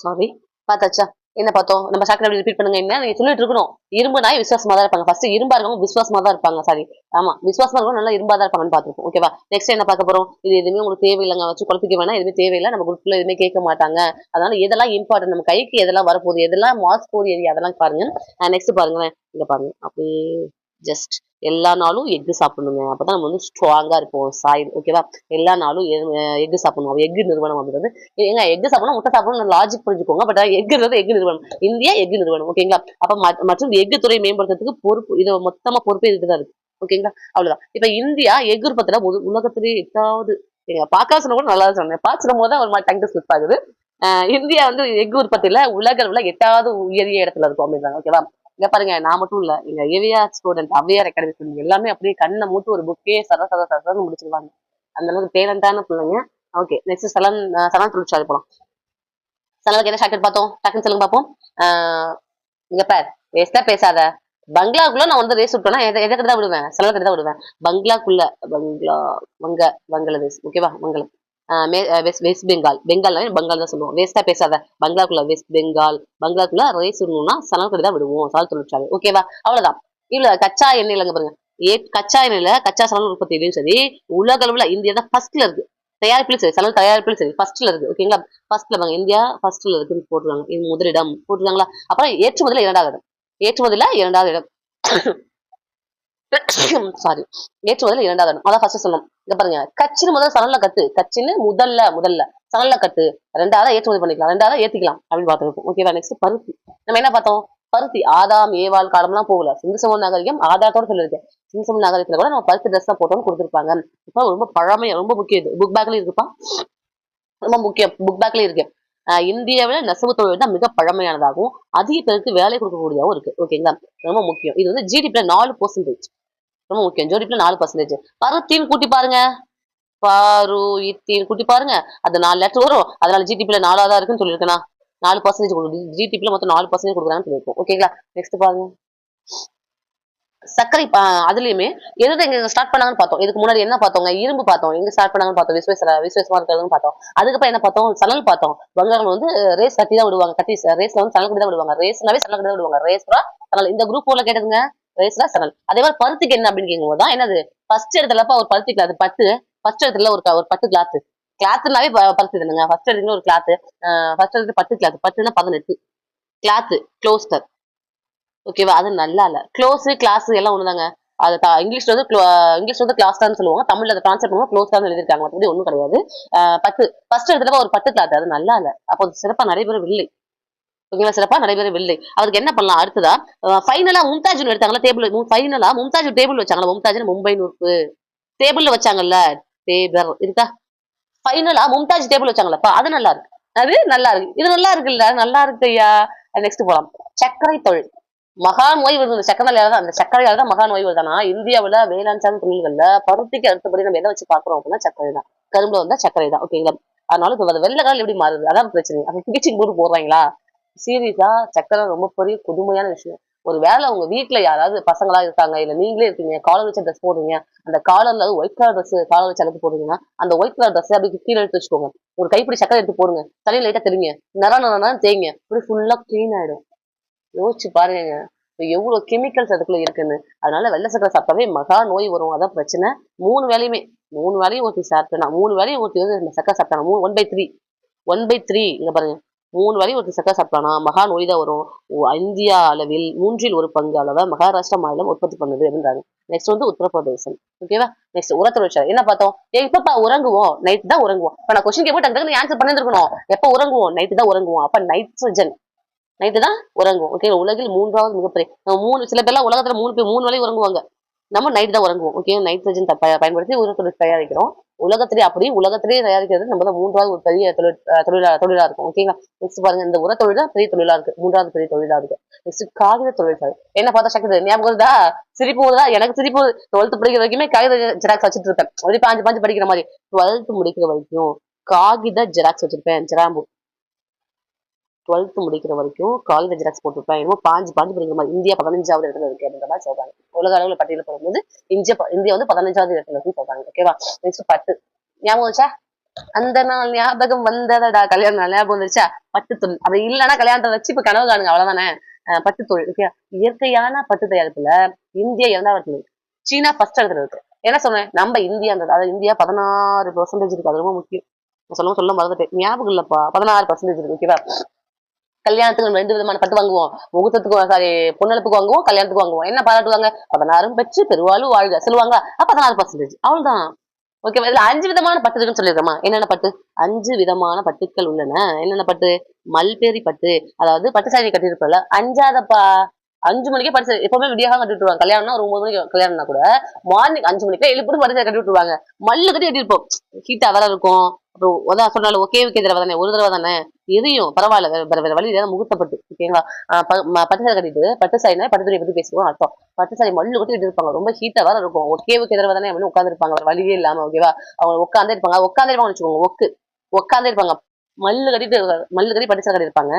சாரி, பார்த்தாச்சா? என்ன பார்த்தோம்? நம்ம சாப்டர் அப்படி ரிப்பீட் பண்ணுங்க. என்ன நீங்க சொல்லிட்டு இருக்கணும். இரும்பு நாய் விசுவாசமா தான் இருப்பாங்க. ஃபர்ஸ்ட் இரும்பா இருக்கவங்க விசுவாசமா தான் இருப்பாங்க. சாரி. ஆமா. விசுவாசமா இருக்கவங்க நல்லா இரும்பா தான் இருப்பாங்கன்னு பார்த்திருப்போம். ஓகேவா? நெக்ஸ்ட் என்ன பார்க்க போறோம்? இது எதுவுமே உங்களுக்கு தேவையில்லங்க. வச்சு குழப்பிக்க வேணாம். எதுவுமே தேவையில்ல. நம்ம குரூப்ல எதுவுமே கேட்க மாட்டாங்க. அதனால எதெல்லாம் இம்பார்ட்டன்ட் நம்ம கைக்கு எதெல்லாம் வரப்போகுது, எதெல்லாம் மார்க்ஸ் போகுது ஏரியா அதெல்லாம் பாருங்க. நெக்ஸ்ட் பாருங்களேன். இங்க பாருங்க. அப்படியே ஜஸ்ட் எல்லா நாளும் எக் சாப்பிடணுங்க. அப்பதான் நம்ம வந்து ஸ்ட்ராங்கா இருப்போம். சாயில் ஓகேவா? எல்லா நாளும் எக் சாப்பிடணும். எக் நிறுவனம் அப்படின்றது ஏங்க எக் சாப்பிடணும் முட்டை சாப்பிடணும் லாஜிக் புரிஞ்சுக்கோங்க. பட் எக்ன்றது எக் நிறுவனம். இந்தியா எக் நிறுவனம். ஓகேங்களா? அப்ப மற்றும் எஃகு துறை மேம்படுத்துறதுக்கு பொறுப்பு இது மொத்தமா பொறுப்பே இதுதான் இருக்கு. ஓகேங்களா? அவ்வளவுதான். இப்ப இந்தியா எக் உற்பத்தியில உலகத்திலேயே 8வது பாக்கா சொன்ன கூட நல்லா சொன்னேன். பாக்க போது தான் ஒரு மாதிரி டங்கு ஸ்லிப் ஆகுது. இந்தியா வந்து எக் உற்பத்தியில உலக அளவுல 8வது உயரிய இடத்துல இருக்கும் அப்படின்றாங்க. ஓகேவா? இங்க பாருங்க நான் மட்டும் இல்ல எங்க AVR student Avvaiyar academy student எல்லாமே அப்படியே கண்ணை மூட்டு ஒரு புக்கே சரசரன்னு முடிச்சிருவாங்க. அந்த அளவுக்கு டேலண்டான பிள்ளைங்க. ஓகே நெக்ஸ்ட் சலன் தொழிற்சாலை போலாம். சலனுக்கு என்ன ஷார்ட்கட் பார்த்தோம் டக்குன்னு சொல்லுங்க பார்ப்போம். இங்க பார் வேஸ்டா பேசாத. பங்களாக்குள்ள நான் வந்து ரேஸ் விட்டோம்னா எதை கிட்ட தான் விடுவேன் சலன் கிட்ட தான் விடுவேன். பங்களாக்குள்ள பங்களாதேஷ் ஓகேவா மங்களம். வெஸ்ட் வெஸ்ட் பெங்கால் பெங்கால் தான் சொல்லுவோம். வேஸ்டா பேசாத. பங்களாக்குள்ள வெஸ்ட் பெங்கால் பங்களாக்குள்ள ரேஸ் விடணும்னா சலன் கிட்ட தான் விடுவோம். சலன் தொழிற்சாலை ஓகேவா? அவ்வளவுதான். இல்ல கச்சா எண்ணெயிலங்க பாருங்க. கச்சா எண்ணெயில கச்சா சலன் உற்பத்தியிலையும் சரி உலக அளவுல இந்தியா தான் ஃபர்ஸ்ட்ல இருக்கு. தயாரிப்பிலும் சரி சலன் தயாரிப்பிலும் சரி ஃபர்ஸ்ட்ல இருக்கு. ஓகேங்களா? ஃபர்ஸ்ட்ல பாருங்க இந்தியா ஃபர்ஸ்ட்ல இருக்குன்னு போட்டுருக்காங்க. இது முதலிடம் போட்டுருக்காங்களா? அப்புறம் ஏற்றுமதியில 2வது இடம். ஏற்றுமதியில 2வது இடம். சாரி. ஏற்றுமதியில 2வது இடம். அதான் ஃபர்ஸ்ட் சொல்லணும். இங்க பாருங்க கச்சின்னு முதல்ல சலன்ல கட்டு. கச்சின்னு முதல்ல சலன்ல கட்டு. 2வது ஏற்றுமதி பண்ணிக்கலாம். 2வது ஏத்திக்கலாம் அப்படின்னு பார்த்துருக்கோம். ஓகேவா? நெக்ஸ்ட் பருத்தி. நம்ம என்ன பார்த்தோம்? பருத்தி ஆதாம் ஏவாள் காலம்லாம் போகல. சிந்து சமவெளி நாகரிகம் ஆதாரத்தோட சொல்லியிருக்கேன். சிந்து சமவெளி நாகரிகத்துல கூட நம்ம பருத்தி ட்ரெஸ் தான் போட்டோம்னு கொடுத்துருப்பாங்க. இப்ப ரொம்ப பழமையா ரொம்ப முக்கியம் இது. புக் பேக்லயும் இருக்குப்பா. ரொம்ப முக்கியம். புக் பேக்லயும் இருக்கு. இந்தியாவில நெசவு தொழில் தான் மிக பழமையானதாகவும் அதிக பேருக்கு வேலை கொடுக்கக்கூடியதாகவும் இருக்கு. ஓகேங்களா? ரொம்ப முக்கியம். இது வந்து ஜிடிபில 4%. ரொம்ப முக்கியம். ஜிடிபில 4%. பருத்தின்னு கூட்டி பாருங்க. பாரு இத்தின்னு கூட்டி பாருங்க. அது 4 லெட்டர் வரும். அதனால ஜிடிபில 4ஆதான் இருக்குன்னு சொல்லியிருக்கேனா? 4% ஜிடிபில மொத்தம் 4% கொடுக்குறாங்கன்னு சொல்லியிருக்கோம். ஓகேங்களா? நெக்ஸ்ட் பாருங்க. சர்க்கரை அதுலயுமே எது எங்க ஸ்டார்ட் பண்ணாங்கன்னு பார்த்தோம். இதுக்கு முன்னாடி என்ன பார்த்தோங்க? இரும்பு பார்த்தோம். எங்க ஸ்டார்ட் பண்ணாங்கன்னு பார்த்தோம். விஸ்வேஸ்வரா இருக்கிறதுன்னு பார்த்தோம். அதுக்கப்புறம் என்ன பார்த்தோம்? சணல் பார்த்தோம். வங்காளம் வந்து ரேஸ் கட்டி தான் விடுவாங்க. கட்டி ரேஸ்ல வந்து சணல் கட்டி தான் விடுவாங்க. ரேஸ்னாவே சணல் கட்டி தான் விடுவாங்க. ரேஸ்ரா சணல். இந்த குரூப் 4ல கேட்டதுங்க. ரேஸ்ரா சணல். அதே மாதிரி பருத்திக்கு என்ன அப்படின்னு கேட்கும்போது தான் என்னது ஃபர்ஸ்ட் இடத்துலப்பா ஒரு பருத்தி கிளாத் பட்டு. ஃபர்ஸ்ட் இடத்துல ஒரு பட்டு கிளாத். கிளாத்னாவே பருத்தி தானுங்க. ஃபர்ஸ்ட் இடத்துல ஒரு கிளாத். ஃபர்ஸ்ட் இடத்துல பட்டு கிளாத். பட்டுன்னா 18. Cloth cloister. ஓகேவா? அது நல்லா இல்ல. க்ளோஸ் கிளாஸ் எல்லாம் ஒண்ணுதாங்க. அது இங்கிலீஷ் வந்து கிளாஸ் தான் சொல்லுவாங்க. தமிழ்ல அதை டிரான்ஸ்லேட் பண்ணுவோம் க்ளோஸ் தான் எழுதிருக்காங்க. மற்றபடி ஒண்ணும் கிடையாது. பட்டு ஃபர்ஸ்ட் இடத்துல ஒரு பட்டு கிளாத் அது நல்லா இல்ல. அப்போ சிறப்பா நடைபெறவில்லை. ஓகேவா? சிறப்பா நடைபெறவில்லை. அதுக்கு என்ன பண்ணலாம் அடுத்ததா ஃபைனலா மும்தாஜ் எடுத்தாங்களா டேபிள் ஃபைனலா மும்தாஜ் டேபிள் வச்சாங்களா? மும்தாஜ் மும்பை நூற்பு டேபிள்ல வச்சாங்கல்ல. டேபர் இருக்கா? ஃபைனலா மும்தாஜ் டேபிள் வச்சாங்களப்பா அது நல்லா இருக்கு. அது நல்லா இருக்கு. இது நல்லா இருக்குல்ல நல்லா இருக்கு ஐயா. நெக்ஸ்ட் போலாம். சர்க்கரை தொழில். மகான் ஓய்வு இந்த சக்கரையால தான் அந்த சர்க்கரையால தான் மகான் ஓய்வு தானா இந்தியாவுல வேளாண் சார்ந்த தொழில்கள்ல பருத்திக்கு அடுத்தபடி நம்ம எதை வச்சு பாக்குறோம் அப்படின்னா சர்க்கரை தான். கரும்புல வந்தா சர்க்கரை தான். ஓகேங்களா? அதனால இப்ப வெள்ளை காலம் எப்படி மாறுது அதான் பிரச்சனை. அப்ப டீச்சிங் போட்டு போடுறாங்களா? சீரியஸா சர்க்கரை ரொம்ப பெரிய புதுமையான விஷயம். ஒரு வேலை உங்க வீட்டுல யாராவது பசங்களா இருக்காங்க இல்ல நீங்களே இருக்கீங்க காலர் வச்ச ட்ரெஸ் போடுறீங்க. அந்த காலர்ல ஒயிட் கலர் ட்ரெஸ் காலர் வச்சு அழுத்து போடுறீங்கன்னா அந்த ஒயிட் கலர் ட்ரெஸ் அப்படி கீழே எடுத்து வச்சுக்கோங்க. ஒரு கைப்பிடி சக்கரை எடுத்து போடுங்க. தலையில லைட்டா தெரியுங்க. நர தேய்ங்க. இப்படி ஃபுல்லா கிளீன் ஆயிடும். யோசிச்சு பாருங்க. எவ்வளவு கெமிக்கல்ஸ் அதுக்குள்ள இருக்குன்னு. அதனால வெள்ளை சக்கரை சாப்பிட்டாவே மகா நோய் வரும். அதான் பிரச்சனை. 3 வேலையும் ஊத்தி சாப்பிட்டா 3 வேலையும் ஊத்தி வந்து சக்கரை சாப்பிட்டானா 1/3 இங்க பாருங்க 3 வேலையும் ஊத்தி சக்கரை சாப்பிட்டானா மகா நோய் தான் வரும். இந்தியா அளவில் 1/3 அளவை மகாராஷ்டிரா மாநிலம் உற்பத்தி பண்ணுது அப்படின்றாங்க. நெக்ஸ்ட் வந்து உத்தரப்பிரதேசம். ஓகேவா? நெக்ஸ்ட் உரத்தொழிற்சாலை என்ன பார்த்தோம்? எப்பப்பா உறங்குவோம்? நைட் தான் உறங்குவோம். இப்ப நான் கொஸ்டின் கேட்போம் டக்கு ஆன்சர் பண்ணிருக்கணும். எப்ப உறங்குவோம்? நைட்டு தான் உறங்குவோம். அப்ப நைட்ரஜன் நைட்டு தான் உறங்குவோம். ஓகே உலகில் 3வது மிகப்பெரிய சில பேர்லாம் உலகத்துல 3 வேலையும் உறங்குவாங்க. நம்ம நைட் தான் உறங்குவோம். ஓகே நைட்ரஜன் பயன்படுத்தி உரத்தொழில் தயாரிக்கிறோம். உலகத்திலேயே தயாரிக்கிறது நம்ம தான் 3வது ஒரு பெரிய தொழிலா இருக்கும். ஓகேங்களா? நெக்ஸ்ட் பாருங்க இந்த உரத்தொழில் தான் பெரிய தொழிலா இருக்கு. 3வது பெரிய தொழிலா இருக்கு. நெக்ஸ்ட் காகித தொழிற்சாலை என்ன பார்த்தா சக்கரை ஞாபகம் வருதா? சிரிப்பு வருதா? எனக்கு சிரிப்பு 12th படிக்கிற வரைக்குமே காகித ஜெராக்ஸ் வச்சுட்டு இருப்பேன். அப்படி பாஞ்சு படிக்கிற மாதிரி 12th முடிக்கிற வரைக்கும் காகித ஜெராக்ஸ் வச்சிருப்பேன். ஜெராம்பு 12th முடிக்கிற வரைக்கும் காகித ஜெராக்ஸ் போட்டிருப்பேன். என்னமோ பாஞ்சு படிக்கிற மாதிரி. இந்தியா 15வது இடத்துல இருக்கு அப்படின்ற மாதிரி சொல்றாங்க. உலக அளவுல பட்டியல போடும்போது இந்தியா வந்து 15வது இடத்துல இருக்குன்னு சொல்றாங்க. ஓகேவா? நெக்ஸ்ட் பட்டு ஞாபகம் வச்சா அந்த நாள் ஞாபகம் வந்ததடா கல்யாணம் நாள் ஞாபகம் வந்துருச்சா? பட்டுத்தொழில். அப்படி இல்லைன்னா கல்யாணத்தை வச்சு இப்ப கனவு காணுங்க அவ்வளவுதானே. பட்டுத்தொழில் ஓகே. இயற்கையான பட்டு தயாரிப்புல இந்தியா 2வது இடத்துல இருக்கு. சீனா ஃபர்ஸ்ட் இடத்துல இருக்கு. என்ன சொன்னேன்? நம்ம இந்தியா அதாவது இந்தியா 16% இருக்கு. அது ரொம்ப முக்கியம். நான் சொல்ல மறந்துட்டேன். ஞாபகம் இல்லப்பா. 16% இருக்கு. ஓகேவா? கல்யாணத்துக்கு நம்ம 2 விதமான பட்டு வாங்குவோம். முகூர்த்தத்துக்கு சாரி பொண்ணெடுப்புக்கு வாங்குவோம், கல்யாணத்துக்கு வாங்குவோம். என்ன பாராட்டுவாங்க? 16 பெற்று பெருவாழ்வு வாழ்க சொல்லுவாங்களா? 16% அவ்வளவுதான். ஓகேவா? இதுல 5 விதமான பட்டு இருக்குன்னு சொல்லிருக்கோமா? என்னென்ன பட்டு? 5 விதமான பட்டுக்கள் உள்ளன. என்னென்ன பட்டு? மல்பேரி பட்டு. அதாவது பட்டு சாரி கட்டிருப்போம்ல, அஞ்சாதப்பா. 5 மணிக்கே பட்டு சாரி எப்பவுமே விடியாக கட்டி விட்டுருவாங்க. கல்யாணம்னா ஒரு 9 மணிக்கு கல்யாணம்னா கூட மார்னிங் 5 மணிக்கு எழுப்பிட்டு பட்டு சாரி கட்டி விட்டுருவாங்க. மல்லு கட்டி கட்டிருப்போம். ஹீட்டா வேற இருக்கும். அப்புறம் அதான் சொன்னாலும் ஒகே தடவை தானே, ஒரு தடவை தானே எரியும். பரவாயில்ல, வேற வழி ஏதாவது முகூர்த்தப்பட்டு ஓகேங்களா? பட்டு சாரி கட்டிட்டு பட்டு சாரினா பட்டு துணியை பத்தி பேசுவோம் அர்த்தம். பட்டு சாரி மல்லு கட்டி இருப்பாங்க. ரொம்ப ஹீட்டா வேற இருக்கும். ஒகே தடவை தானே அப்படின்னு உட்காந்து இருப்பாங்க. வேற வழியே இல்லாம ஓகேவா? அவங்க உட்காந்தே இருப்பாங்க. வச்சுக்கோங்க. உட்காந்தே இருப்பாங்க. மல்லு கட்டிட்டு மல்லு கட்டி பட்டு சாரி கட்டி இருப்பாங்க.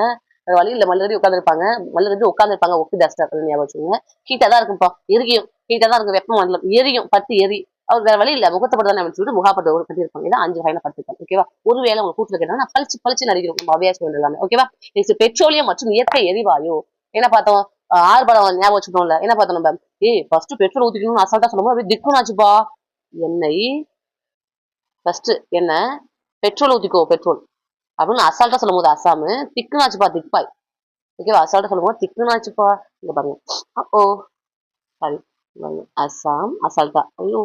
வேற வழி இல்ல, மல்லு கட்டி உட்காந்து இருப்பாங்க. மல்லு கட்டி உட்காந்து இருப்பாங்க. ஒக்கு டஸ்டா ஞாபகம் வச்சுக்கோங்க. ஹீட்டா தான் இருக்கும்பா. எரியும். ஹீட்டா தான் இருக்கும். வெப்பம் மண்டலம் எரியும். பட்டு எரி. அவர் வேற வழி இல்ல, முகத்தப்பட்டு தானே அப்படின்னு சொல்லிட்டு முகாப்பட்டு கட்டியிருப்பாங்க. இதான் 5 வகையான பட்டுக்கள். ஓகேவா? ஒருவேளை உங்க கூட்டுல கேட்டா நான் பளிச்சு பளிச்சு நடிக்கிறோம். நம்ம அவ்வையா சொல்றது எல்லாமே. ஓகேவா? நெக்ஸ்ட் பெட்ரோலியம் மற்றும் இயற்கை எரிவாயு. என்ன பார்த்தோம்? 6 படம் ஞாபகம் வச்சுட்டோம்ல. என்ன பார்த்தோம் நம்ம? ஃபர்ஸ்ட் பெட்ரோல் ஊத்திக்கணும்னு அசால்ட்டா சொல்லும்போது அப்படியே திக்குனாச்சுப்பா. எண்ணெய் ஃபர்ஸ்ட் எண்ணெய், பெட்ரோல் ஊத்திக்கோ பெட்ரோல் அப்படின்னு அசால்ட்டா சொல்லும் போது அசாமு, திக்குனாச்சுப்பா திக்பாய். ஓகேவா? அசால்ட்டா சொல்லும் போது திக்குனாச்சுப்பா. இங்க பாருங்க. ஓ சாரி, அசாம் அசால்ட்டா. ஐயோ,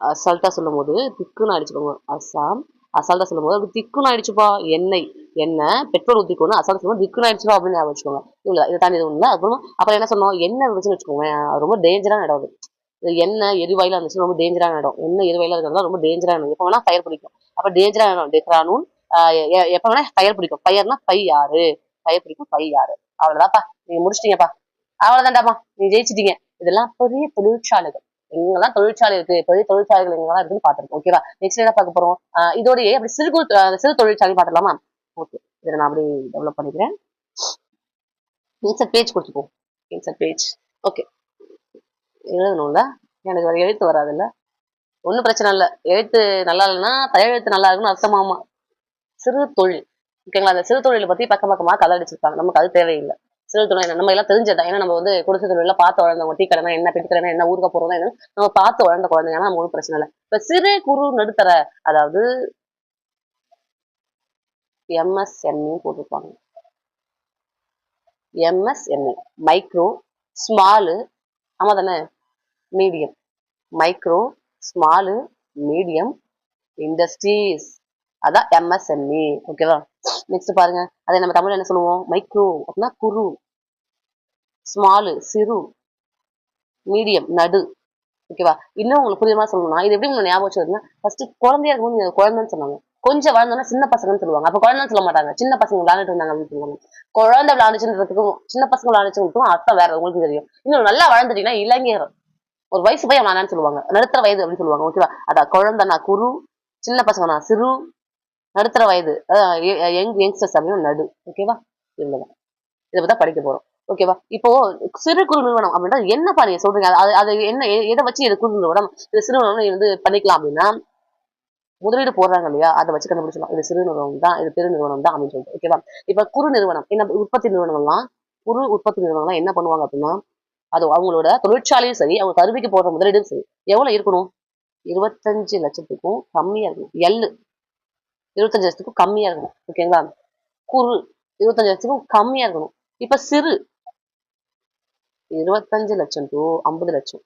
அசால்ட்டா சொல்லும் போது திக்குன்னு அடிச்சுக்கோங்க. அசாம் அசால்ட்டா சொல்லும் போது அப்படி திக்குன்னு ஆயிடுச்சுப்பா. எண்ணெய் எண்ணெய் பெட்ரோல் ஊத்திக்கணும் அசால்ட்டா சொல்லுவோம். திக்குன்னு ஆயிடுச்சுப்பா அப்படின்னு ஞாபகம் வச்சுக்கோங்க. இவ்வளவு இதை தாண்டி எதுவும் இல்லை. அப்புறம் என்ன சொன்னோம்? எண்ணெய் இருந்துச்சுன்னு வச்சுக்கோங்க, ரொம்ப டேஞ்சரான இடம் அது. எண்ணெய் எரிவாயில இருந்துச்சு ரொம்ப டேஞ்சரான இடம். எண்ணெய் எரிவாயில இருக்கிறதா ரொம்ப டேஞ்சரான இடம். எப்ப வேணா ஃபயர் பிடிக்கும். அப்ப டேஞ்சரான இடம் டெக்ரானூன். எப்ப வேணா ஃபயர் பிடிக்கும். ஃபயர்னா பை யாரு? ஃபயர் பிடிக்கும் பை யாரு? அவ்வளவுதான்ப்பா. நீங்க முடிச்சிட்டீங்கப்பா. அவ்வளவுதான்டாப்பா. நீங்க ஜெயிச்சிட்டீங்க. இதெல்லாம் பெரிய தொழிற்சாலைகள். எங்கெல்லாம் தொழிற்சாலை இருக்கு, பெரிய தொழிற்சாலைகள் எங்கெல்லாம் இருக்குன்னு பாத்துருக்கோம். ஓகேவா? நெக்ஸ்ட் என்ன பார்க்க போறோம்? இதோடய அப்படி சிறு தொழிற்சாலை பாத்துலாமா? ஓகே, இதை நான் அப்படி டெவலப் பண்ணிக்கிறேன். இன்சர்ட் பேஜ் கொடுத்துப்போம். Insert page. ஓகே, எழுதணும்ல, எனக்கு வேற எழுத்து வராதுல்ல. ஒன்றும் பிரச்சனை இல்லை. எழுத்து நல்லா இல்லைன்னா தயெழுத்து நல்லா இருக்குன்னு அர்த்தமாமா. சிறு தொழில். ஓகேங்களா? அந்த சிறு தொழிலை பத்தி பக்கமா கதை அடிச்சிருப்பாங்க. நமக்கு அது தேவையில்லை. சிறு தொழில் நம்ம எல்லாம் தெரிஞ்சதான். ஏன்னா நம்ம வந்து குடிசை தொழில பார்த்து வளர்ந்தவங்க. டீ கடைனா என்ன, பெட்டி கடைனா என்ன, ஊருக்க போறோம்னா என்ன, நம்ம பார்த்து வளர்ந்த குழந்தைங்கன்னா நம்ம ஒன்றும் பிரச்சனை இல்லை. இப்ப சிறு குறு நடுத்தர, அதாவது எம்எஸ்எம்இ போட்டிருப்பாங்க. எம்எஸ்எம்இ மைக்ரோ, ஸ்மாலு, ஆமா தானே, medium. Micro, small, medium industries, அதான் எம்எஸ்எம்இ. ஓகேவா? நெக்ஸ்ட் பாருங்க, அதை நம்ம தமிழ்ல என்ன சொல்லுவோம்? மைக்ரோ அப்படின்னா குறு, ஸ்மாலு சிறு, மீடியம் நடு. ஓகேவா? இன்னும் உங்களுக்கு புரியுமா சொல்லணும்னா இது எப்படி உங்களுக்கு ஞாபகம் வச்சுருந்தா, ஃபர்ஸ்ட் குழந்தையா இருக்கும்போது நீங்க குழந்தைன்னு சொன்னாங்க. கொஞ்சம் வளர்ந்தோன்னா சின்ன பசங்கன்னு சொல்லுவாங்க. அப்ப குழந்தைன்னு சொல்ல மாட்டாங்க. சின்ன பசங்க விளையாண்டுட்டு இருந்தாங்க அப்படின்னு சொல்லுவாங்க. குழந்தை விளையாண்டுச்சுன்றதுக்கும் சின்ன பசங்க விளையாண்டுச்சுன்றதுக்கும் அர்த்தம் வேற. உங்களுக்கு தெரியும். இன்னும் நல்லா வளர்ந்துட்டீங்கன்னா இளைஞர், ஒரு வயசு பையன் விளையாடான்னு சொல்லுவாங்க. நடுத்தர வயது அப்படின்னு சொல்லுவாங்க. ஓகேவா? அதான் குழந்தைனா குரு, சின்ன பசங்கனா சிறு, நடுத்தர வயது யங்ஸ்டர்ஸ் அப்படின்னு நடு. ஓகேவா? இவ்வளவுதான். இதை பத்தி படிக்க போறோம். ஓகேவா? இப்போ சிறு குறு நிறுவனம் அப்படின்னா என்னப்பா நீங்க சொல்றீங்க? அது என்ன, எதை வச்சு இது குறு நிறுவனம், இது சிறு நிறுவனம் வந்து பண்ணிக்கலாம் அப்படின்னா, முதலீடு போடுறாங்க இல்லையா, அதை வச்சு கண்டுபிடிச்சலாம். இது சிறு நிறுவனம் தான், இது பெரு நிறுவனம் தான் அப்படின்னு சொல்லிட்டு. ஓகேவா? இப்ப குறு நிறுவனம் என்ன, உற்பத்தி நிறுவனங்கள்லாம், குறு உற்பத்தி நிறுவனங்கள்லாம் என்ன பண்ணுவாங்க அப்படின்னா, அது அவங்களோட தொழிற்சாலையும் சரி, அவங்க கருவிக்கு போடுற முதலீடும் சரி, எவ்வளவு இருக்கணும்? 25 லட்சத்துக்கும் கம்மியா இருக்கணும். 25 லட்சத்துக்கும் கம்மியா இருக்கணும். ஓகேங்களா? குறு 25 லட்சத்துக்கும் கம்மியா இருக்கணும். இப்ப சிறு 25 லட்சம் டு 50 லட்சம்.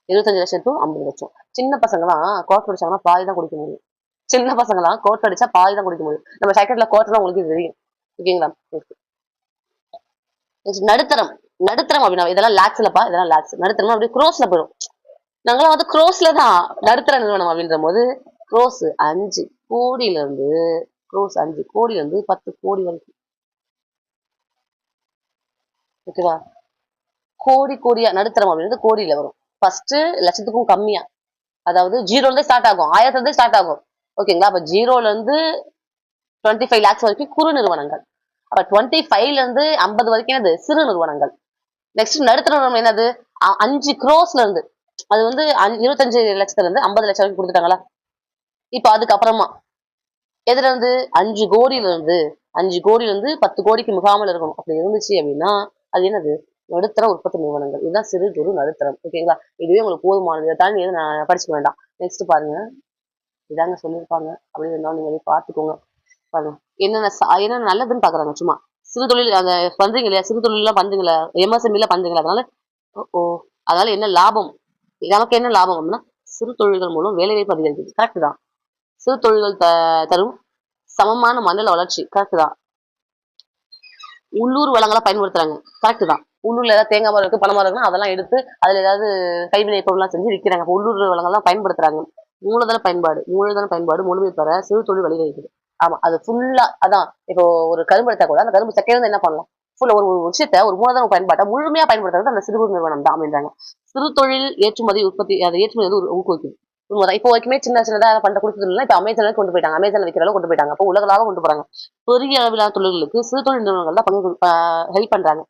25 லட்சம் டு 50 லட்சம். சின்ன பசங்கலாம் கோட் அடிச்சாங்கன்னா பாதி தான் குடிக்க முடியும். சின்ன பசங்கலாம் கோட் அடிச்சா பாதி தான் குடிக்க முடியும். நம்ம செகண்ட்ல கோட்லாம் உங்களுக்கு தெரியும். ஓகேங்களா? நடுத்தரம். நடுத்தரம் அப்படின்னா இதெல்லாம் லேக்ஸ்லப்பா, இதெல்லாம் லேக்ஸ். நடுத்தரம் அப்படியே க்ரோஸ்ல போயிடும். நாங்களாம் வந்து க்ரோஸ்ல தான் நடுத்தர நிறுவனம் அப்படின்ற போது, க்ரோஸ் 5 கோடியில இருந்து, க்ரோஸ் 5 கோடியில இருந்து 10 கோடி வரைக்கும். ஓகேவா? கோடி கோடியா நடுத்தரம் அப்படின்றது கோடியில வரும். ஃபர்ஸ்ட் லட்சத்துக்கும் கம்மியா, அதாவது ஜீரோல இருந்து ஸ்டார்ட் ஆகும், 1000 இருந்து ஸ்டார்ட் ஆகும். ஓகேங்களா? அப்ப ஜீரோல இருந்து 25 லேக்ஸ் வரைக்கும் குறு நிறுவனங்கள். அப்ப 25ல இருந்து 50 வரைக்கும் என்னது? சிறு நிறுவனங்கள். நெக்ஸ்ட் நடுத்தர நிறுவனம் என்னது? 5 crores இருந்து அது வந்து 25 லட்சத்துல இருந்து 50 லட்சம் வரைக்கும் கொடுத்துட்டாங்களா. இப்ப அதுக்கப்புறமா எதுல இருந்து 5 கோடியில இருந்து 5 கோடியில இருந்து 10 கோடிக்கு மிகாமல் இருக்கணும். அப்படி இருந்துச்சு அப்படின்னா அது என்னது? நடுத்தர உற்பத்தி நிறுவனங்கள். இதுதான் சிறு குறு நடுத்தரம். ஓகேங்களா? இதுவே உங்களுக்கு போதுமானது. இதை தாண்டி எதுவும் நான் படிச்சுக்க வேண்டாம். நெக்ஸ்ட் பாருங்க. இதாங்க சொல்லியிருப்பாங்க. அப்படி இருந்தாலும் நீங்க போய் பார்த்துக்கோங்க. பாருங்க. என்னென்ன நல்லதுன்னு பாக்குறாங்க சும்மா. சிறு தொழில் அந்த பண்றீங்க இல்லையா? சிறு தொழில் எல்லாம் பண்றீங்களா? எம்எஸ்எம்இ எல்லாம் பண்றீங்களா? அதனால ஓ அதனால என்ன லாபம்? நமக்கு என்ன லாபம் அப்படின்னா சிறு தொழில்கள் மூலம் வேலைவாய்ப்பு அதிகரிக்குது. கரெக்ட் தான். சிறு தொழில்கள் தரும் சமமான மண்டல வளர்ச்சி. கரெக்ட் தான். உள்ளூர் வளங்களை பயன்படுத்துறாங்க. கரெக்ட் தான். உள்ளூர்ல ஏதாவது தேங்காய் மரம் இருக்கு, பனை மரம் இருக்குன்னா அதெல்லாம் எடுத்து அதுல ஏதாவது கைவினை பொருள்லாம் செஞ்சு விற்கிறாங்க. உள்ளூர் வளங்கள்லாம் பயன்படுத்துறாங்க. மூலதன பயன்பாடு முழுமை பெற சிறு தொழில் வழிவகுக்குது. ஆமா, அது ஃபுல்லா அதான். இப்போ ஒரு கரும்பு எடுத்தா கூட அந்த கரும்பு சக்கையில இருந்து என்ன பண்ணலாம்? ஃபுல்லா ஒரு விஷயத்த ஒரு மூலதன பயன்பாட்டை முழுமையா பயன்படுத்துறது அந்த சிறு குறு நிறுவனம் தான் அப்படின்றாங்க. சிறு தொழில் ஏற்றுமதி உற்பத்தி அது ஏற்றுமதி வந்து ஊக்குவிக்குது. உண்மைதான். இப்போ வரைக்குமே சின்ன சின்னதா பண்ற கொடுத்ததுல இப்ப அமேசான்ல கொண்டு போயிட்டாங்க. அமேசான்ல விற்கிற அளவு கொண்டு போயிட்டாங்க. அப்போ உலகளாவ கொண்டு போறாங்க. பெரிய அளவிலான தொழில்களுக்கு சிறு தொழில் நிறுவனங்கள் தான் ஹெல்ப் பண்றாங்க.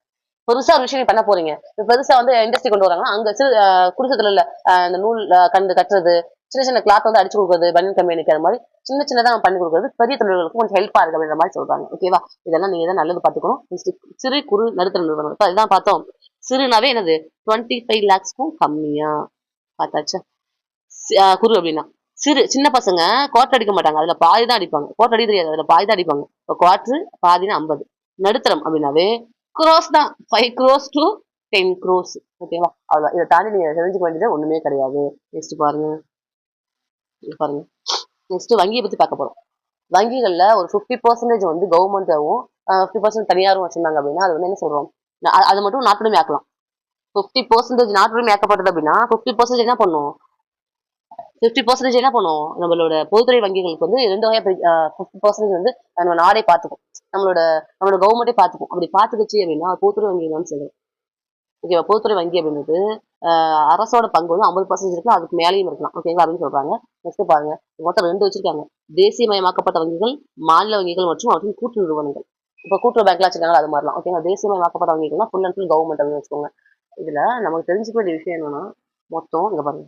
பெருசா ஒரு விஷயம் பண்ண போறீங்க. இப்ப பெருசா வந்து இண்டஸ்ட்ரி கொண்டு வராங்கன்னா அங்க சிறு குடிசை தொழில்ல இந்த நூல் கண்டு கட்டுறது, சின்ன சின்ன கிளாத் வந்து அடிச்சு கொடுக்குறது, பனியன் கம்பெனிக்கு அது மாதிரி சின்ன சின்னதா பண்ணி கொடுக்குறது பெரிய தொழில்களுக்கு கொஞ்சம் ஹெல்ப்பா இருக்கு அப்படின்ற மாதிரி சொல்றாங்க. ஓகேவா? இதெல்லாம் நீங்க தான் நல்லது பாத்துக்கணும். சிறு குறு நடுத்தர நிறுவனம் இதுதான் பார்த்தோம். சிறுனாவே என்னது? 25 lakhsக்கும் கம்மியா பார்த்தாச்சா? குரு அப்படின்னா சின்ன பசங்க குவார்டர் அடிக்க மாட்டாங்க. அதுல பாதி தான் அடிப்பாங்க. குவார்டர் அடி தெரியாது, அதுல பாதி தான் அடிப்பாங்க. இப்போ குவார்டர் பாதினா 50. நடுத்தரம் அப்படின்னாவே க்ரோஸ் தான். 5 crores to 10 crores. ஓகேவா? அவ்வளவுதான். இதை தாண்டி நீங்க தெரிஞ்சுக்க வேண்டியது ஒண்ணுமே கிடையாது. நெக்ஸ்ட் பாருங்க. பாருங்க. நெக்ஸ்ட் வங்கியை பத்தி பார்க்க போறோம். வங்கிகள்ல ஒரு 50% வந்து கவர்மெண்டாவும் 50% தனியாரும் வச்சிருந்தாங்க அப்படின்னா அது வந்து என்ன சொல்றோம்? அது மட்டும் நாட்டுடைமை ஆக்கலாம். 50% நாட்டுடைமை ஆக்கப்பட்டது அப்படின்னா 50% என்ன பண்ணும்? 50% என்ன பண்ணுவோம்? நம்மளோட பொதுத்துறை வங்கிகளுக்கு வந்து 2 வகையா 50% வந்து நம்ம நாடே பார்த்துக்கும். நம்மளோட நம்மளோட கவர்மெண்டே பார்த்துக்கும். அப்படி பார்த்துக்கிச்சு அப்படின்னா பொதுத்துறை வங்கிகள் வந்து சொல்லுவோம். ஓகேவா? பொதுத்துறை வங்கி அப்படின்றது அரசோட பங்கு வந்து 50% இருக்கலாம், அதுக்கு மேலேயும் இருக்கலாம். ஓகேங்களா? அப்படின்னு சொல்றாங்க. நெக்ஸ்ட் பாருங்க. மொத்தம் 2 வச்சிருக்காங்க. தேசியமயமாக்கப்பட்ட வங்கிகள், மாநில வங்கிகள் மற்றும் அவற்றின் கூட்டு நிறுவனங்கள். இப்ப கூட்டுறவு பேங்க்ல வச்சிருக்காங்க அது மாதிரிலாம். ஓகேங்களா? தேசியமயமாக்கப்பட்ட வங்கிகள்னா ஃபுல் அண்ட் ஃபுல் கவர்மெண்ட் அப்படின்னு வச்சுக்கோங்க. இதுல நமக்கு தெரிஞ்சுக்க வேண்டிய விஷயம் என்னன்னா மொத்தம் இங்க பாருங்க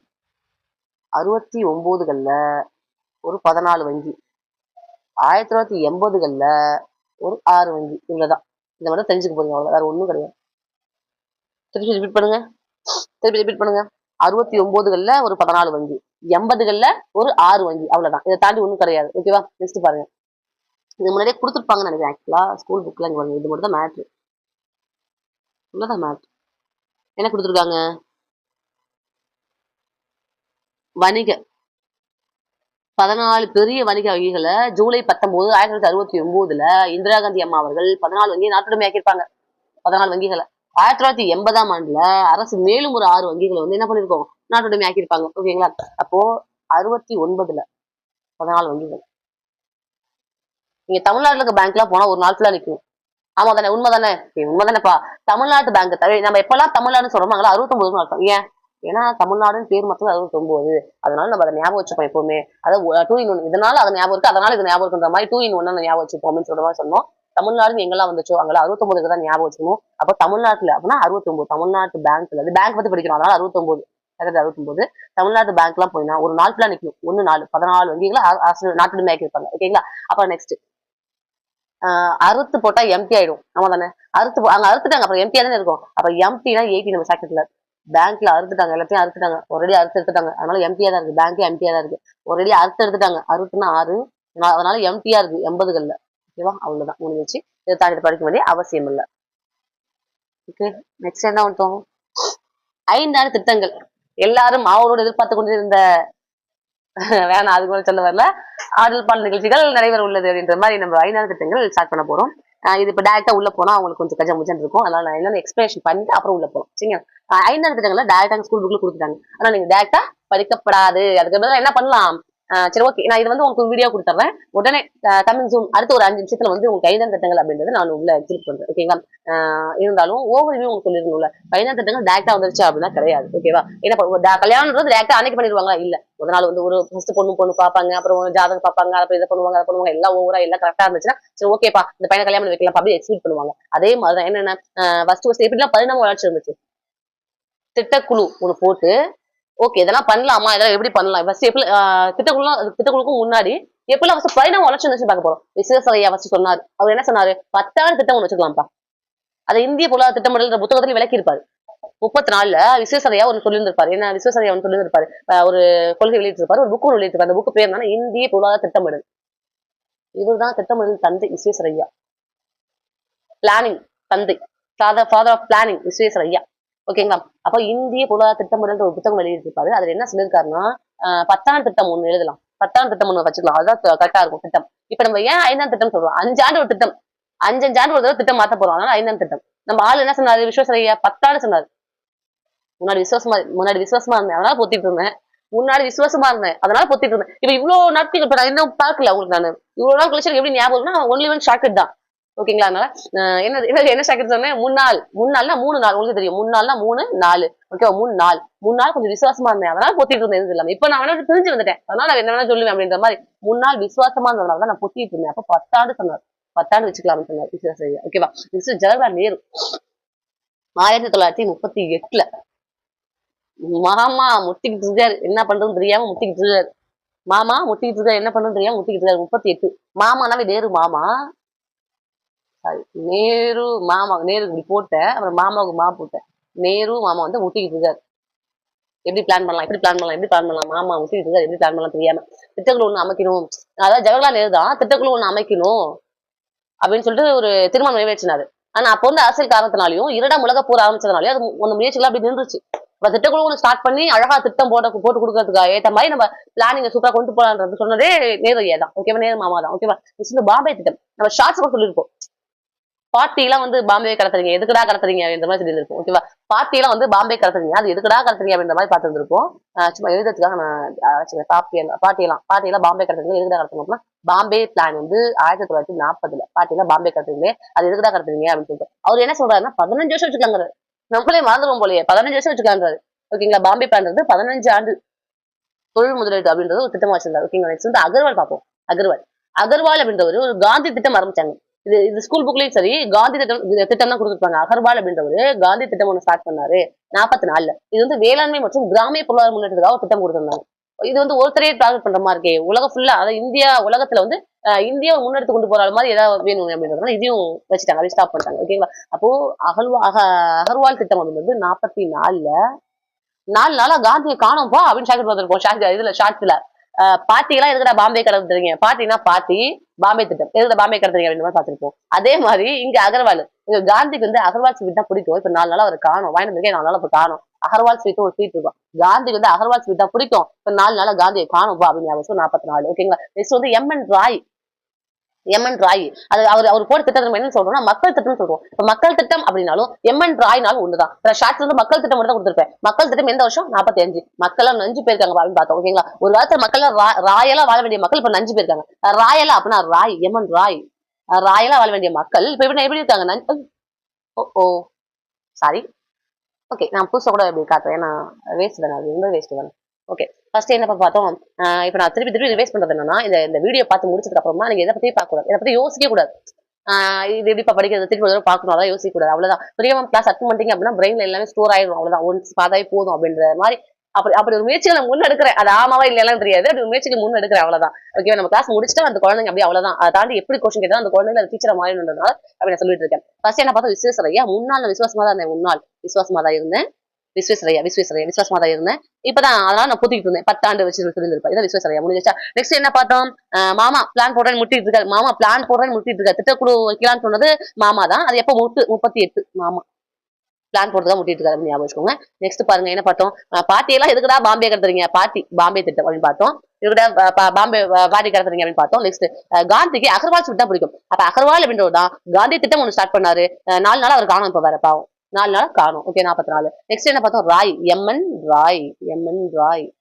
69கள்ல ஒரு 14 வங்கி, 1980கள்ல ஒரு 6 வங்கி. இவ்வளவுதான். இந்த மட்டும் தெரிஞ்சுக்க போறீங்க. அவ்வளவு வேற ஒண்ணும் கிடையாது. திருப்பி ரிப்பீட் பண்ணுங்க. 69கள்ல ஒரு 14 வங்கி, 80கள்ல ஒரு 6 வங்கி. அவ்வளவுதான். இதை தாண்டி ஒண்ணும் கிடையாது. ஓகேவா? நெக்ஸ்ட் பாருங்க. இது முன்னாடியே கொடுத்துருப்பாங்கன்னு நினைக்கிறேன். ஆக்சுவலா ஸ்கூல் புக்ல இங்க பாருங்க. இது மட்டும் தான் மேட்ரு. இவ்வளவுதான் மேட்ரு. என்ன கொடுத்துருக்காங்க? வணிக 14 பெரிய வணிக வங்கிகளை ஜூலை 19 1969 இந்திரா காந்தி அம்மா அவர்கள் 14 வங்கியை நாட்டுடைமை ஆக்கியிருப்பாங்க. 14 வங்கிகளை 1980ஆம் ஆண்டுல அரசு மேலும் ஒரு 6 வங்கிகளை வந்து என்ன பண்ணிருக்கோம்? நாட்டுடைமை ஆக்கியிருப்பாங்க. ஓகேங்களா? அப்போ 69ல 14 வங்கிகள். நீங்க தமிழ்நாட்டுல இருக்க பேங்க்லாம் போனா ஒரு நாள் ஃபுல்லா நிக்கும். ஆமா தானே? உண்மைதானே? உண்மைதானேப்பா. தமிழ்நாட்டு பேங்க் தவிர நம்ம எப்பெல்லாம் தமிழ்நாடுன்னு சொல்றோமோ அங்கெல்லாம் 69 அர்த்தம். ஏன்? ஏன்னா தமிழ்நாடுன்னு பேர் மட்டும் 69. அதனால நம்ம அதை ஞாபகம் வச்சுப்போம் எப்பவுமே. அதாவது 2 in 1. இதனால அது ஞாபகம் இருக்கு, அதனால இது ஞாபகம் இருக்குன்ற மாதிரி 2 in 1 ஞாபகம் வச்சுப்போம் அப்படின்னு சொல்ற மாதிரி சொன்னோம். தமிழ்நாடு எங்கெல்லாம் வந்துச்சோ அங்கெல்லாம் 69க்கு தான் ஞாபகம் வச்சுக்கணும். அப்ப தமிழ்நாட்டுல அப்படின்னா 69. தமிழ்நாட்டு பேங்க்ல பேங்க் பத்தி படிக்கணும். அதனால 69. 69. தமிழ்நாட்டு பேங்க் எல்லாம் போயினா ஒரு நாள் ஃபுல்லா நிக்கணும். 1 4 14 வங்கிகளை நாட்டுடைமை ஆக்கியிருப்பாங்க. ஓகேங்களா? அப்புறம் நெக்ஸ்ட் அறுத்து போட்டா எம்டி ஆயிடும். ஆமா தானே? அங்க அறுத்துட்டாங்க. அப்புறம் எம்டியா தானே இருக்கும். அப்ப எம்டினா 80 நம்ம சாக்கெட்ல பேங்க்ல அறுத்துட்டாங்க. எல்லாத்தையும் அறுத்துட்டாங்க. ஒரேடி அறுத்து எடுத்துட்டாங்க. அதனால எம்டியா தான் இருக்கு. பேங்கே எம்டியா தான் இருக்கு. ஒரேடி அறுத்து எடுத்துட்டாங்க. அறுத்துனா 6. அதனால எம்டியா இருக்கு 80கள்ல. ஓகேவா? அவ்வளவுதான் முடிஞ்சிச்சு. இதை தாண்டி படிக்க வேண்டிய அவசியம் இல்லை. ஓகே. நெக்ஸ்ட் என்ன வந்துட்டோம்? 5 ஆண்டு திட்டங்கள். எல்லாரும் அவரோடு எதிர்பார்த்து கொண்டிருந்த வேணாம் அது கூட சொல்ல வரல. ஆடல் பாடல் நிகழ்ச்சிகள் நடைபெற உள்ளது அப்படின்ற மாதிரி நம்ம 5 திட்டங்கள் ஸ்டார்ட் பண்ண போறோம். இது இப்ப டைரக்டா உள்ள போனா அவங்களுக்கு கொஞ்சம் கஜா முஜன் இருக்கும். அதனால நான் என்னென்ன எக்ஸ்பிளேஷன் பண்ணிட்டு அப்புறம் உள்ள போறோம். சரிங்களா? 5 திட்டங்களை டைரக்டா ஸ்கூல் புக்ல கொடுத்துட்டாங்க. ஆனா நீங்க டைரக்டா படிக்கப்படாது. அதுக்கு பதிலா என்ன பண்ணலாம்? சரி, ஓகே. நான் இது வந்து உங்களுக்கு வீடியோ கொடுத்துறேன். உடனே கமிங் ஜூம் அடுத்த ஒரு 5 நிமிஷத்துல வந்து உங்களுக்கு 5 திட்டங்கள் அப்படின்றது நான் உள்ள கிளிக் பண்றேன். ஓகேங்களா? இருந்தாலும் ஓவர் வியூ உங்களுக்கு சொல்லிருக்கணும்ல. 5 திட்டங்கள் டைரக்டா வந்துருச்சு அப்படின்னா கிடையாது. ஓகேவா? என்ன கல்யாணம்ன்றது டைரக்டா அன்னைக்கு பண்ணிடுவாங்களா? இல்ல. முதல் நாள் வந்து ஒரு ஃபர்ஸ்ட் பொண்ணு பார்ப்பாங்க, அப்புறம் ஜாதகம் பார்ப்பாங்க, அப்புறம் இதை பண்ணுவாங்க, அதை பண்ணுவாங்க. எல்லாம் ஓவரா எல்லாம் கரெக்டா இருந்துச்சுன்னா சரி ஓகேப்பா இந்த பையனை கல்யாணம் பண்ணி வைக்கலாம் அப்படி எக்ஸ்பெக்ட் பண்ணுவாங்க. அதே மாதிரிதான் என்னென்ன ஃபர்ஸ்ட் எப்படிலாம் பரிணாம வளர்ச்சி இருந்துச்சு. திட்டக்குழு ஒண்ணு போட்டு ஓகே இதெல்லாம் பண்ணலாமா, இதெல்லாம் எப்படி பண்ணலாம், ஃபர்ஸ்ட் எப்படி திட்டக்குழுக்கும் முன்னாடி எப்படிலாம் ஃபர்ஸ்ட் பரிணாம வளர்ச்சி வச்சு பார்க்க போறோம். விஸ்வேஸ்வரய்யா ஃபர்ஸ்ட் சொன்னாரு. அவர் என்ன சொன்னாரு, 10 திட்டம் ஒண்ணு வச்சுக்கலாம்ப்பா. அதை இந்திய பொருளாதார திட்டமிடல் புத்தகத்துல விளக்கி இருப்பாரு. 34ல விஸ்வேஸ்வரய்யா ஒன்று சொல்லியிருந்திருப்பாரு. என்ன விஸ்வேஸ்வரய்யா ஒன்று சொல்லியிருப்பாரு, ஒரு கொள்கை வெளியிட்டிருப்பாரு, ஒரு புக் ஒன்று வெளியிட்டிருப்பாரு. அந்த புக் பேர் என்னன்னா இந்திய பொருளாதார திட்டமிடல். இவர்தான் திட்டமிடல் தந்தை விஸ்வேஸ்வரய்யா. பிளானிங் தந்தை, ஃபாதர் ஆஃப் பிளானிங் விஸ்வேஸ்வரய்யா. ஓகேங்களா. அப்போ இந்திய பொருளாதார திட்டமிடல் ஒரு புத்தகம் வெளியிட்டிருப்பாரு. அதுல என்ன சொல்லியிருக்காருன்னா 10ஆம் திட்டம் ஒண்ணு எழுதலாம், 10ஆம் திட்டம் ஒண்ணு வச்சுக்கலாம், அதுதான் கரெக்டா இருக்கும் திட்டம். இப்ப நம்ம ஏன் 5ஆம் திட்டம் சொல்றோம், 5 ஆண்டு ஒரு திட்டம், 5 ஆண்டு ஒரு தடவை திட்டம் மாத்த போறோம், அதனால 5ஆம் திட்டம். நம்ம ஆள் என்ன சொன்னாரு, விஸ்வேஸ்வரய்யா 10 ஆண்டு சொன்னாரு. முன்னாடி விசுவாசமா இருந்தேன் அதனால பொத்திட்டு இருந்தேன், முன்னாடி விசுவாசமா இருந்தேன் அதனால பொத்திட்டு இருந்தேன். இப்ப இவ்வளவு நாட்கள் இப்ப நான் இன்னும் பாக்கல உங்களுக்கு, நான் இவ்வளவு நாள் கழிச்சு எப்படி ஞாபகம்னா ஒன்லி ஒன் ஷாக்கெட் தான். ஓகேங்களா. அதனால என்ன ஷாக்கெட் சொன்னேன், 3 நாள், 3 நாள்னா 3 நாள், உங்களுக்கு தெரியும் 3 நாள்னா 3 4, ஓகே 3 நாள் கொஞ்சம் விசுவாசமா இருந்தேன் அதனால பொத்திட்டு இருந்தேன். எதுவும் இல்லாம இப்ப நான் அவனோட பிரிஞ்சு வந்துட்டேன் அதனால என்ன வேணா சொல்லுவேன் அப்படின்ற மாதிரி 3 நாள் விசுவாசமா இருந்ததுனால தான் நான் பொத்திட்டு இருந்தேன். அப்ப 10 ஆண்டு சொன்னார், 10 ஆண்டு வச்சுக்கலாம்னு சொன்னார் விஸ்வேஸ்வரய்யா. ஓகேவா. ஜவஹர்லால் நேரு 1938ல மாமா முட்டிக்கிட்டு இருக்காரு, என்ன பண்றதுன்னு தெரியாம முட்டிக்கிட்டு இருக்காரு. மாமா முட்டிக்கிட்டு இருக்காரு, என்ன பண்றதுன்னு தெரியாம முட்டிக்கிட்டு இருக்காரு. 38 மாமானாவே நேரு மாமா, சாரி நேரு மாமா, நேரு இப்படி போட்டேன், அப்புறம் மாமாவுக்கு மா போட்டேன். நேரு மாமா வந்து முட்டிக்கிட்டு இருக்காரு. எப்படி பிளான் பண்ணலாம், எப்படி பிளான் பண்ணலாம், எப்படி பிளான் பண்ணலாம், மாமா முட்டிக்கிட்டு இருக்காரு, எப்படி பிளான் பண்ணலாம் தெரியாம திட்டக்குழு ஒண்ணு அமைக்கணும். அதாவது ஜவஹர்லால் நேரு தான் திட்டக்குழு ஒண்ணு அமைக்கணும் அப்படின்னு சொல்லிட்டு ஒரு தீர்மானம் நிறைவேற்றினாரு. ஆனா அப்போ வந்து அரசியல் காரணத்தினாலையும் 2ஆம் உலக போர் ஆரம்பிச்சதுனாலயும் அது அந்த முயற்சிகள் அப்படி நின்றுச்சு. இப்ப திட்டக்குழு ஒன்று ஸ்டார்ட் பண்ணி அழகா திட்டம் போட்டு கொடுக்கறதுக்கு ஏற்ற மாதிரி நம்ம பிளானிங்க சூப்பரா கொண்டு போலான்றது சொன்னதே நேரு ஐயா தான். ஓகேவா, நேரு மாமா தான். ஓகேவா. இந்த பாம்பே திட்டம் நம்ம ஷார்ட்ஸ் கூட சொல்லியிருப்போம். பார்ட்டி எல்லாம் வந்து பாம்பே கடத்துறீங்க, எதுக்குடா கடத்துறீங்க அப்படின்ற மாதிரி சொல்லியிருப்போம். ஓகேவா. பார்ட்டி எல்லாம் வந்து பாம்பே கடத்துறீங்க, அது எதுக்குடா கடத்துறீங்க அப்படின்ற மாதிரி பார்த்துருப்போம். சும்மா எழுதுறதுக்காக நான் பார்ட்டி எல்லாம் பாம்பே கடத்துறீங்க, எதுக்குடா கடத்துறோம் அப்படின்னா பாம்பே பிளான் வந்து 1940ல பார்ட்டி எல்லாம் பாம்பே கடத்துறீங்க, அது எதுக்குடா கடத்துறீங்க அப்படின்னு சொல்லிட்டு அவர் என்ன சொல்றாருன்னா 15 வருஷம் வச்சுக்கலாங்க. நம்மளே மறந்துடும் போலயே, 15 வருஷம் வச்சுக்கலான்றாரு. ஓகேங்களா. பாம்பே பிளான்றது 15 ஆண்டு தொழில் முதலீடு அப்படின்றது ஒரு திட்டமா வச்சிருந்தாரு. ஓகேங்களா. நெக்ஸ்ட் வந்து அகர்வால் பார்ப்போம். அகர்வால் அப்படின்றவர் ஒரு காந்தி திட்டம் ஆரம்பிச்சாங்க. இது ஸ்கூல் புக்லயும் சரி காந்தி திட்டம் தான் கொடுத்துருப்பாங்க. அகர்வால் அப்படின்றவரு காந்தி திட்டம் ஒண்ணு ஸ்டார்ட் பண்ணாரு 44ல. இது வந்து வேளாண்மை மற்றும் கிராமிய பொருளாதார முன்னேற்றத்துக்காக ஒரு திட்டம் கொடுத்திருந்தாங்க. இது வந்து ஒருத்தரையே டார்கெட் பண்ற மாதிரி இருக்கே, உலகம் ஃபுல்லா, அதாவது இந்தியா உலகத்துல வந்து இந்தியாவை முன்னெடுத்து கொண்டு போற மாதிரி ஏதாவது வேணும் அப்படின்றதுனால இதையும் வச்சுட்டாங்க, அதை ஸ்டாப் பண்ணிட்டாங்க. ஓகேங்களா. அப்போ அகர்வால் திட்டம் அப்படின்றது 44ல 4 நாளா காந்தியை காணோம்ப்பா அப்படின்னு ஷாக்கெட் பார்த்திருப்போம். இதுல ஷார்ட்ஸ்ல பார்ட்டி எல்லாம் எதுக்குடா பாம்பே கடத்துறீங்க, பார்ட்டினா பார்ட்டி, பாம்பே திட்டம் எதுக்குடா பாம்பே கடத்துறீங்க அப்படின்னு மாதிரி பார்த்திருப்போம். அதே மாதிரி இங்க அகர்வால், இங்க காந்திக்கு வந்து அகர்வால் ஸ்வீட் தான் பிடிக்கும். இப்ப 4 நாளா அவர் காணும், வாங்கிட்டு இருக்கேன் 4 நாளா இப்ப காணும். அகர்வால் ஸ்வீட் ஒரு ஸ்வீட் இருக்கும், காந்திக்கு வந்து அகர்வால் ஸ்வீட் தான் பிடிக்கும். இப்ப 4 நாளா காந்தியை காணும்பா அப்படின்னு 44. ஓகேங்களா. நெக்ஸ்ட் வந்து எம் என் ராய். அது அவர் போட திட்டம் என்ன சொல்றோம்னா மக்கள் திட்டம் சொல்றோம். இப்ப மக்கள் திட்டம் அப்படின்னாலும் எம்.என்.ராய்னாலும் ஒண்ணுதான். ஷார்ட்ஸ் வந்து மக்கள் திட்டம் மட்டும் தான் கொடுத்திருப்பேன். மக்கள் திட்டம் எந்த வருஷம் 45. மக்கள் எல்லாம் நஞ்சு போயிருக்காங்க அப்படின்னு பார்த்தோம். ஓகேங்களா. ஒரு காலத்துல மக்கள் ராயெல்லாம் வாழ வேண்டிய மக்கள் இப்ப நஞ்சு போயிருக்காங்க. ராயெல்லாம் அப்படின்னா ராய், எம்.என்.ராய், ராயெல்லாம் வாழ வேண்டிய மக்கள் இப்ப எப்படி இருக்காங்க, ஓ சாரி. ஓகே நான் புதுசா கூட எப்படி காட்டுறேன், ஏன்னா வேஸ்ட் தானே, அது ரொம்ப வேஸ்ட் தானே. ஓகே ஃபர்ஸ்ட் என்ன பார்த்தோம், இப்போ நான் திருப்பி ரிவைஸ் பண்றது என்னன்னா, இந்த வீடியோ பார்த்து முடிச்சதுக்கு அப்புறமா நீங்க இதை பத்தி பார்க்க கூடாது, இதை பத்தி யோசிக்க கூடாது. இது எப்படிப்பா படிக்கிறது, திருப்பி ஒரு தடவை பார்க்கணும், அதான் யோசிக்க கூடாது. அவ்வளவுதான். பிரியமா கிளாஸ் அட்டன் பண்ணிட்டீங்க அப்படின்னா பிரெயின்ல எல்லாமே ஸ்டோர் ஆயிடும். அவ்வளவுதான், ஒன்ஸ் பார்த்தாவே போதும் அப்படின்ற மாதிரி அப்படி ஒரு முயற்சிகளை முன்னெடுக்கிறேன். அது ஆமாவா இல்லையெல்லாம் தெரியாது, அப்படி முயற்சிகள் முன்னெடுக்கிறேன். அவ்வளவுதான். ஓகே நம்ம கிளாஸ் முடிச்சுட்டு அந்த குழந்தைங்க அப்படியே அவ்வளவுதான். அதை தாண்டி எப்படி கொஸ்டின் கேட்டா அந்த குழந்தைங்க டீச்சரை மாறினதுனால அப்படி நான் சொல்லிட்டு இருக்கேன். ஃபர்ஸ்ட் என்ன பார்த்தா விஸ்வேஸ்வரய்யா, முன்னாள் விசுவாசமா தான் இருந்தேன், விசுவாசமா தான் இருந்தேன். விஸ்வேஸ்வரய்யா தான் இருந்தேன். இப்பதான் அதனால நான் பொத்திக்கிட்டு இருந்தேன். 10 ஆண்டு வச்சு சொல்லியிருப்பேன். இதான் விஸ்வேஸ்வரய்யா முடிஞ்சிச்சா. நெக்ஸ்ட் என்ன பார்த்தோம், மாமா பிளான் போடுறேன்னு முட்டிட்டு இருக்காரு. மாமா பிளான் போடுறேன்னு முட்டிட்டு இருக்காரு. திட்டக்குழு வைக்கலான்னு சொன்னது மாமா தான். அது எப்போ 38 மாமா பிளான் போட்டுதான் முட்டிட்டு இருக்காரு அப்படின்னு ஞாபகம் வச்சுக்கோங்க. நெக்ஸ்ட் பாருங்க என்ன பார்த்தோம், பார்ட்டி எல்லாம் எதுக்குடா பாம்பே கடத்துறீங்க, பார்ட்டி பாம்பே திட்டம் அப்படின்னு பார்த்தோம். இதுக்கிட்ட பாம்பே பார்ட்டி கடத்துறீங்க அப்படின்னு பார்த்தோம். நெக்ஸ்ட் காந்திக்கு அகர்வால் ஸ்வீட் தான் பிடிக்கும். அப்ப அகர்வால் அப்படின்றவர் தான் காந்தி திட்டம் ஒன்று ஸ்டார்ட் பண்ணாரு. 4 நாள் அவர் காணும், இப்ப வேற பாவம் 4 நாள் காணும். ஓகே 44. நெக்ஸ்ட் என்ன பார்த்தோம், ராய், எம்.என்.ராய்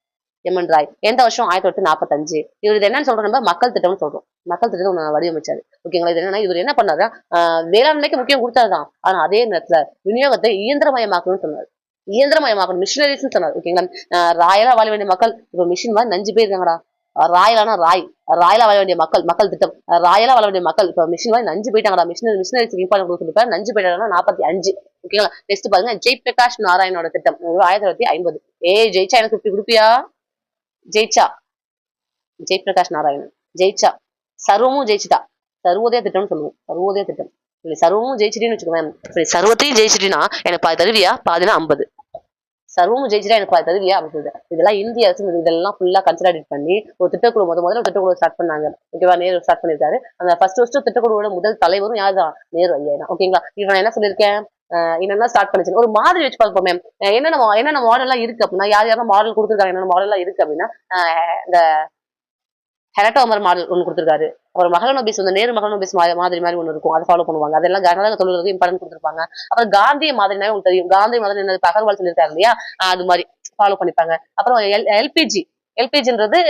எந்த வருஷம் 1945. இவர் இது என்னன்னு சொல்றோம், நம்ம மக்கள் திட்டம்னு சொல்றோம். மக்கள் திட்டத்தை ஒண்ணு வடிவமைச்சாரு. ஓகேங்களா. இது என்னன்னா இவர் என்ன பண்ணாரு, வேளாண்மைக்கு முக்கியம் கொடுத்தாருதான். ஆனா அதே நேரத்துல விநியோகத்தை இயந்திரமயமாக்கணும்னு சொன்னாரு. இயந்திரமயமாக்கணும், மிஷினரிஸ் சொன்னார். ஓகேங்களா. ராயலா வாழ வேண்டிய மக்கள் இப்ப மிஷின் மாதிரி 5 பேர் இருக்காங்கடா. ராயலான ராய், ராயலா வாழ வேண்டிய மக்கள், மக்கள் திட்டம், ராயலா வாழ வேண்டிய மக்கள். இப்ப மிஷின் வாங்கி நஞ்சு போயிட்டாங்கடா, மிஷினரிஸ்க்கு இம்பார்ட்டன் கொடுத்துருப்பாரு, நஞ்சு போயிட்டாங்கன்னா 45. ஓகேங்களா. நெக்ஸ்ட் பாருங்க, ஜெய் பிரகாஷ் நாராயணோட திட்டம் 1950. ஜெயிச்சா எனக்கு 50 கொடுப்பியா? ஜெயிச்சா ஜெய் பிரகாஷ் நாராயணன் ஜெயிச்சா, சர்வமும் ஜெயிச்சுட்டா. சர்வோதய திட்டம்னு சொல்லுவோம், சர்வோதய திட்டம். சர்வமும் ஜெயிச்சிட்டின்னு வச்சுக்கோங்க, சர்வத்தையும் ஜெயிச்சிட்டினா எனக்கு பாதி தருவியா? பாதினா 50. சர்வமும் ஜெயிச்சுட்டா எனக்கு பாதி தருவியா அப்படின்னு சொல்லுது. இதெல்லாம் இந்திய அரசு இதெல்லாம் ஃபுல்லா கன்சிடரேட் பண்ணி ஒரு திட்டக்குழு முதல்ல திட்டக்குழு ஸ்டார்ட் பண்ணாங்க. ஓகேவா, நேரு ஸ்டார்ட் பண்ணிருக்காரு. அந்த ஃபர்ஸ்ட் திட்டக்குழுவோட முதல் தலைவரும் யார் தான்? நேரு ஐயா தான். ஓகேங்களா. இப்ப நான் என்ன சொல்லியிருக்கேன், என்னென்ன ஸ்டார்ட் பண்ணிச்சு ஒரு மாதிரி வச்சு பார்ப்போமே. என்னென்ன மாடல் எல்லாம் இருக்கு அப்படின்னா, யார் மாடல் கொடுத்துருக்காங்க, என்னென்ன மாடல் எல்லாம் இருக்கு அப்படின்னா, இந்த ஹெரட்டோமர் மாடல் ஒன்று கொடுத்துருக்காரு. அப்புறம் மகளநோபிஸ் வந்து நேரு மகளநோபிஸ் மாதிரி ஒன்று இருக்கும், அதை ஃபாலோ பண்ணுவாங்க. அதெல்லாம் கனரக தொழிலுக்கு இம்பார்ட்டன்ட் கொடுத்துருப்பாங்க. அப்புறம் காந்திய மாதிரினாவே உங்களுக்கு தெரியும், காந்தி மாதிரி என்னது அகர்வால் சொல்லியிருக்காரு இல்லையா, அது மாதிரி ஃபாலோ பண்ணிப்பாங்க. அப்புறம் எல்பிஜின்றது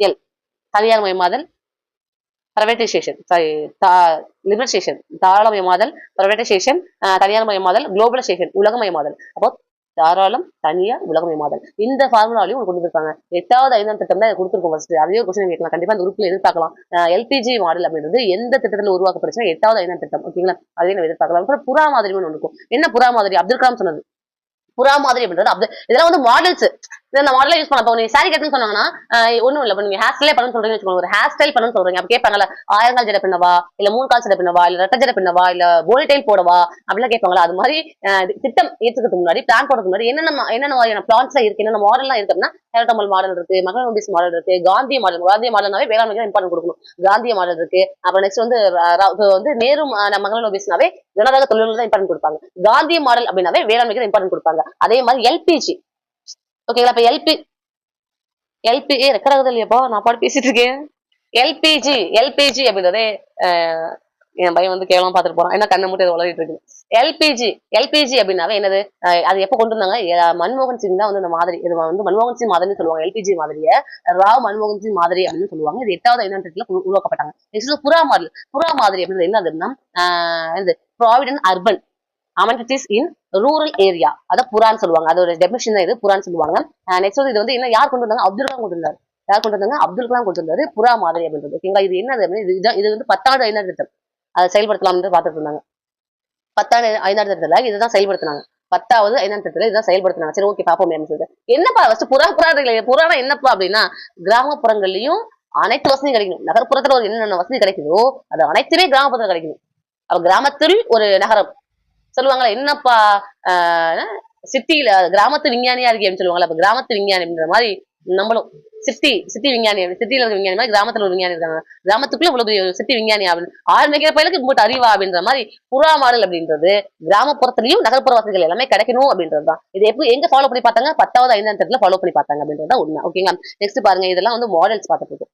எல் தனியார் மயமாதல், பிரைவேட்டைசேஷன், சாரி லிபரலைசேஷன், தாராளமயமாதல், பிரைவேட்டைசேஷன், தனியார் மயமாதல், குளோபலைசேஷன், உலகமயமாதல். அப்போ தாராளம், தனியார், உலகமயமாதல். இந்த ஃபார்முலாலையும் கொண்டு வந்திருக்காங்க. 8வது 5ஆம் திட்டம் தான் கொடுத்துருக்கோம். ஃபர்ஸ்ட் அதே ஒரு கொஸ்டின் கேட்கலாம், கண்டிப்பா அந்த குரூப்ல எதிர்பார்க்கலாம். எல்பிஜி மாடல் அப்படின்றது எந்த திட்டத்தில் உருவாக்கப்படுச்சுன்னா 8வது 5ஆம் திட்டம். ஓகேங்களா, அதையும் நம்ம எதிர்பார்க்கலாம். அப்புறம் புறா மாதிரி ஒன்று இருக்கும். என்ன புறா மாதிரி? அப்துல் கலாம் சொன்னது புறா மாதிரி அப்படின்றது. இதெல்லாம் வந்து மாடல்ஸ், இந்த மாடல யூஸ் பண்ண. நீ சாரி கட்டணும்னு சொன்னாங்கன்னா ஒண்ணும் இல்ல, நீங்க ஹேர் ஸ்டைல் பண்ணணும்னு சொல்றீங்கன்னு வச்சுக்கோங்க, ஒரு ஹேர் ஸ்டைல் பண்ணணும்னு சொல்றீங்க. அப்ப கேட்பாங்கல்ல, 1000 கால் ஜடை பின்னவா, இல்ல 3 கால் ஜடை பின்னவா, இல்ல ரெட்டை ஜடை பின்னவா, இல்ல போனி டைல் போடவா அப்படிலாம் கேட்பாங்களா. அது மாதிரி திட்டம் ஏற்றுக்கிறதுக்கு முன்னாடி, பிளான் போடுறதுக்கு முன்னாடி என்னென்ன மாதிரியான பிளான்ஸ் இருக்கு, என்னென்ன மாடல்லாம் இருக்கு அப்படின்னா, ஹெரட்டோமல் மாடல் இருக்கு, மகளநோபிஸ் மாடல் இருக்கு, காந்திய மாடல்னாவே வேளாண்மைக்கு இம்பார்ட்டன்ட் கொடுக்கணும். காந்திய மாடல் இருக்கு. அப்புறம் நெக்ஸ்ட் வந்து நேரு மகளநோபிஸ்னாவே ஜனநாயக தொழில்கள் தான் இம்பார்ட்டன்ட் கொடுப்பாங்க. காந்திய மாடல் அப்படின்னாவே வேளாண்மைக்கு தான் இம்பார்ட்டன்ட் கொடுப்பாங்க. அதே மாதிரி எல்பிஜி. ஓகேங்களா. இப்ப எல்பி ரெக்கார்ட் ஆகுது இல்லையாப்பா, நான் பாட்டு பேசிட்டு இருக்கேன். எல்பிஜி அப்படின்றதே என் பையன் வந்து கேவலமா பாத்துட்டு போறான், ஏன்னா கண்ணை மட்டும் வளரிட்டு இருக்கு. எல்பிஜி அப்படின்னாவே என்னது, அது எப்ப கொண்டு வந்தாங்க? மன்மோகன் சிங் தான் வந்து இந்த மாதிரி, இது வந்து மன்மோகன் சிங் மாதிரின்னு சொல்லுவாங்க. எல்பிஜி மாதிரியை ராவ் மன்மோகன் சிங் மாதிரி அப்படின்னு சொல்லுவாங்க. இது 8வது 5ஆம் திட்டத்துல உருவாக்கப்பட்டாங்க. நெக்ஸ்ட் புறா மாதிரி அப்படின்றது என்ன அப்படின்னா, provident urban amenities in rural area, அதான் புறான்னு சொல்லுவாங்க. அதோட டெபினிஷன் தான் இது, புறான்னு சொல்லுவாங்க. நெக்ஸ்ட் வந்து இது வந்து என்ன, யார் கொண்டு வந்தாங்க? அப்துல் கலாம் கொண்டு வந்தாரு. யார் கொண்டு வந்தாங்க? அப்துல் கலாம் கொண்டு வந்தாரு புறா மாதிரி அப்படின்றது. ஓகேங்களா. இது என்னது அப்படின்னா, இது வந்து 10வது 5ஆம் திட்டம் அதை செயல்படுத்தலாம் பார்த்துட்டு இருந்தாங்க. 10வது 5ஆம் திட்டத்துல இதுதான் செயல்படுத்தினாங்க. 10வது 5ஆம் திட்டத்துல இதுதான் செயல்படுத்தினாங்க. சரி, ஓகே, பாப்போம் அப்படின்னு சொல்லிட்டு. என்னப்பா ஃபர்ஸ்ட் புறானா என்னப்பா அப்படின்னா, கிராமப்புறங்கள்லயும் அனைத்து வசதியும் கிடைக்கணும். நகர்ப்புறத்துல ஒரு என்னென்ன வசதி கிடைக்குதோ அது அனைத்துமே கிராமப்புறத்துல கிடைக்கணும். அப்ப கிராமத்தில் ஒரு நகரம் சொல்லுவாங்களா, என்னப்பா சிட்டியில கிராமத்து விஞ்ஞானியா இருக்கே அப்படின்னு சொல்லுவாங்களா. அப்ப கிராமத்து விஞ்ஞானி அப்படின்ற மாதிரி நம்மளும் சிட்டி விஞ்ஞானி, சிட்டியில இருக்க விஞ்ஞானி மாதிரி கிராமத்துல ஒரு விஞ்ஞானி இருக்காங்க. கிராமத்துக்குள்ள இவ்வளவு சிட்டி விஞ்ஞானி அப்படின்னு ஆரம்பிக்கிற பயிலுக்கு போட்டு அறிவா அப்படின்ற மாதிரி புறா மாடல் அப்படின்றது கிராமப்புறத்துலயும் நகர்ப்புற வசதிகள் எல்லாமே கிடைக்கணும் அப்படின்றதுதான். இது எப்படி எங்க ஃபாலோ பண்ணி பார்த்தாங்க? 10வது 5ஆம் திட்டத்துல ஃபாலோ பண்ணி பார்த்தாங்க அப்படின்றத உண்மை. ஓகேங்களா. நெக்ஸ்ட் பாருங்க, இதெல்லாம் வந்து மாடல்ஸ் பார்த்துட்டு இருக்கோம்.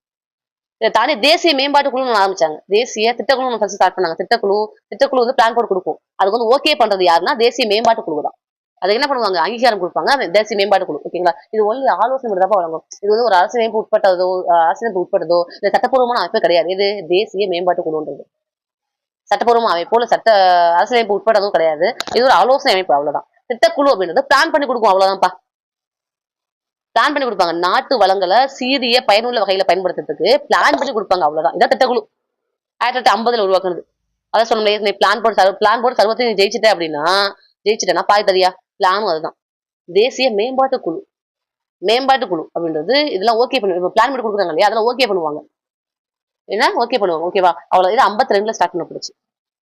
இதை தாண்டி தேசிய மேம்பாட்டு குழு ஆரம்பிச்சாங்க. தேசிய திட்டக்குழு ஃபர்ஸ்ட் ஸ்டார்ட் பண்ணாங்க. திட்டக்குழு வந்து பிளான் போட்டு கொடுக்கும். அதுக்கு வந்து ஓகே பண்றது யாருன்னா தேசிய மேம்பாட்டு குழு தான். அது என்ன பண்ணுவாங்க? அங்கீகாரம் கொடுப்பாங்க, தேசிய மேம்பாட்டு குழு. ஓகேங்களா. இது ஒன்லி ஆலோசனை மட்டும் தான் வழங்கும். இது வந்து ஒரு அரசியலமைப்பு உட்பட்டதோ இல்ல சட்டப்பூர்வமான அமைப்பு கிடையாது. இது தேசிய மேம்பாட்டு குழுன்றது சட்டப்பூர்வமான அமைப்போ இல்ல அரசியலமைப்பு உட்பட்டதும் கிடையாது. இது ஒரு ஆலோசனை அமைப்பு, அவ்வளவுதான். திட்டக்குழு அப்படின்றது பிளான் பண்ணி கொடுக்கும், அவ்வளவுதான்ப்பா. பிளான் பண்ணி கொடுப்பாங்க. நாட்டு வளங்களை சீரிய பயனுள்ள வகையில பயன்படுத்துறதுக்கு பிளான் பண்ணி கொடுப்பாங்க, அவ்வளவுதான். இதான் திட்டக்குழு. 1950 உருவாக்குனது. அதான் சொன்ன பிளான் போட்டு சர்வத்தையும் ஜெயிச்சிட்டேன்னா பாய் தரியா பிளானும் அதுதான். தேசிய மேம்பாட்டு குழு அப்படின்றது இதெல்லாம் ஓகே பண்ணி பிளான் பண்ணி கொடுக்குறாங்க இல்லையா, அதெல்லாம் ஓகே பண்ணுவாங்க. என்ன ஓகே பண்ணுவாங்க? ஓகேவா. அவ்வளவு. இது 52ல ஸ்டார்ட் பண்ணப்படுச்சு.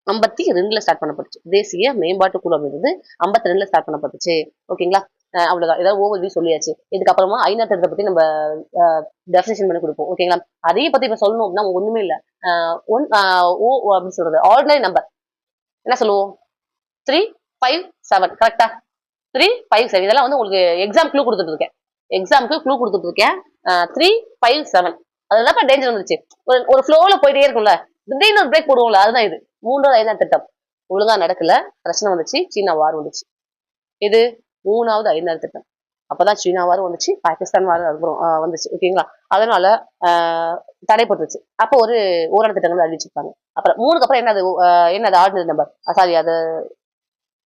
52ல ஸ்டார்ட் பண்ணப்பட்டுச்சு. தேசிய மேம்பாட்டு குழு அப்படின்றது 52ல ஸ்டார்ட் பண்ணப்பட்டுச்சு. ஓகேங்களா. அவ்வளவுதான். ஏதாவது ஓவர்வியூ சொல்லியாச்சு. இதுக்கப்புறமா 5ஆம் திட்டத்தை பத்தி நம்ம டெஃபினேஷன் பண்ணி கொடுப்போம். ஓகேங்களா. அதையும் பத்தி இப்ப சொல்லணும் அப்படின்னா ஒண்ணுமே இல்ல. அப்படின்னு சொல்றது ஆர்டினரி நம்பர் என்ன சொல்லுவோம்? 357. கரெக்டா? 357. இதெல்லாம் வந்து உங்களுக்கு எக்ஸாம் க்ளூ கொடுத்துட்டு இருக்கேன். 357. அதுதான் டேஞ்சர் வந்துருச்சு. ஒரு ஃப்ளோல போயிட்டே இருக்கும்ல, திடீர்னு ஒரு பிரேக் போடுவோம்ல, அதுதான் இது. 3வது 5ஆம் திட்டம் ஒழுங்கா நடக்கல, பிரச்சனை வந்துச்சு, சீனா வார் வந்துச்சு. இது 3வது 5ஆம் திட்டம். அப்பதான் சீனா வார் வந்துச்சு, பாகிஸ்தான் வார் அதுக்கப்புறம் வந்துச்சு. ஓகேங்களா. அதனால தடைப்பட்டுருச்சு. அப்போ ஒரு ஓராண்டு திட்டங்கள் அறிவிச்சிருப்பாங்க. அப்புறம் 3க்கு அப்புறம் என்னது ஆர்டினரி நம்பர், சாரி, அது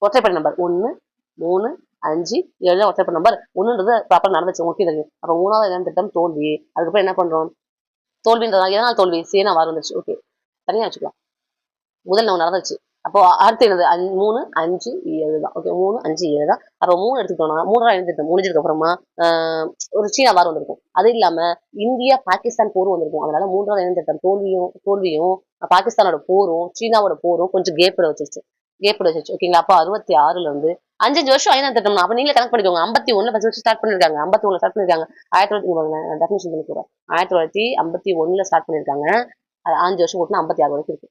ஒற்றைப்படை நம்பர் 1, 3, 5 7 ஒற்றைப்படை நம்பர். 1ன்றது ப்ராப்பரா நடந்துச்சு உங்களுக்கு தெரியும். அப்ப 3வது ஐந்தாண்டு திட்டம் தோல்வி. அதுக்கப்புறம் என்ன பண்றோம்? தோல்வின்றதா எதனால தோல்வி? சீனா வார் வந்துருச்சு. ஓகே. தனியா வச்சுக்கலாம். முதல் நம்ம நடந்துச்சு. அப்போ அடுத்து என்னது? 3, 5, 7 தான். ஓகே 3, 5, 7 தான். அப்போ 3 எடுத்துக்கிட்டோம்னா 3ஆவது ஐந்தாண்டு திட்டம் முடிஞ்சதுக்கு அப்புறமா ஒரு சீனா வார் வந்திருக்கும். அது இல்லாம இந்தியா பாகிஸ்தான் போரும் வந்திருக்கும். அதனால 3வது ஐந்தாண்டு திட்டம் தோல்வியும் பாகிஸ்தானோட போரும் சீனாவோட போரும் கொஞ்சம் கேப் வச்சிருச்சு. ஓகேங்களா? அப்போ 66ல இருந்து 5 வருஷம் ஐந்தாண்டு திட்டம்னா அப்ப நீங்களே கணக்கு பண்ணிக்கோங்க. 51ல ஃபர்ஸ்ட் ஸ்டார்ட் பண்ணிருக்காங்க. 51ல ஸ்டார்ட் பண்ணிருக்காங்க. 1900 டெஃபினிஷன் பண்ணி போறேன். 1951ல ஸ்டார்ட் பண்ணிருக்காங்க. 5 வருஷம் கூட்டினா 56 வரைக்கும் இருக்கு.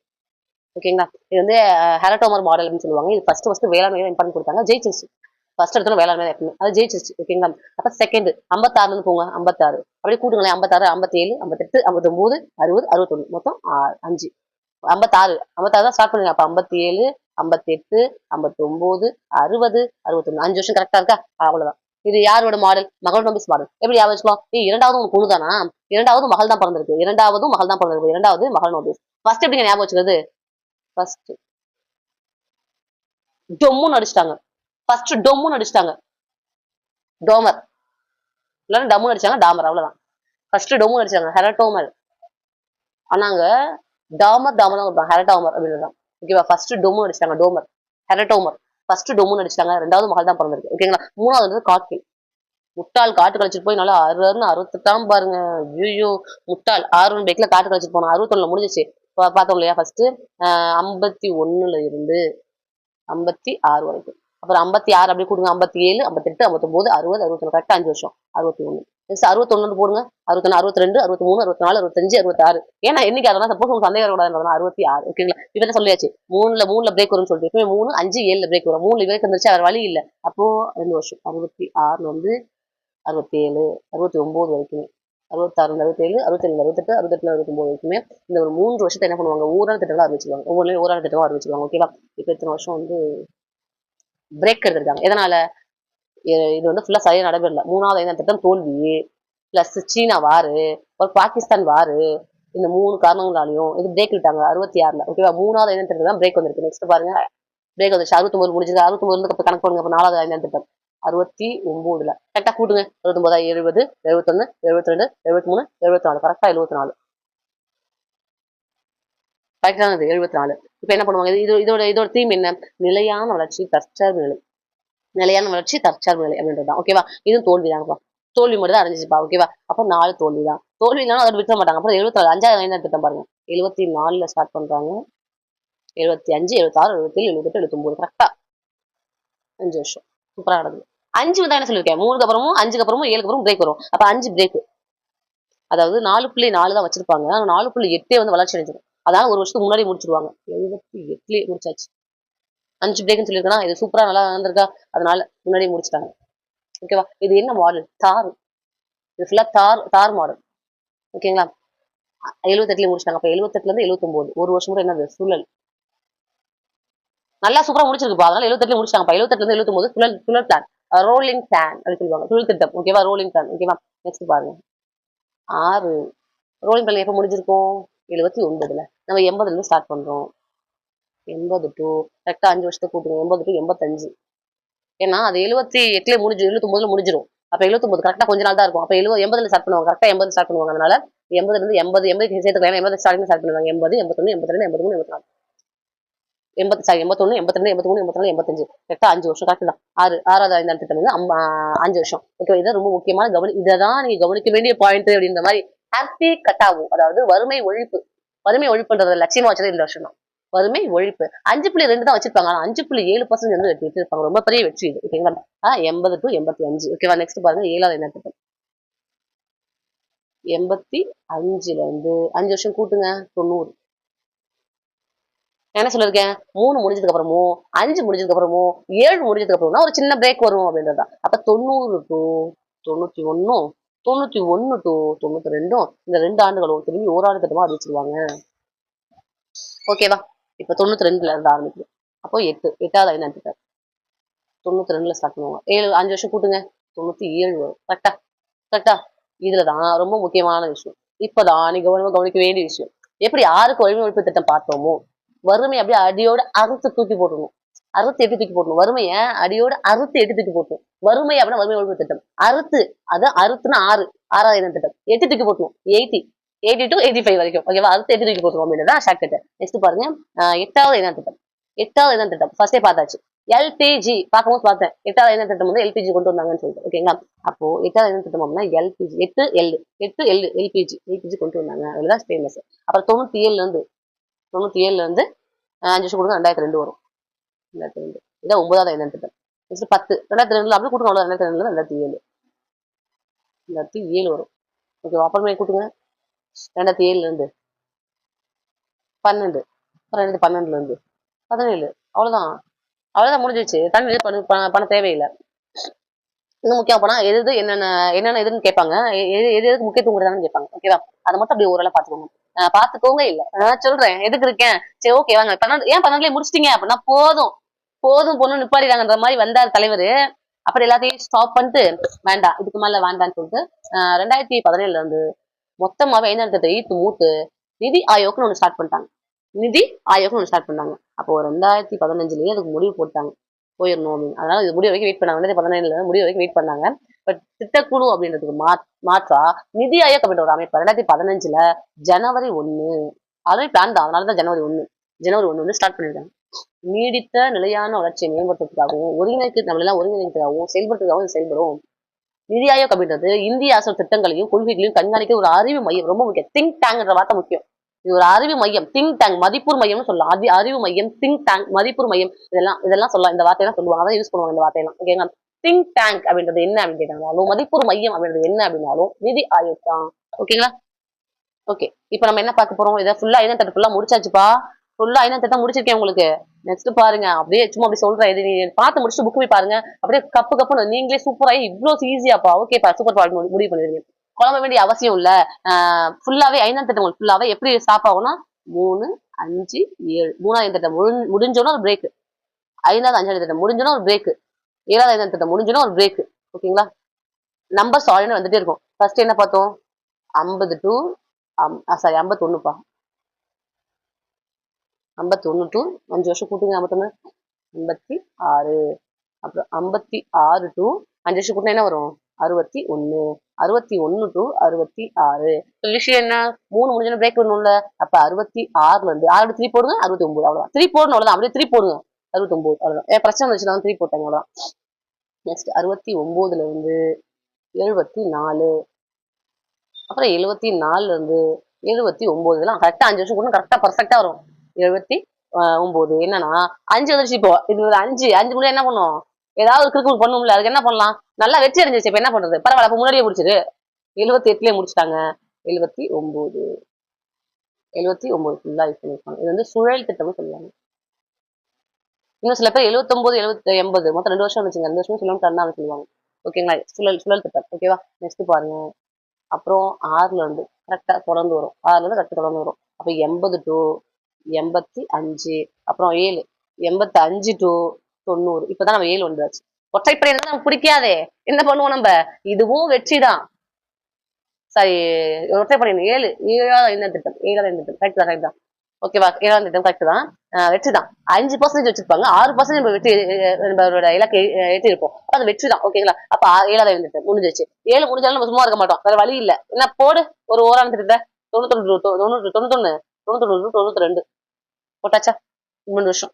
ஓகேங்களா? இது வந்து ஹெரட்டோமர் மாடல் அப்படின்னு சொல்லுவாங்க. இது ஃபர்ஸ்ட் வேளாண்மை தான் இம்பார்ட்டன்ட் கொடுத்தாங்க. ஜெயிச்சிருச்சு. ஃபர்ஸ்ட் எடுத்தோட வேளாண்மை தான் எப்பவுமே. அது ஜெயிச்சிருச்சு. ஓகேங்களா? அப்ப செகண்ட் 56ல இருந்து போங்க. 56 அப்படியே கூட்டுங்களேன். 56, 57, 58, 59, 60, 61 மொத்தம் 5. 56 தான் ஸ்டார்ட் பண்ணுங்க. அப்ப 57, 58, 59, 60, 61 5 வருஷம் கரெக்டா இருக்கா? அவ்வளவுதான். இது யாரோட மாடல்? மகள் நோபிஸ் மாடல். எப்படி ஞாபகம் வச்சுக்கலாம்? இரண்டாவது உங்க பொண்ணு தானா? இரண்டாவது மகள் தான் பிறந்திருக்கு. இரண்டாவது மகள் நோபிஸ். ஃபர்ஸ்ட் எப்படிங்க ஞாபகம் வச்சுக்கிறது? ஃபர்ஸ்ட் டொம்முன்னு அடிச்சிட்டாங்க. ஃபர்ஸ்ட் டொம்முன்னு அடிச்சிட்டாங்க. டோமர் இல்லைன்னா டம்முன்னு அடிச்சாங்க. டாமர் அவ்வளவுதான். ஃபர்ஸ்ட் டொம்முன்னு அடிச்சாங்க. ஹெரட்டோமர். ஆனாங்க டாமர் தான் கொடுப்பாங்க. ஹெரட்டோமர் அப்படின்னு. ஓகேவா? ஃபர்ஸ்ட் டொம்முன்னு அடிச்சிட்டாங்க. டோமர் ஹெரட்டோமர். ஃபர்ஸ்ட் டொம்முன்னு அடிச்சிட்டாங்க. ரெண்டாவது மகள் தான் பிறந்திருக்கு. ஓகேங்களா? மூணாவது வந்து காட்கில். முட்டாள் காட்டு கழிச்சிட்டு போய் நல்லா 68 பாருங்க. ஐயோ முட்டாள் 6 பேக்ல காட்டு கழிச்சிட்டு போனோம். 61ல முடிஞ்சிச்சு. பார்த்தோம் இல்லையா? ஃபர்ஸ்ட் 51ல இருந்து 56 வரைக்கும். அப்புறம் 56 அப்படியே கூடுங்க. 57, 58, 59, 60, 61 கரெக்டா 5 வருஷம். 61 நெக்ஸ்ட் 61 போடுங்க. 61, 62, 63, 64, 65, 66. ஏன்னா என்னைக்கு அதெல்லாம் சப்போஸ் உங்களுக்கு சந்தேகம் வரக்கூடாதுன்றதுனா 66. ஓகேங்களா? இப்ப சொல்லியாச்சு. மூணுல பிரேக் வரும்னு சொல்லிட்டு எப்பவுமே 3, 5, 7ல பிரேக் வரும். 3ல பிரேக் வந்துருச்சு வேற வழி இல்ல. அப்போ 2 வருஷம் 66ல வந்து 67, 69 வரைக்குமே. 66, 67, 67, 68, 68, 69 வரைக்குமே இந்த ஒரு 3 வருஷத்தை என்ன பண்ணுவாங்க? ஊரான திட்டங்களா அறிவிச்சிருவாங்க. ஒவ்வொன்றும் ஊரான திட்டமா அறிவிச்சிருவாங்க. ஓகேவா? இப்ப இத்தனை வருஷம் வந்து பிரேக் எடுத்திருக்காங்க. எதனால? இது வந்து ஃபுல்லா சரியா நடைபெறல. 3வது ஐந்தாண்டு திட்டம் தோல்வி பிளஸ் சீனா வாரு, ஒரு பாகிஸ்தான் வாரு, இந்த 3 காரணங்களாலையும் இது பிரேக் விட்டாங்க 66ல. ஓகேவா? 3வது ஐந்தாண்டு திட்டம் தான் பிரேக் வந்திருக்கு. நெக்ஸ்ட் பாருங்க பிரேக் வந்துச்சு. 69 முடிஞ்சது. 69 கணக்கு பண்ணுங்க. அப்ப 4வது ஐந்தாண்டு திட்டம் 69ல கரெக்டா கூட்டுங்க. 69, 70, 71, 72, 73, 74 கரெக்டா 74. கரெக்டானது 74. இப்ப என்ன பண்ணுவாங்க? இதோட தீம் என்ன? நிலையான வளர்ச்சி தற்சார்பு நிலை. நிலையான வளர்ச்சி தற்சார்பு நிலை அப்படின்றதுதான். ஓகேவா? இதுவும் தோல்விதான்ப்பா. தோல்வி மட்டும் தான் அடைஞ்சிச்சுப்பா. ஓகேவா? அப்ப 4 தோல்விதான். தோல்வினாலும் அதோட விட்டுற மாட்டாங்க. அப்புறம் 74 5வது ஐந்தாண்டு திட்டம் பாருங்க. 74ல ஸ்டார்ட் பண்றாங்க. 75, 76, 77, 78, 79 கரெக்டா 5 வருஷம். சூப்பரா நடக்குது. 5 தான் என்ன சொல்லியிருக்கேன்? 3க்கு அப்புறமும் 5க்கு அப்புறமும் 7க்கு அப்புறம் பிரேக் வரும். அப்ப 5 பிரேக். அதாவது 4.4 தான் வச்சிருப்பாங்க. 4.8 வந்து வளர்ச்சி அடைஞ்சிடும். அதனால ஒரு வருஷத்துக்கு முன்னாடி முடிச்சிருவாங்க. 78லயே முடிச்சாச்சு. 5 பிரேக்னு சொல்லியிருக்கேன்னா இது சூப்பரா நல்லா நடந்திருக்கா? அதனால முன்னாடியே முடிச்சிட்டாங்க. ஓகேவா? இது என்ன மாடல்? தார். இது ஃபுல்லா தார் மாடல். ஓகேங்களா? 78லயே முடிச்சிட்டாங்க. அப்ப 78ல இருந்து 79 ஒரு வருஷம் கூட என்னது? சுழல். நல்லா சூப்பரா முடிச்சிருக்குப்பா. அதனால 78லயே முடிச்சிட்டாங்க. 78ல இருந்து 79 சுழல் பிளான். ரோலிங் பிளான் அப்படின்னு சொல்லுவாங்க. சுழல் திட்டம். ஓகேவா? Rolling plan. ஓகேவா? நெக்ஸ்ட் பாருங்க. 6 ரோலிங் பிளான் எப்ப முடிஞ்சிருக்கும்? 79ல. நம்ம 80ல இருந்து ஸ்டார்ட் பண்றோம். 80 டு கரெக்டா 5 வருஷத்தை கூட்டுங்க. 80 டு 85. ஏன்னா அது 78லயே 79ல முடிஞ்சிடும். அப்ப 79 கரெக்டா கொஞ்ச நாள் தான் இருக்கும். அப்ப 80ல ஸ்டார்ட் பண்ணுவாங்க. கரெக்டா 80 ஸ்டார்ட் பண்ணுவாங்க. அதனால 80ல இருந்து 80 சேர்த்துக்கலாம். 80 ஸ்டார்டிங் ஸ்டார்ட் பண்ணுவாங்க. 80, 81, 82, 83, 84. 81, 82, 83, 84, 85 கரெக்டா 5 வருஷம் கரெக்ட் தான். 6வது ஐந்தாண்டு திட்டம் வந்து 5 வருஷம். ஓகே இதான் ரொம்ப முக்கியமான இதான் நீங்க கவனிக்க வேண்டிய பாயிண்ட் அப்படின்ற மாதிரி. ஹாப்பி கட்டாவு அதாவது வறுமை ஒழிப்பு. வறுமை ஒழிப்புன்றத லட்சியமா வச்சது இந்த வருஷம் தான். வறுமை ஒழிப்பு 5.2 தான் வச்சிருப்பாங்க. ஆனா 5.7% வந்து வெற்றி வச்சிருப்பாங்க. ரொம்ப பெரிய வெற்றி இது. ஓகேங்களா? 80 டு 85. ஓகேவா? நெக்ஸ்ட் பாருங்க 7வது ஐந்தாண்டு திட்டம். 85ல இருந்து 5 வருஷம் கூட்டுங்க. 90. என்ன சொல்லிருக்கேன்? 3 முடிஞ்சதுக்கு அப்புறமும் 5 முடிஞ்சதுக்கு அப்புறமும் 7 முடிஞ்சதுக்கு அப்புறம் ஒரு சின்ன பிரேக் வரும் அப்படின்றதுதான். அப்ப 90 டு 91, 91 டு 92 இந்த 2 ஆண்டுகளும் திரும்பி ஓராண்டு திட்டமா அறிவிச்சிருவாங்க. ஓகேவா? இப்ப 92ல இருந்து ஆரம்பிக்குது. அப்போ 8வது ஐந்தாண்டு திட்டம் 92ல ஸ்டார்ட் பண்ணுவாங்க. 5 வருஷம் கூட்டுங்க. 97 வரும். கரெக்டா இதுலதான் ரொம்ப முக்கியமான விஷயம். இப்பதான் நீ கவனிக்க வேண்டிய விஷயம். எப்படி 6க்கு வறுமை ஒழிப்பு திட்டம் பார்த்தோமோ வறுமை அப்படியே அடியோட அறுத்து தூக்கி போட்டுருணும். 68 தூக்கி போட்டணும். வறுமைய அடியோட 68 தூக்கி போட்டணும். வறுமை அப்படின்னா வறுமை ஒழிப்பு திட்டம். அது அறுத்துனா 6வது இன திட்டம். 8 தூக்கி போட்டணும். 80 80 to 85 வரைக்கும். ஓகேவா? 8 தூக்கி போட்டணும் அப்படின்றதான் ஷார்ட்கட். நெக்ஸ்ட் பாருங்க 8வது இன திட்டம். 8வது இன திட்டம் ஃபர்ஸ்டே பார்த்தாச்சு. எல்பிஜி பார்க்கும்போது பார்த்தேன். 8வது இன திட்டம் வந்து எல்பிஜி கொண்டு வந்தாங்கன்னு சொல்லிட்டு. ஓகேங்களா? அப்போ 8வது இன திட்டம் அப்படின்னா எல்பிஜி 8 எல் எல்பிஜி கொண்டு வந்தாங்க. அதுதான் ஃபேமஸ். அப்புறம் 97ல இருந்து 5 வருஷம் கொடுங்க 2002 வரும். 2002 இதான் 9வது ஐந்தாம் திட்டம். நெக்ஸ்ட் 10 2002 அப்படி கூட்டுங்க. அவ்வளோ 2002 2007 வரும். ஓகேவா? அப்புறமே கூட்டுங்க 2007 இருந்து 12 அப்புறம் 2012 இருந்து 17 அவ்வளவுதான் முடிஞ்சிச்சு. தண்ணி பணம் தேவையில்லை. இன்னும் முக்கியம் போனா எது என்னென்ன எதுன்னு கேட்பாங்க. எதுக்கு முக்கியத்துவம் கொடுத்தாங்கன்னு கேட்பாங்க. ஓகேவா? அதை மட்டும் அப்படி ஓரளவு பாத்துக்கோங்க. பாத்துக்கோங்க இல்ல நான் சொல்றேன் எதுக்கு இருக்கேன். சரி ஓகே வாங்க 12 முடிச்சிட்டீங்க அப்படின்னா போதும் பொண்ணு நிப்பாடிறாங்கன்ற மாதிரி வந்தார் தலைவர். அப்படி எல்லாத்தையும் ஸ்டாப் பண்ணிட்டு வேண்டாம் இதுக்கு மேல வேண்டாம்னு சொல்லிட்டு 2017 இருந்து மொத்தமாவே 5 மூத்து நிதி ஆயோக்னு ஒண்ணு ஸ்டார்ட் பண்ணாங்க. அப்போ 2015லயே அதுக்கு முடிவு போட்டாங்க போயிடணும் அப்படின்னு. அதனால இது முடிவு வரைக்கும் வெயிட் பண்ணாங்க. 2017 முடிவு வரைக்கும் வெயிட் பண்ணாங்க. பட் திட்டக்குழு அப்படின்றதுக்கு மாற்றா நிதி ஆயோக் அப்படின்ற ஒரு அமைப்பு 2015 ஜனவரி 1 ஆல்ரெடி பிளான் தான். அதனாலதான் ஜனவரி 1 வந்து ஸ்டார்ட் பண்ணிருக்காங்க. நீடித்த நிலையான வளர்ச்சியை மேம்படுத்துறதுக்காகவும் ஒருங்கிணைக்கிறதுக்காகவும் செயல்படும். நிதி ஆயோக் அப்படின்றது இந்திய அரசு திட்டங்களையும் கொள்கைகளையும் கண்காணிக்க ஒரு அறிவு மையம். ரொம்ப முக்கியம். திங்க் டேங்க்ன்ற வார்த்தை முக்கியம். இது ஒரு அறிவு மையம். திங்க் டேங்க் மதிப்பூர் மையம்னு சொல்லலாம். அறிவு மையம், திங்க் டேங்க், மதிப்பூர் மையம் இதெல்லாம் சொல்லலாம். இந்த வார்த்தையெல்லாம் சொல்லுவாங்க. அதான் யூஸ் பண்ணுவாங்க இந்த வார்த்தையெல்லாம். ஓகேங்களா? திங்க் டேங்க் அப்படின்றது என்ன அப்படின்னு கேட்டாலும் மதிப்பூர் மையம் அப்படின்றது என்ன அப்படின்னாலும் நிதி ஆயோக் தான். ஓகேங்களா? ஓகே இப்ப நம்ம என்ன பார்க்க போறோம்? இதை ஃபுல்லா 5 ஃபுல்லா முடிச்சாச்சுப்பா. ஃபுல்லா 5 முடிச்சிருக்கேன் உங்களுக்கு. நெக்ஸ்ட் பாருங்க. அப்படியே சும்மா அப்படி சொல்றேன். இது நீ பார்த்து முடிச்சுட்டு புக் போய் பாருங்க. அப்படியே கப்புன்னு நீங்களே சூப்பராகி இவ்வளவு ஈஸியாப்பா. ஓகேப்பா சூப்பர் முடிவு பண்ணிருக்கீங்க. குழம்ப வேண்டிய அவசியம் இல்ல. ஃபுல்லாவே 5 ஃபுல்லாவே எப்படி ஸ்டாப் ஆகும்னா 3, 5, 7 3வது முடிஞ்சோன்னா ஒரு பிரேக். 5வது 5வது திட்டம் முடிஞ்சோன்னா ஒரு பிரேக். 7வது 5வது திட்டம் முடிஞ்சோன்னா ஒரு பிரேக். ஓகேங்களா? நம்பர்ஸ் ஆல்ரெடி வந்துட்டே இருக்கும். ஃபர்ஸ்ட் என்ன பார்த்தோம்? 50 to 51பா. 51 to 5 வருஷம் கூட்டுங்க. 56 அப்புறம் 56 to 5 வருஷம் கூட்டினா என்ன வரும்? 61 61 to 66. விஷயம் என்ன? 3 முடிஞ்சோன்னு பிரேக் வரணும்ல. அப்ப 66ல இருந்து 6 3 போடுங்க 69. அவ்வளவுதான். 3 போடணும். அவ்வளவுதான். அப்படியே 3 போடுங்க 69. அவ்வளவுதான். பிரச்சனை வந்துச்சுன்னா 3 போட்டாங்க. அவ்வளவுதான். நெக்ஸ்ட் 69ல இருந்து 74 அப்புறம் 74ல இருந்து 79. இதெல்லாம் கரெக்டா 5 வருஷம் கூட கரெக்டா பர்ஃபெக்டா வரும். 79 என்னன்னா 5 வந்துருச்சு. இப்போ இது ஒரு 5 முன்னாடி என்ன பண்ணும்? ஏதாவது ஒரு கிறுக்கு பண்ணும்ல. அதுக்கு என்ன பண்ணலாம்? நல்லா வெற்றி அடைஞ்சிச்சு. இப்ப என்ன பண்றது? பரவாயில்ல. அப்ப முன்னாடியே முடிச்சிரு. 78லயே முடிச்சிட்டாங்க. 79 ஃபுல்லா யூஸ் பண்ணிருப்பாங்க. இது வந்து சுழல் திட்டம்னு சொல்லுவாங்க. இன்னும் சில பேர் 79 80 மொத்தம் 2 வருஷம் வந்துச்சுங்க. 2 வருஷம் சொல்லுவாங்க சொல்லுவாங்க. ஓகேங்களா? சுழல் திட்டம். ஓகேவா? நெக்ஸ்ட் பாருங்க. அப்புறம் 6ல இருந்து கரெக்டா தொடர்ந்து வரும். 6ல இருந்து கரெக்டா தொடர்ந்து வரும். அப்ப 80 to 85 அப்புறம் 7 85 to 90. இப்பதான் நம்ம 7 வந்தாச்சு. ஒற்றைப்படை இருந்தா நமக்கு பிடிக்காதே. என்ன பண்ணுவோம் நம்ம? இதுவும் வெற்றிதான். சாரி ஒற்றைப்படை 7வது ஐந்தாம் திட்டம். கரெக்ட் தான். ஓகேவா? 7வது திட்டம் கரெக்ட் தான். வெற்றி தான். 5% வச்சிருப்பாங்க. 6% நம்ம வெற்றி நம்மளோட இலக்கை ஏற்றிருப்போம். அது வெற்றி தான். ஓகேங்களா? அப்ப 7வது ஐந்தாம் திட்டம் முடிஞ்சிச்சு. 7 முடிஞ்சாலும் நம்ம சும்மா இருக்க மாட்டோம். வேற வழி இல்ல. என்ன போடு ஒரு ஓராண்டு திட்டத்தை 91 போட்டாச்சா? 2 வருஷம்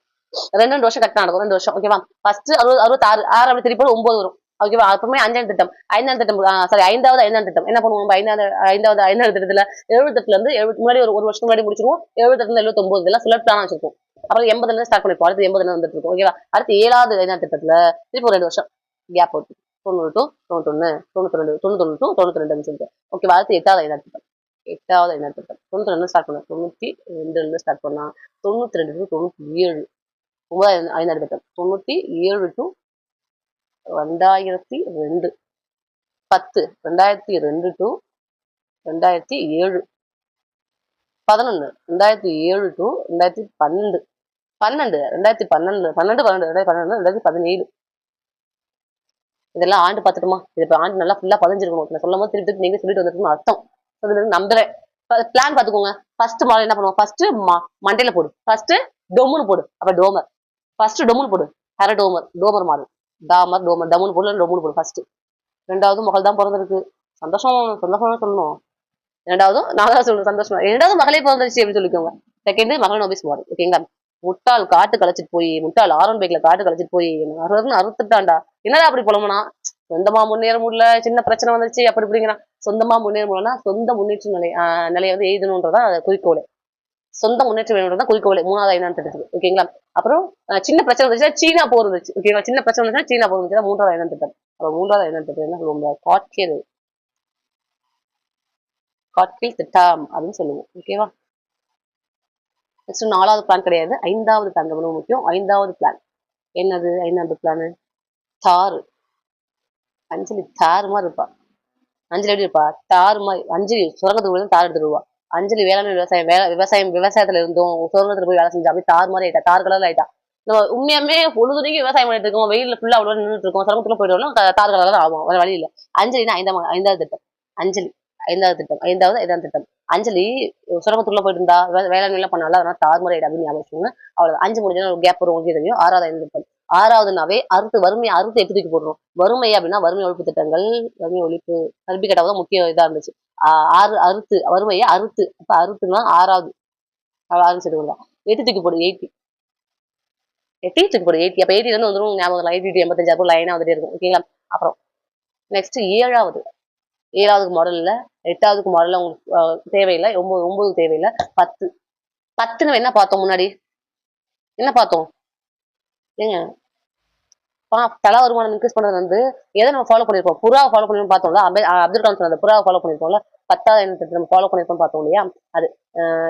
2 வருஷம் கரெக்டா நடக்கும். 2 வருஷம். ஓகேவா? ஃபர்ஸ்ட் 66 6 அப்படி திருப்பி 9 வரும். ஓகேவா? அப்புறமே 5ஆம் திட்டம் 5ஆம் திட்டம் சாரி 5வது 5ஆம் திட்டம் என்ன பண்ணுவோம்? 5வது திட்டத்துல 78ல இருந்து 70 முன்னாடி ஒரு வருஷம் முன்னாடி முடிச்சிருவோம். 78ல இருந்து 79 இதெல்லாம் சுழற் பிளானா வச்சிருக்கோம். அப்புறம் 80ல இருந்து ஸ்டார்ட் பண்ணிப்போம். அடுத்து 80ல வந்துட்டு இருக்கும். ஓகேவா? அடுத்து 7வது 5ஆம் திட்டத்துல திருப்பி 2 வருஷம் கேப் போட்டு 90 to 91 92 91 to 92 சொல்லிட்டு. ஓகேவா? அடுத்து 8வது 5ஆம் திட்டம் 92 ஸ்டார்ட் பண்ணலாம். 92 இருந்து ஸ்டார்ட் பண்ணலாம். 92 to 97 9வது 5ஆம் திட்டம் 97 to 2002 10 2002 to 2007 11 2007 to 2012 2017 இதெல்லாம் ஆண்டு பார்த்துட்டுமா? இது இப்ப ஆண்டு நல்லா ஃபுல்லா பதிஞ்சிருக்கணும். நான் சொல்லும் போது திருப்பி நீங்க சொல்லிட்டு வந்துருக்கணும் அர்த்தம். நம்புறேன். பிளான் பாத்துக்கோங்க. ஃபர்ஸ்ட் மாடல் என்ன பண்ணுவோம்? ஃபர்ஸ்ட் மண்டையில போடு. ஃபர்ஸ்ட் டொம்முன்னு போடு. அப்ப டோமர் ஃபர்ஸ்ட் டொமுன்னு போடு. ஹெரடோமர், டோமர் மாடல். டாமர், டோமர், டமுன்னு போடு, டொமுன்னு போடு ஃபர்ஸ்ட். 2வது மகள் தான் பிறந்திருக்கு. சந்தோஷம் சந்தோஷமா சொல்லணும். 2வதும் நான் தான் சொல்றேன் சந்தோஷமா. 2வது மகளே பிறந்துருச்சு அப்படின்னு சொல்லிக்கோங்க. செகண்ட் மகள் நோபிஸ் மாடல். ஓகேங்களா? முட்டாள் காட்டு கழிச்சிட்டு போய், முட்டாள் ஆரன் பைக்ல காட்டு கழிச்சிட்டு போய் அறுத்துட்டான்டா. என்னடா அப்படி புலம்புனா? சொந்தமா முன்னேற முடியல, சின்ன பிரச்சனை வந்துருச்சு அப்படி இப்படிங்கிறான். சொந்தமா முன்னேற முடியலன்னா சொந்த முன்னேற்ற நிலையை வந்து எழுதணுன்றதான் குறிக்கோளே. சொந்த முன்னேற்றம் வேணும்ன்றதான் குறிக்கோளே. 3வது 5ஆம் திட்டத்துக்கு. ஓகேங்களா? அப்புறம் சின்ன பிரச்சனை வந்துச்சுன்னா சீனா போர் இருந்துச்சு. ஓகேங்களா? சின்ன பிரச்சனை வந்துச்சுன்னா சீனா போர் இருந்துச்சு. 3வது 5ஆம் திட்டம். அப்ப 3வது 5ஆம் திட்டம் என்ன சொல்லுவோம்? காட்கில் திட்டம் அப்படின்னு சொல்லுவோம். ஓகேவா? நெக்ஸ்ட் 4வது பிளான் கிடையாது, 5வது பிளான் ரொம்ப முக்கியம். 5வது பிளான் என்னது? 5வது பிளான் தாறு. அஞ்சலி தாறு மாதிரி இருப்பா. அஞ்சலி எப்படி இருப்பா? தாறு மாதிரி. அஞ்சலி சுரங்கத்துக்கு தாறு எடுத்துருவா. அஞ்சலி வேளாண்மை விவசாயத்துல இருந்தோம் சுரங்கத்துல போய் வேலை செஞ்சா அப்படி தாறு மாதிரி ஆயிட்டா. தாறு கலர்ல ஆயிட்டா. நம்ம உண்மையாமே பொழுதுனைக்கு விவசாயம் பண்ணிட்டு இருக்கோம், வெயில்ல ஃபுல்லா அவ்வளவு நின்றுட்டு இருக்கோம், சுரங்கத்துல போயிட்டு தாறு கலர்ல ஆகும், வேற வழி இல்லை. அஞ்சலினா 5வது திட்டம். அஞ்சலி 5வது திட்டம். 5ஆம் திட்டம். அஞ்சலி சுரங்கத்துக்குள்ள போயிட்டு இருந்தா வேளாண்மை எல்லாம் பண்ணால, அதனால தார்முறை அப்படின்னு ஞாபகம். அவ்வளவு 5 முடிஞ்சா ஒரு கேப் வரும், உங்களுக்கு தெரியும். 6வது 5 திட்டம். 6வதுனாவே வறுமையை எப்படி தூக்கி போடணும்? வறுமை அப்படின்னா வறுமை ஒழிப்பு திட்டங்கள், வறுமை ஒழிப்பு கல்வி கட்டாதான் முக்கிய இதா இருந்துச்சு. வறுமையை அறுத்து, அப்ப அறுத்துனா 6வது 8 தூக்கி போடு. 80 தூக்கி போடு. 80 அப்ப 80 வந்து வந்துடும் ஞாபகம். 80 85 லைனா வந்துட்டே இருக்கும். ஓகேங்களா? அப்புறம் நெக்ஸ்ட் 7வது மாடல்ல 8வது மாடல்ல உங்களுக்கு தேவையில்லை. 9 தேவையில்லை. 10 என்ன பார்த்தோம் முன்னாடி? என்ன பார்த்தோம்? ஏங்க தலா வருமானம் இன்க்ரீஸ் பண்றது வந்து எதை நம்ம ஃபாலோ பண்ணிருப்போம்? புறாவை ஃபாலோ பண்ணிருப்போம் பார்த்தோம்ல. அப்துல் கலாம் சொன்னது புறாவை ஃபாலோ பண்ணிருப்போம்ல. 10வது நம்ம ஃபாலோ பண்ணிருப்போம் பார்த்தோம் இல்லையா? அது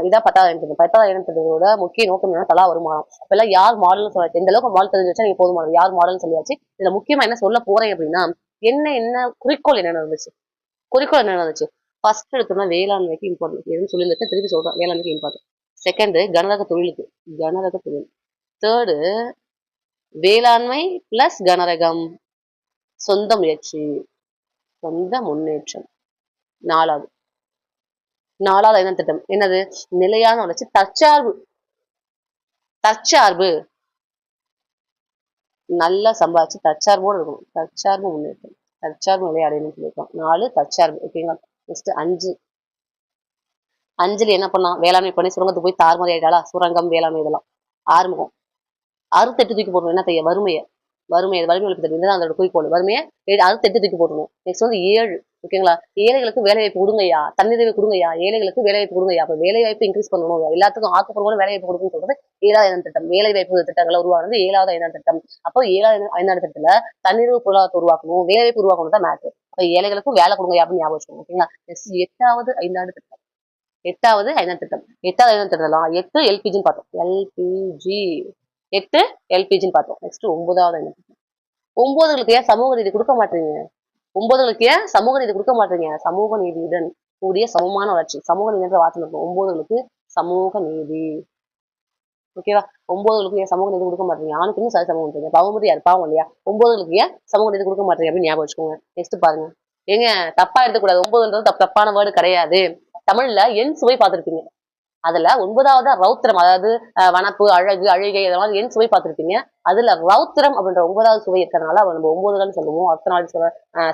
இதான் 10வது 10வது முக்கிய நோக்கம் என்ன? தலா வருமானம். இப்பெல்லாம் யார் மாடல்னு சொல்லாச்சு. இந்த அளவுக்கு மாடல் தெரிஞ்சு வச்சா நீங்க போதுமானது. யார் மாடல்னு சொல்லியாச்சு. இதுல முக்கியமா என்ன சொல்ல போறேன் அப்படின்னா, என்ன குறிக்கோள் என்ன இருந்துச்சு? குறிக்கோள் என்ன இருந்துச்சு? ஃபர்ஸ்ட் எடுத்தோம்னா வேளாண்மைக்கு இம்பார்ட்டன்ஸ் எதுன்னு சொல்லியிருந்தேன், திருப்பி சொல்றேன். வேளாண்மைக்கு இம்பார்ட்டன்ஸ். செகண்ட் கனரக தொழிலுக்கு, கனரக தொழில். தேர்டு வேளாண்மை பிளஸ் கனரகம், சொந்த முயற்சி, சொந்த முன்னேற்றம். 4வது 4வது திட்டம் என்னது? நிலையான வளர்ச்சி, தற்சார்பு. நல்லா சம்பாதிச்சு தற்சார்போடு இருக்கணும். தற்சார்பு முன்னேற்றம், தற்சார்பு நிலை அடையணும்னு சொல்லியிருக்கோம். 4 தற்சார்பு. ஓகேங்களா? நெக்ஸ்ட் 5. அஞ்சலி என்ன பண்ணா? வேளாண்மை பண்ணி சுரங்கத்துக்கு போய் தார்மறை ஆயிட்டாளா? சுரங்கம் வேளாண்மை இதெல்லாம். ஆறுமுகம் 8 தூக்கி போடணும். என்ன செய்ய? வறுமை ஒழிப்பு திட்டம். இதுதான் அதோட குறிக்கோள். வறுமையை 8 தூக்கி போடணும். நெக்ஸ்ட் வந்து 7. ஓகேங்களா? ஏழைகளுக்கு வேலை வாய்ப்பு கொடுங்கய்யா, தன்னிறைவு கொடுங்கய்யா, ஏழைகளுக்கு வேலை வாய்ப்பு கொடுங்கய்யா. அப்ப வேலை வாய்ப்பு இன்க்ரீஸ் பண்ணணும், எல்லாத்துக்கும் ஆக்கப்பூர்வமான வேலை வாய்ப்பு கொடுக்கணும்னு சொல்றது 7வது 5ஆம் திட்டம். வேலை வாய்ப்பு திட்டங்களை உருவானது 7வது 5ஆம் திட்டம். அப்போ 7வது 5ஆம் திட்டத்துல தன்னிறைவு பொருளாதாரத்தை உருவாக்கணும், வேலை வாய்ப்பு உருவாக்கணும் தான் மேட்ரு. அப்ப ஏழைகளுக்கும் வேலை கொடுங்கய்யா அப்படின்னு ஞாபகம் வச்சுக்கணும். ஓகேங்களா? நெக்ஸ்ட் 8வது 5ஆம் திட்டம். 8வது 5ஆம் திட்டம். 8வது 5ஆம் திட்டம்லாம் 8 எல்பிஜின்னு பார்த்தோம். 8 எல்பிஜின்னு பார்த்தோம். நெக்ஸ்ட் 9வது 5ஆம் திட்டம். 9களுக்கு ஏன் சமூக நீதி கொடுக்க மாட்டீங்க? 9களுக்கு ஏன் சமூக நீதி கொடுக்க மாட்டீங்க? சமூக நீதியுடன் கூடிய சமமான வளர்ச்சி. சமூக நீதின்ற வார்த்தை இருக்கும். 9களுக்கு சமூக நீதி. ஓகேவா? 9களுக்கு ஏன் சமூக நீதி கொடுக்க மாட்டீங்க? ஆணுக்குன்னு சரி சமூகம் பண்றீங்க. பாவம் யார்? பாவம் இல்லையா? 9களுக்கு ஏன் சமூக நீதி கொடுக்க மாட்டீங்க அப்படின்னு ஞாபகம் வச்சுக்கோங்க. நெக்ஸ்ட் பாருங்க. ஏங்க தப்பா எடுத்துக்கூடாது. 9ன்றது தப்பான வேர்டு கிடையாது. தமிழ்ல என் சுவை பார்த்திருப்பீங்க. அதுல 9வது ரௌத்திரம், அதாவது வனப்பு, அழகு, அழுகை, இதெல்லாம் என் சுவை பார்த்திருப்பீங்க. அதுல ரௌத்திரம் அப்படின்ற 9வது சுவை இருக்கிறதுனால நம்ம 9கள் சொல்லுவோம். அர்த்தநாள்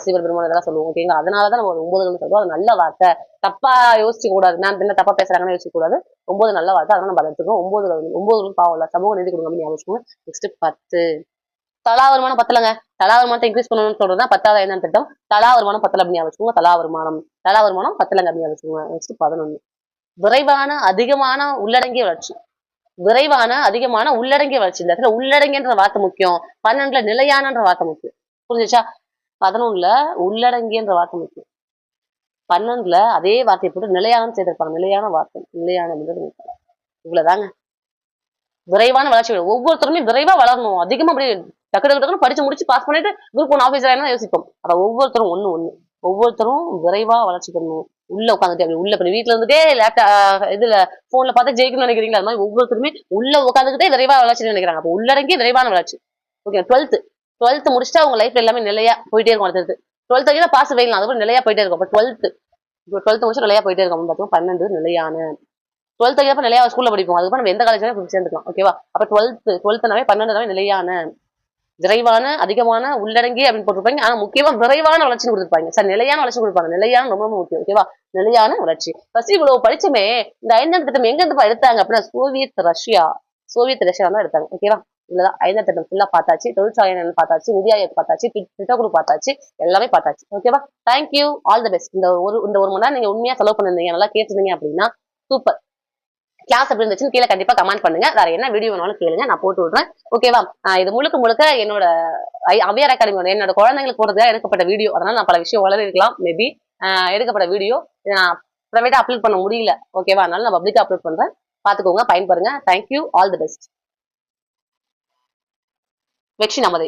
சிவர் பெருமாள் இதெல்லாம் சொல்லுவோம். ஓகேங்களா? அதனாலதான் நம்ம 9கள் சொல்லுவோம். அது நல்ல வார்த்தை. தப்பா யோசிக்க கூடாது. மேம் என்ன தப்பா பேசுறாங்கன்னு யோசிக்க கூடாது. 9 நல்ல வார்த்தை. அதனால நம்ம அதை எடுத்துக்கோம். 9களுக்கு பாவம் இல்ல, சமூக நீதி கொடுங்க அப்படின்னு ஞாபகம். நெக்ஸ்ட் 10. தலா வருமானம் பத்தலங்க. தலா வருமானத்தை இன்க்ரீஸ் பண்ணணும்னு சொல்றதுதான் 10வது 5ஆம் திட்டம். தலா வருமானம் பத்தல அப்படின்னு ஞாபகம். தலா வருமானம் பத்தலங்க அப்படின்னு ஞாபகம். நெக்ஸ்ட் 11. விரைவான அதிகமான உள்ளடங்கிய வளர்ச்சி. விரைவான அதிகமான உள்ளடங்கிய வளர்ச்சி. இந்த இடத்துல உள்ளடங்கியன்ற வார்த்தை முக்கியம். 12ல நிலையானன்ற வார்த்தை முக்கியம். புரிஞ்சுச்சா? 11ல உள்ளடங்கியன்ற வார்த்தை முக்கியம். 12ல அதே வார்த்தையை போட்டு நிலையான சேர்த்திருப்பாங்க. நிலையான வார்த்தை, நிலையான இவ்வளவுதாங்க. விரைவான வளர்ச்சி. ஒவ்வொருத்தருமே விரைவா வளரணும். அதிகமா அப்படி டக்கு டக்குன்னு படிச்சு முடிச்சு பாஸ் பண்ணிட்டு குரூப் 1 ஆஃபீஸர் ஆயிரம் யோசிப்போம். அப்ப ஒவ்வொருத்தரும் விரைவா வளர்ச்சி பண்ணணும். உள்ள உட்காந்துட்டு அப்படி உள்ள பண்ணி வீட்டுல இருந்துட்டே லேப்டாப் இதுல போன்ல பார்த்தா ஜெயிக்கணும்னு நினைக்கிறீங்களா? அது மாதிரி ஒவ்வொருத்தருமே உள்ள உட்காந்துக்கிட்டே விரைவா வளர்ச்சி நினைக்கிறாங்க. அப்போ உள்ளடங்கி விரைவான வளர்ச்சி. ஓகே. 12th முடிச்சுட்டா உங்க லைஃப்ல எல்லாமே நிலையா போயிட்டே இருக்கும். அடுத்தது 12th வரைக்கும் பாஸ் வைக்கலாம், அதுக்கப்புறம் நிலையா போயிட்டே இருக்கும். அப்ப 12th முடிச்சு நிலையா போயிட்டே இருக்கும். பார்த்தோம். 12 நிலையான. 12th அப்ப நிலையா ஸ்கூல்ல படிப்போம். அதுக்கப்புறம் நம்ம எந்த காலேஜ்ல சேர்ந்துக்கலாம். ஓகேவா? அப்ப 12th 12 நிலையான விரைவான அதிகமான உள்ளடங்கி அப்படின்னு போட்டிருப்பாங்க. ஆனா முக்கியமா விரைவான வளர்ச்சி கொடுத்துருப்பாங்க. சார் நிலையான வளர்ச்சி கொடுப்பாங்க. நிலையான ரொம்ப ரொம்ப முக்கியம். ஓகேவா? நிலையான வளர்ச்சி. ஃபர்ஸ்ட் இவ்வளவு படிச்சமே இந்த 5ஆம் திட்டம் எங்க இருந்து எடுத்தாங்க அப்படின்னா சோவியத் ரஷ்யா தான் எடுத்தாங்க. ஓகேவா? இவ்வளவுதான் 5ஆம் திட்டம் ஃபுல்லா பார்த்தாச்சு. தொழிற்சாலை என்னன்னு பார்த்தாச்சு, நிதி ஆயோக் பார்த்தாச்சு, திட்டக்குழு பார்த்தாச்சு, எல்லாமே பார்த்தாச்சு. ஓகேவா? Thank you, all the best. இந்த ஒரு மணி நேரம் நீங்க உண்மையா செலவு பண்ணிருந்தீங்க, நல்லா கேட்டிருந்தீங்க அப்படின்னா சூப்பர். கிளாஸ் எப்படி இருந்துச்சுன்னு கீழே கண்டிப்பா கமெண்ட் பண்ணுங்க. வேற என்ன வீடியோ வேணாலும் கேளுங்க, நான் போட்டு விடுறேன். ஓகேவா? இது முழுக்க முழுக்க என்னோட அவ்வையார் அகாடமியோட என்னோட குழந்தைங்களுக்கு போடுறதுக்காக எடுக்கப்பட்ட வீடியோ. அதனால நான் பல விஷயம் வளர இருக்கலாம் மேபி. எடுக்கப்பட்ட வீடியோ நான் ப்ரைவேட்டா அப்லோட் பண்ண முடியல. ஓகேவா? அதனால நான் பப்ளிக்கா அப்லோட் பண்றேன். பாத்துக்கோங்க, பயன்பெறுங்க. Thank you, all the best. வெற்றி நமதே.